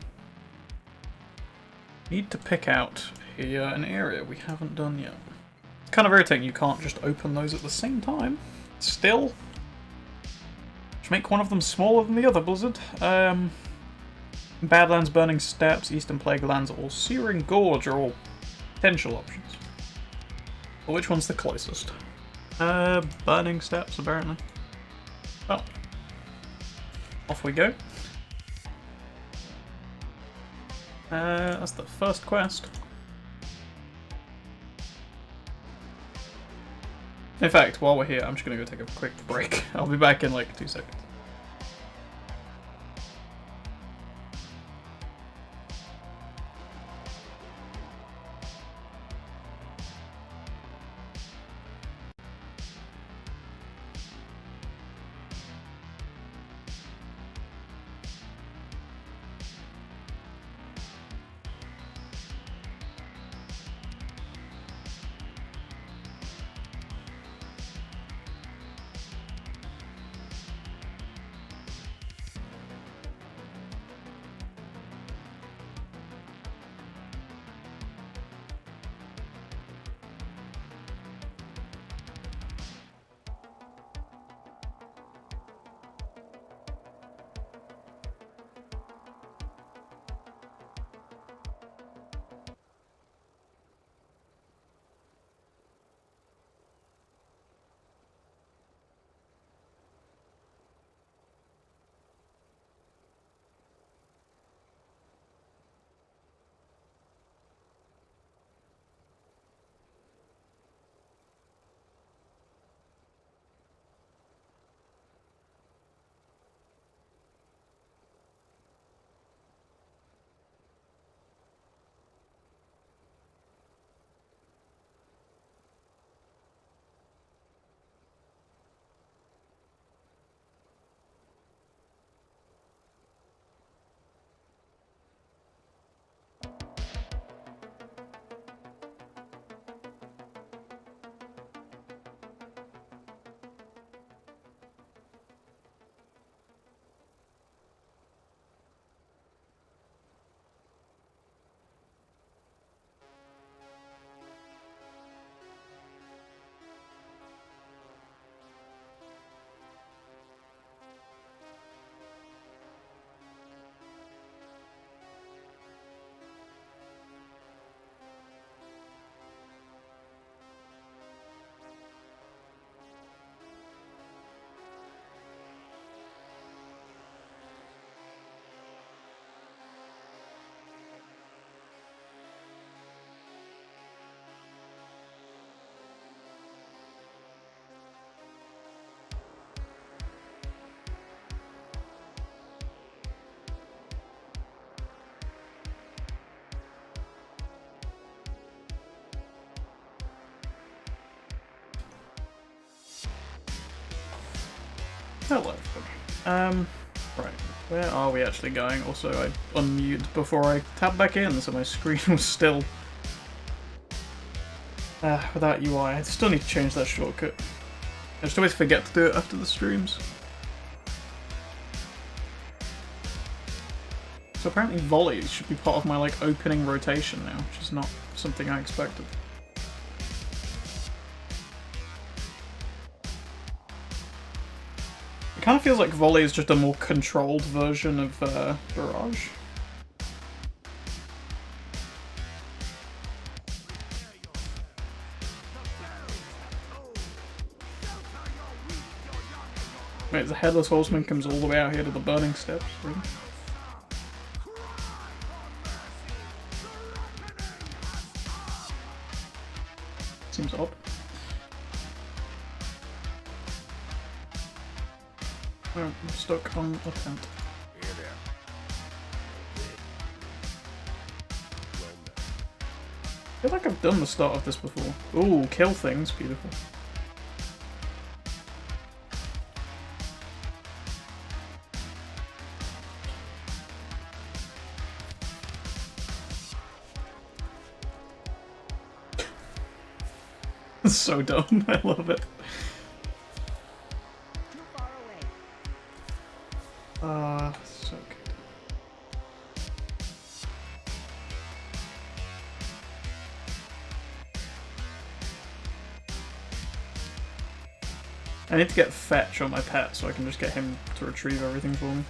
Need to pick out here an area we haven't done yet. It's kind of irritating you can't just open those at the same time. Still. Should make one of them smaller than the other, Blizzard. Badlands, Burning Steppes, Eastern Plaguelands, or Searing Gorge are all potential options. But which one's the closest? Burning Steppes, apparently. Well, off we go. That's the first quest. In fact, while we're here, I'm just gonna go take a quick break. I'll be back in like 2 seconds. Hello. Right, where are we actually going? Also, I unmuted before I tabbed back in, so my screen was still without UI. I still need to change that shortcut. I just always forget to do it after the streams. So apparently volleys should be part of my like opening rotation now, which is not something I expected. It kind of feels like volley is just a more controlled version of barrage. Wait, the Headless Horseman comes all the way out here to the Burning Steppes, really? Seems odd. Oh, I'm stuck on a tent. feel like I've done the start of this before. Ooh, kill things. Beautiful. So dumb. I love it. Too far away. So good. I need to get Fetch on my pet so I can just get him to retrieve everything for me.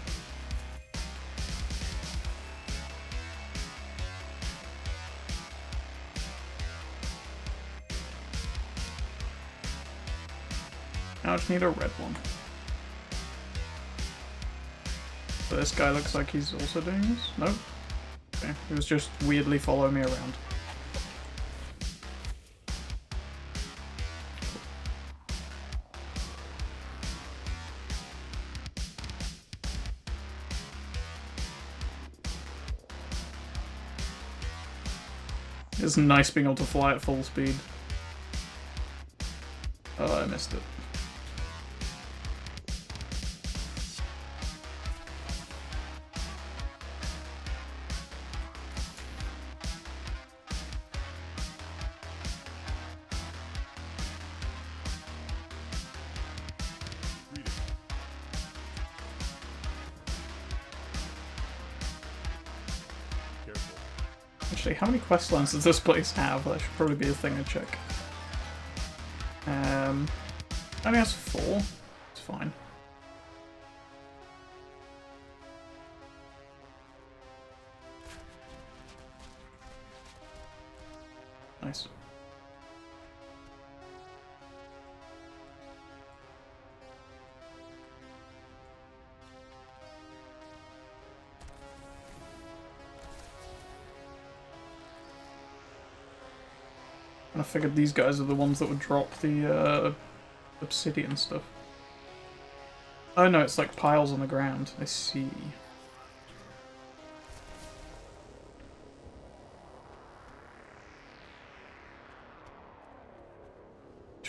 Now I just need a red one. So this guy looks like he's also doing this? Nope. Okay, he was just weirdly following me around. It's nice being able to fly at full speed. Oh, I missed it. Actually, how many quest lines does this place have? That should probably be a thing to check. Only has 4. It's fine. Nice. I figured these guys are the ones that would drop the obsidian stuff. Oh no, it's like piles on the ground. I see.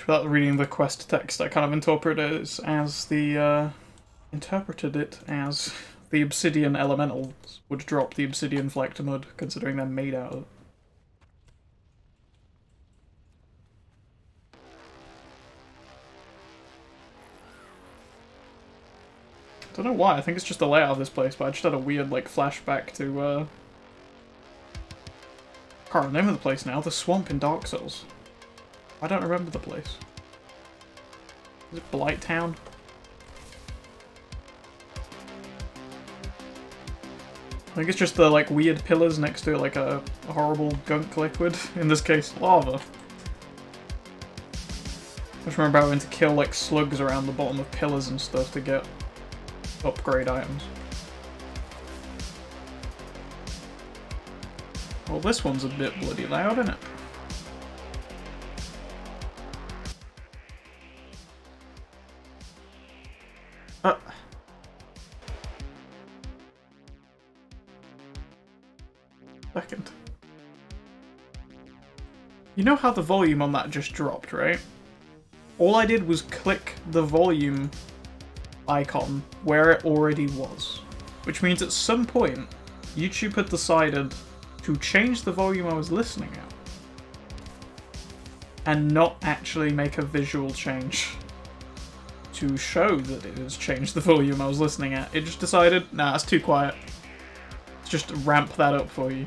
Without reading the quest text, I kind of interpreted it as the obsidian elementals would drop the obsidian flect mud, considering they're made out of it. I don't know why, I think it's just the layout of this place, but I just had a weird, like, flashback to, I can't remember the name of the place now, the swamp in Dark Souls. I don't remember the place. Is it Blight Town? I think it's just the, like, weird pillars next to, like, a horrible gunk liquid. In this case, lava. I just remember having to kill, like, slugs around the bottom of pillars and stuff to get upgrade items. Well, this one's a bit bloody loud, isn't it? Second. You know how the volume on that just dropped, right? All I did was click the volume icon where it already was. Which means at some point, YouTube had decided to change the volume I was listening at. And not actually make a visual change to show that it has changed the volume I was listening at. It just decided, nah, it's too quiet. Let's just ramp that up for you.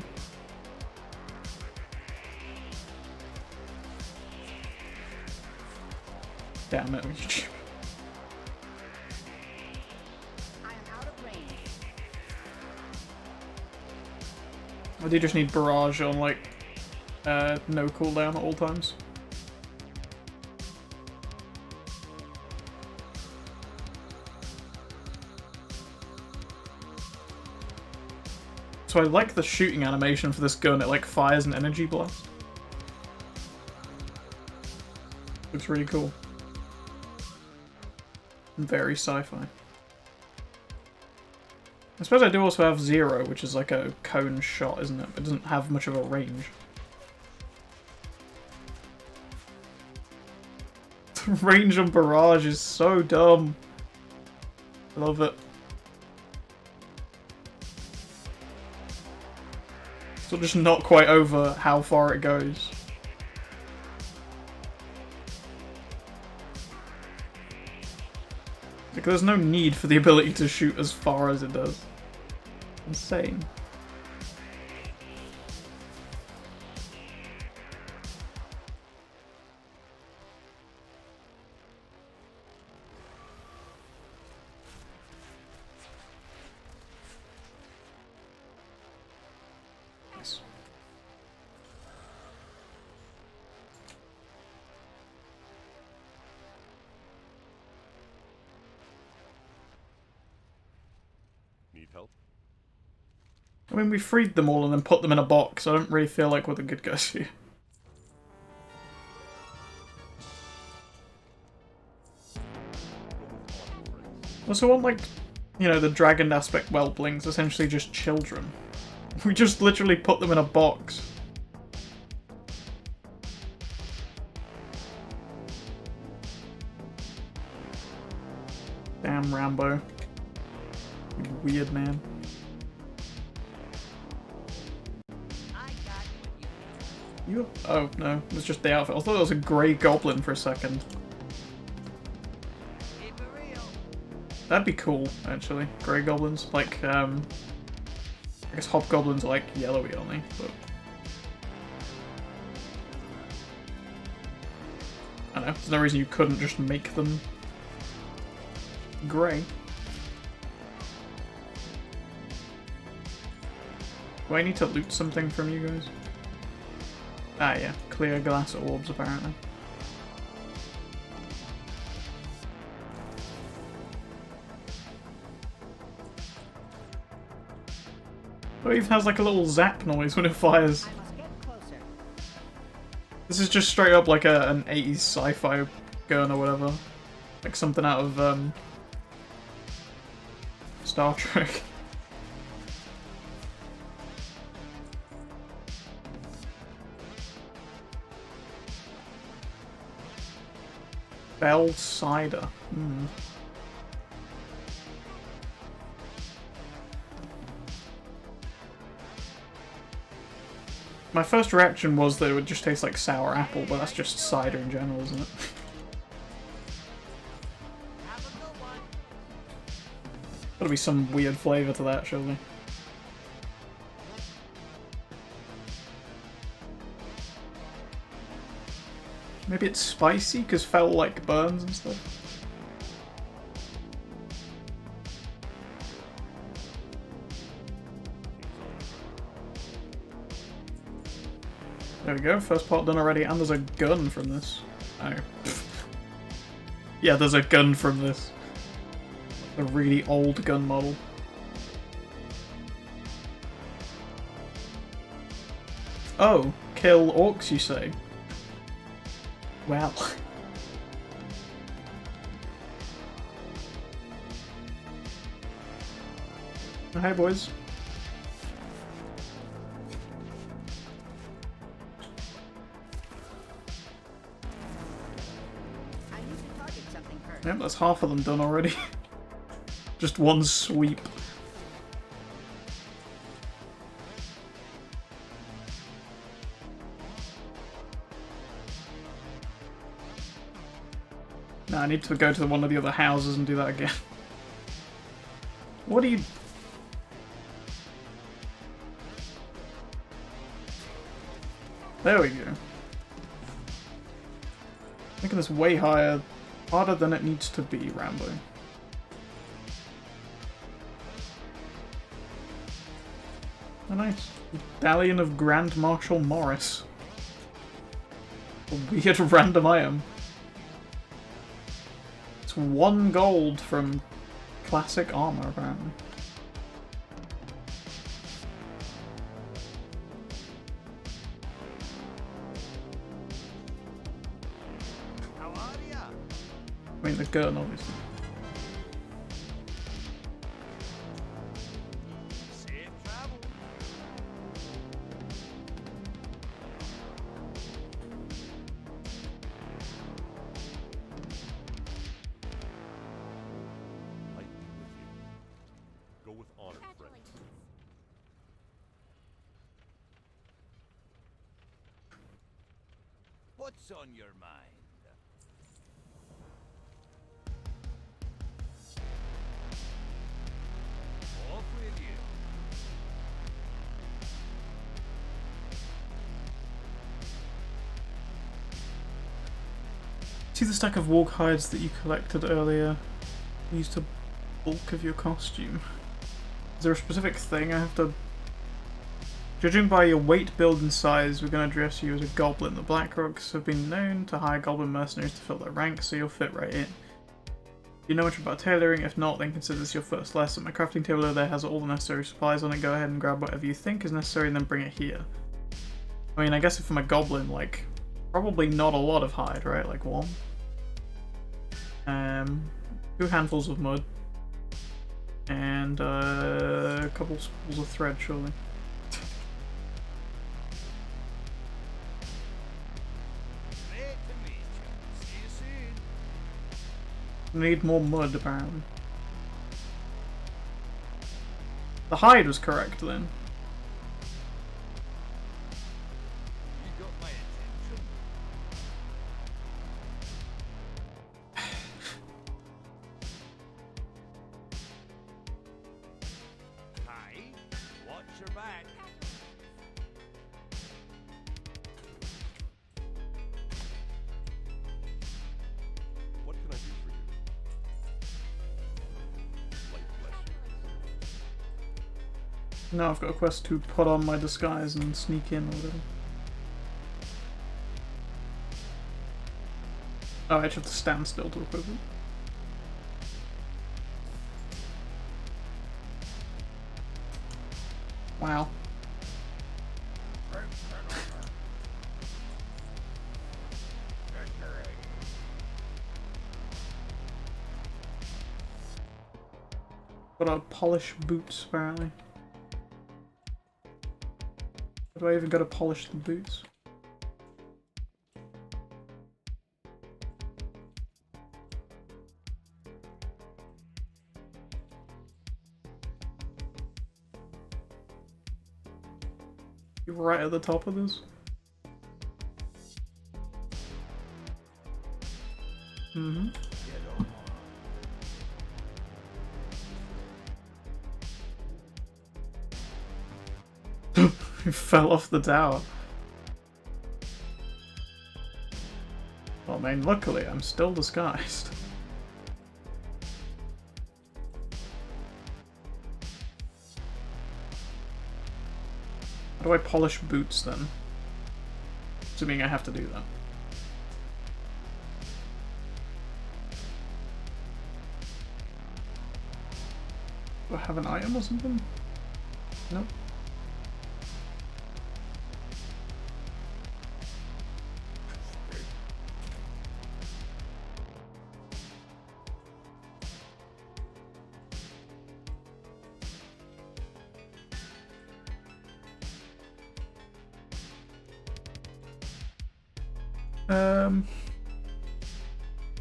Damn it, YouTube. I do just need barrage on, like, no cooldown at all times. So I like the shooting animation for this gun, it like fires an energy blast. Looks really cool. And very sci-fi. I suppose I do also have Zero, which is like a cone shot, isn't it? It doesn't have much of a range. The range on barrage is so dumb. I love it. So just not quite over how far it goes. Like, there's no need for the ability to shoot as far as it does. Insane. Nice. Need help? I mean, we freed them all and then put them in a box. I don't really feel like we're the good guys here. Also, want, like, you know, the dragon aspect whelplings, essentially just children. We just literally put them in a box. Damn Rambo. You weird man. You? Oh, no. It was just the outfit. I thought it was a grey goblin for a second. That'd be cool, actually. Grey goblins. Like, I guess hobgoblins are like yellowy, aren't they? But I don't know. There's no reason you couldn't just make them grey. Do I need to loot something from you guys? Ah, yeah. Clear glass orbs, apparently. Oh, it even has like a little zap noise when it fires. This is just straight up like an 80s sci-fi gun or whatever. Like something out of Star Trek. Bell cider. Hmm. My first reaction was that it would just taste like sour apple, but that's just cider in general, isn't it? Gotta be some weird flavour to that, surely. Maybe it's spicy, because Fel, like, burns and stuff. There we go, first part done already, and there's a gun from this. Oh. Yeah, there's a gun from this. A really old gun model. Oh, kill orcs, you say? Well. Oh, hey, boys. Yep, that's half of them done already. Just one sweep. Now I need to go to one of the other houses and do that again. What are you... There we go. Making this way higher. Harder than it needs to be, Rambo. Oh, nice. Medallion of Grand Marshal Morris. A weird random item. It's 1 gold from classic armor, apparently. I mean, the gun, obviously. What's on your mind? Off with you. See the stack of warg hides that you collected earlier? Used the bulk of your costume. Is there a specific thing I have to... Judging by your weight, build, and size, we're going to dress you as a goblin. The Blackrocks have been known to hire goblin mercenaries to fill their ranks, so you'll fit right in. You know much about tailoring? If not, then consider this your first lesson. My crafting table over there has all the necessary supplies on it. Go ahead and grab whatever you think is necessary and then bring it here. I mean, I guess if I'm a goblin, like, probably not a lot of hide, right? Like one. 2 handfuls of mud. And a couple spools of thread, surely. Need more mud, apparently. The hide was correct, then. You got my attention. Hi, watch your back. What can I do for you? Light bless you. Now I've got a quest to put on my disguise and sneak in or whatever. Oh, I actually have to stand still to equip it. Wow. Gotta polish boots, apparently. How do I even gotta polish the boots? You're right at the top of this? Mm-hmm. He fell off the tower. Well, I mean, luckily, I'm still disguised. How do I polish boots, then? Assuming I have to do that. Do I have an item or something? Nope.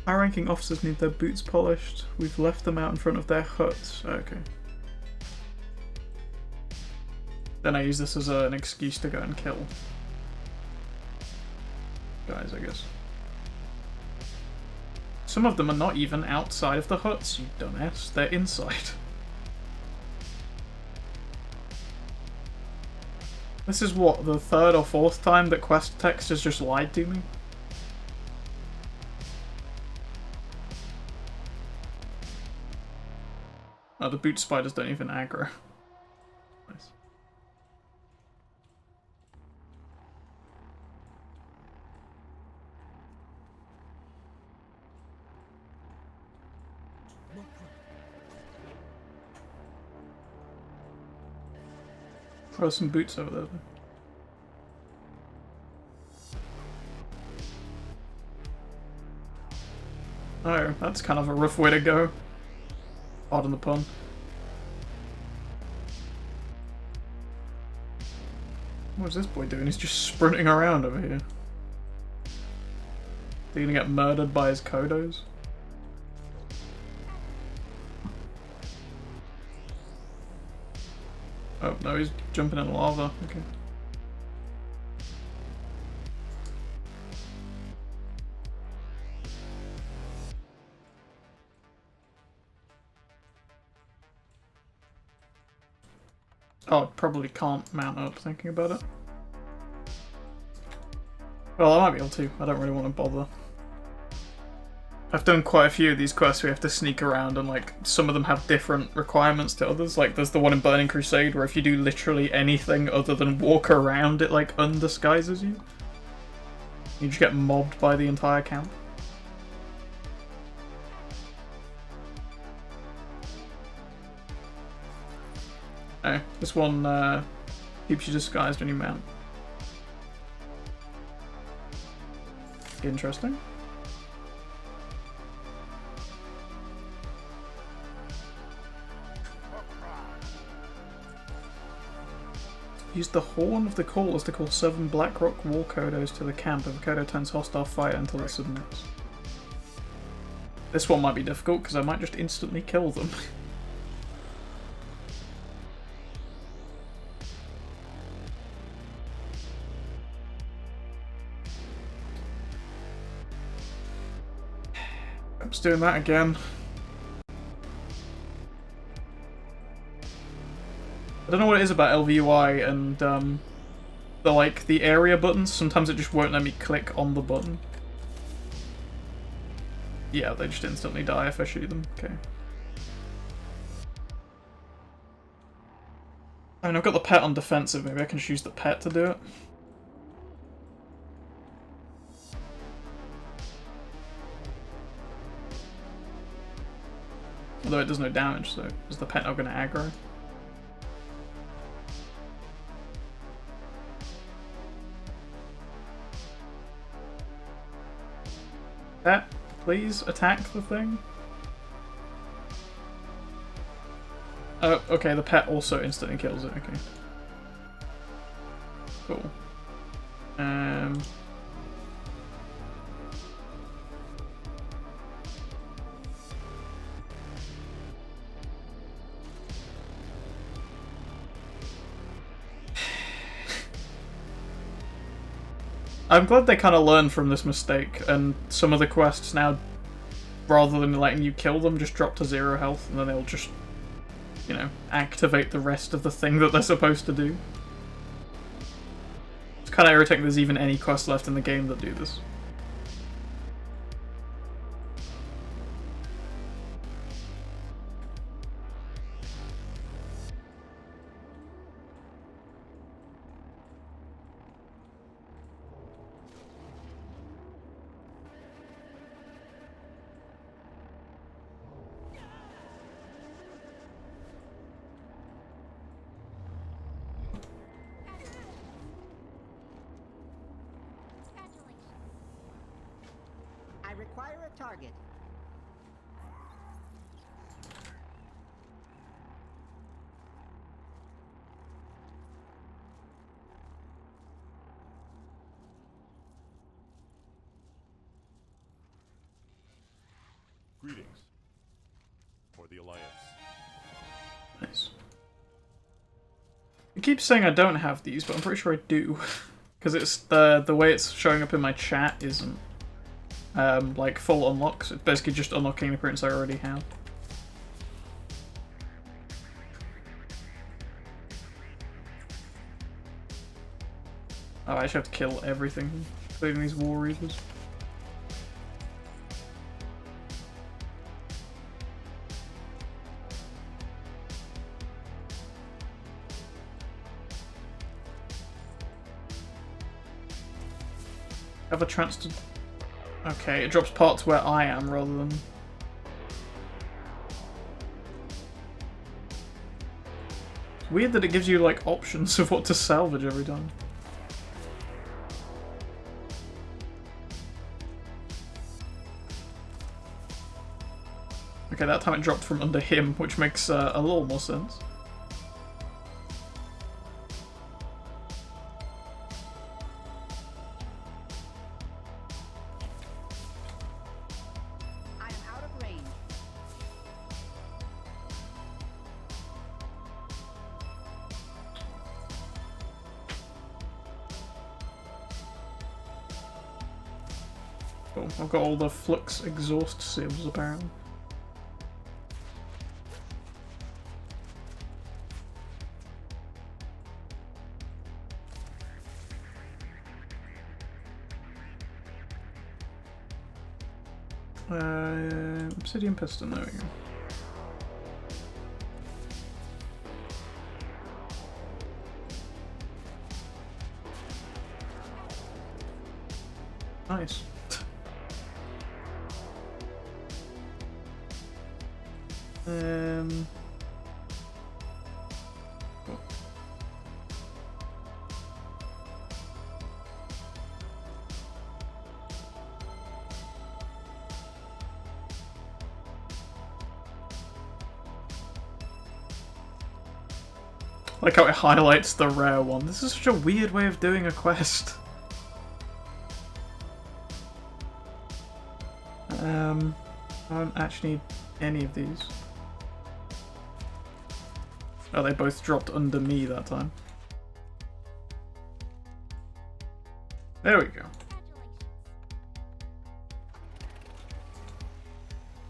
High-ranking officers need their boots polished. We've left them out in front of their huts. Okay. Then I use this as an excuse to go and kill guys, I guess. Some of them are not even outside of the huts, you dumbass. They're inside. This is what, the 3rd or 4th time that quest text has just lied to me? Oh, the boot spiders don't even aggro. Nice. Oh, there's some boots over there. Oh, that's kind of a rough way to go. Pardon the pun. What's this boy doing? He's just sprinting around over here. Is he gonna get murdered by his Kodos? Oh, no, he's jumping in lava. Okay. Oh, probably can't mount up thinking about it. Well, I might be able to. I don't really want to bother. I've done quite a few of these quests where you have to sneak around, and like some of them have different requirements to others. Like there's the one in Burning Crusade where if you do literally anything other than walk around, it like undisguises you. You just get mobbed by the entire camp. Oh, this one keeps you disguised when you mount. Interesting. Use the Horn of the Callers to call 7 Blackrock War Kodos to the camp if a Kodo turns hostile fire until it submits. This one might be difficult because I might just instantly kill them. I'm just doing that again. I don't know what it is about LVUI and the area buttons. Sometimes it just won't let me click on the button. Yeah, they just instantly die if I shoot them. Okay. I mean, I've got the pet on defensive. Maybe I can just use the pet to do it. Although it does no damage, so is the pet not going to aggro? Pet, please attack the thing. Oh, okay, the pet also instantly kills it, okay. Cool. I'm glad they kind of learned from this mistake, and some of the quests now, rather than letting you kill them, just drop to 0 health, and then they'll just, you know, activate the rest of the thing that they're supposed to do. It's kind of irritating there's even any quests left in the game that do this. I require a target. Greetings. For the Alliance. Nice. It keeps saying I don't have these, but I'm pretty sure I do. Because it's the way it's showing up in my chat isn't like full unlocks. It's basically just unlocking the prints I already have. Oh, I actually have to kill everything, including these War Reapers. Have a chance to... Okay, it drops parts where I am rather than... It's weird that it gives you, like, options of what to salvage every time. Okay, that time it dropped from under him, which makes a little more sense. Cool. I've got all the flux exhaust sieves apparently. Obsidian piston, there we go. Nice. Cool. Like how it highlights the rare one. This is such a weird way of doing a quest. I don't actually need any of these. Oh, they both dropped under me that time. There we go.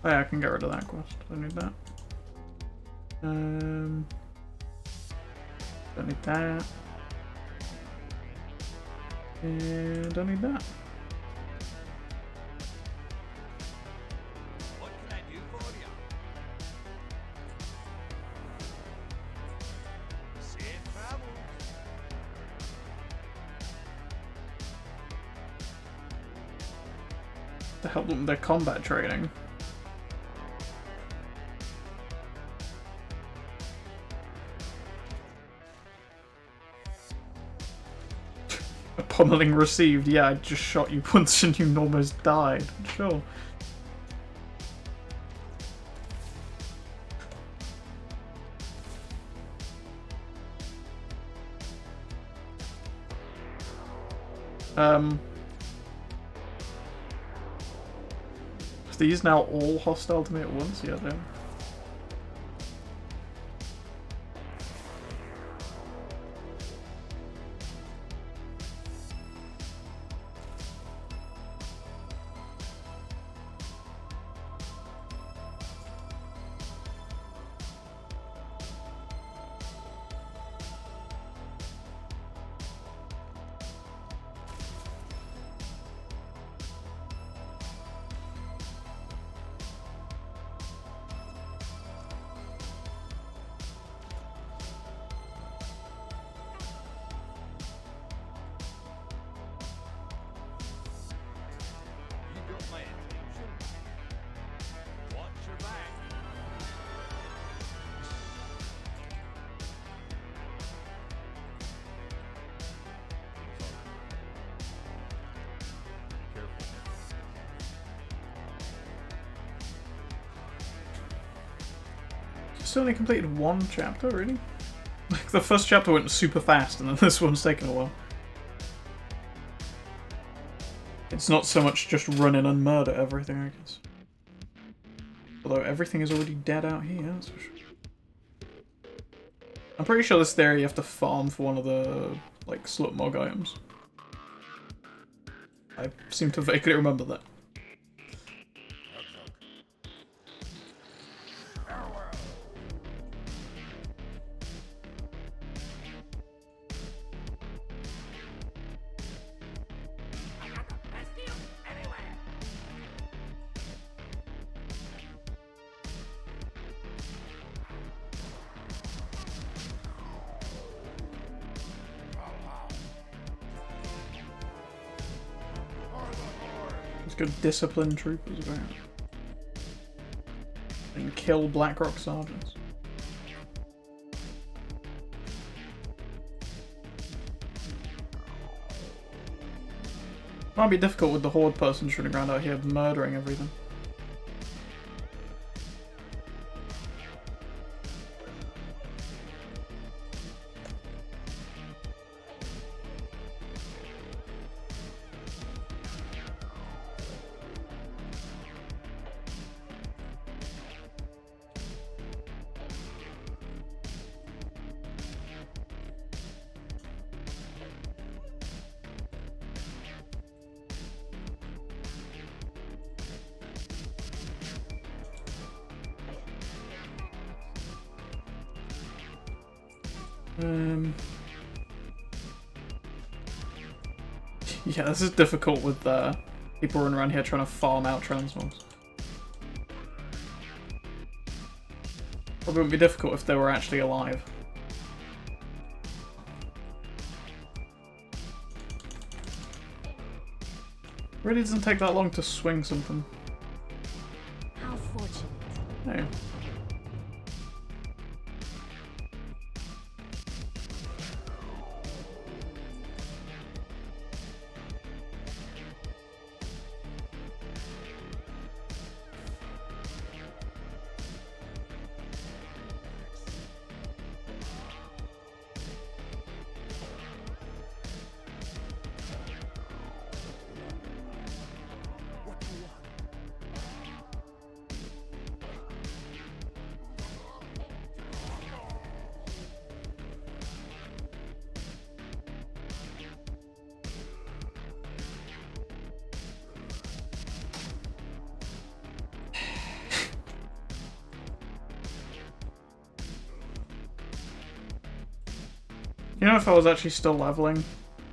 Oh yeah, I can get rid of that quest. Don't need that. Don't need that. And don't need that. What can I do for you? Safe travels. To help them with their combat training. A pummeling received. Yeah, I just shot you once and you almost died. Sure. Are these now all hostile to me at once? Yeah, they are. You got my attention. Watch your back. Still only completed one chapter, really? Like, the first chapter went super fast, and then this one's taken a while. It's not so much just run in and murder everything, I guess. Although everything is already dead out here, that's for sure. I'm pretty sure this area you have to farm for one of the, like, slutmog items. I seem to vaguely remember that. Let's go discipline troopers about. And kill Blackrock sergeants. Might be difficult with the horde person running around out here murdering everything. Yeah, this is difficult with people running around here trying to farm out transmobs. Probably wouldn't be difficult if they were actually alive. Really doesn't take that long to swing something. How fortunate. No. You know, if I was actually still leveling,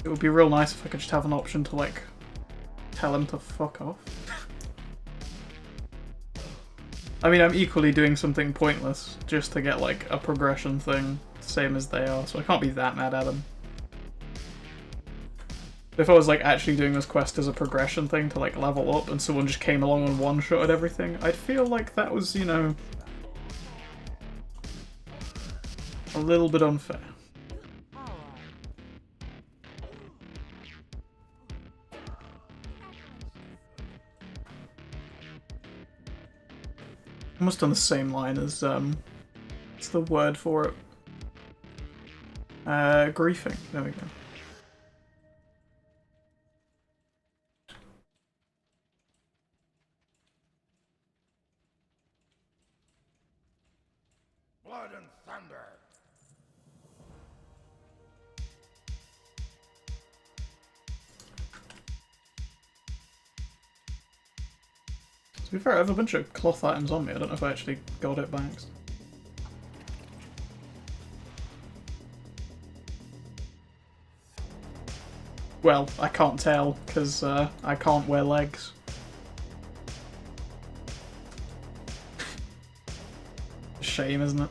it would be real nice if I could just have an option to, like, tell him to fuck off. I mean, I'm equally doing something pointless just to get, like, a progression thing, same as they are, so I can't be that mad at him. If I was, like, actually doing this quest as a progression thing to, like, level up and someone just came along and one-shotted everything, I'd feel like that was, you know, a little bit unfair. Almost on the same line as, what's the word for it? Griefing. There we go. Blood and thunder. To be fair, I have a bunch of cloth items on me. I don't know if I actually got it back. Well, I can't tell, because I can't wear legs. Shame, isn't it?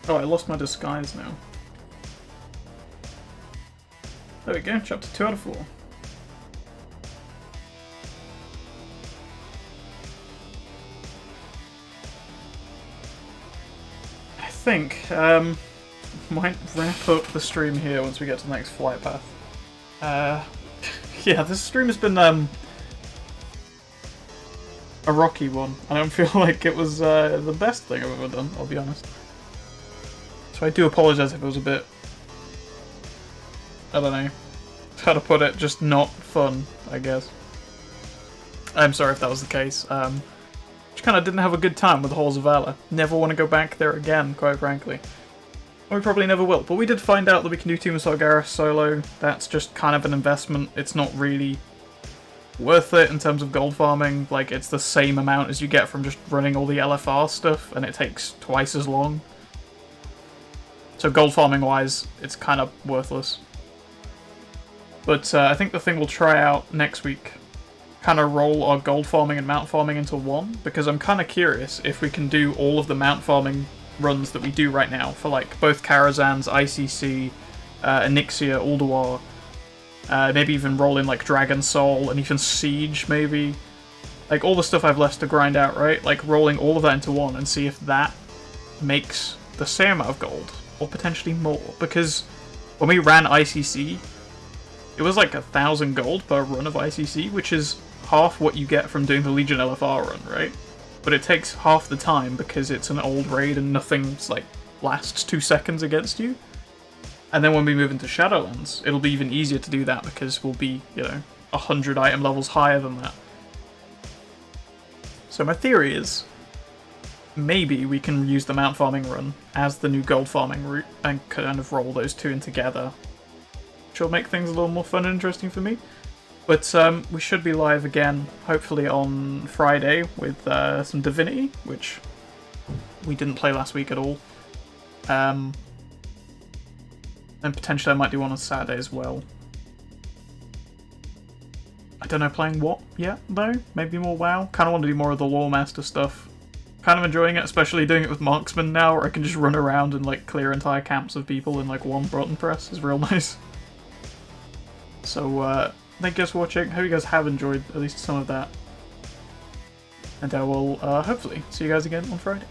Oh, I lost my disguise now. There we go, chapter 2 out of 4. I think, might wrap up the stream here once we get to the next flight path. Yeah, this stream has been, a rocky one. I don't feel like it was, the best thing I've ever done, I'll be honest. So I do apologise if it was a bit, I don't know how to put it, just not fun, I guess. I'm sorry if that was the case. Just kind of didn't have a good time with the Halls of Valor. Never want to go back there again, quite frankly. We probably never will, but we did find out that we can do Tomb of Sargeras solo. That's just kind of an investment. It's not really worth it in terms of gold farming. Like, it's the same amount as you get from just running all the LFR stuff, and it takes twice as long. So gold farming wise, it's kind of worthless. But I think the thing we'll try out next week, kind of roll our gold farming and mount farming into one, because I'm kind of curious if we can do all of the mount farming runs that we do right now for like both Karazhan's, ICC, Onyxia, Ulduar, maybe even roll in like Dragon Soul and even Siege maybe. Like all the stuff I've left to grind out, right? Like rolling all of that into one and see if that makes the same amount of gold. Or potentially more, because when we ran ICC, it was like 1,000 gold per run of ICC, which is half what you get from doing the Legion LFR run, right? But it takes half the time because it's an old raid and nothing's like lasts 2 seconds against you. And then when we move into Shadowlands, it'll be even easier to do that because we'll be, you know, 100 item levels higher than that. So my theory is, maybe we can use the mount farming run as the new gold farming route and kind of roll those two in together. Which will make things a little more fun and interesting for me. But we should be live again, hopefully on Friday, with some Divinity, which we didn't play last week at all. Then potentially I might do one on Saturday as well. I don't know playing what yet, though. Maybe more WoW. Kind of want to do more of the Lore Master stuff. Kind of enjoying it, especially doing it with Marksman now, where I can just run around and like clear entire camps of people in like one button press. Is real nice. So, thank you guys for watching. Hope you guys have enjoyed at least some of that. And I will, hopefully, see you guys again on Friday.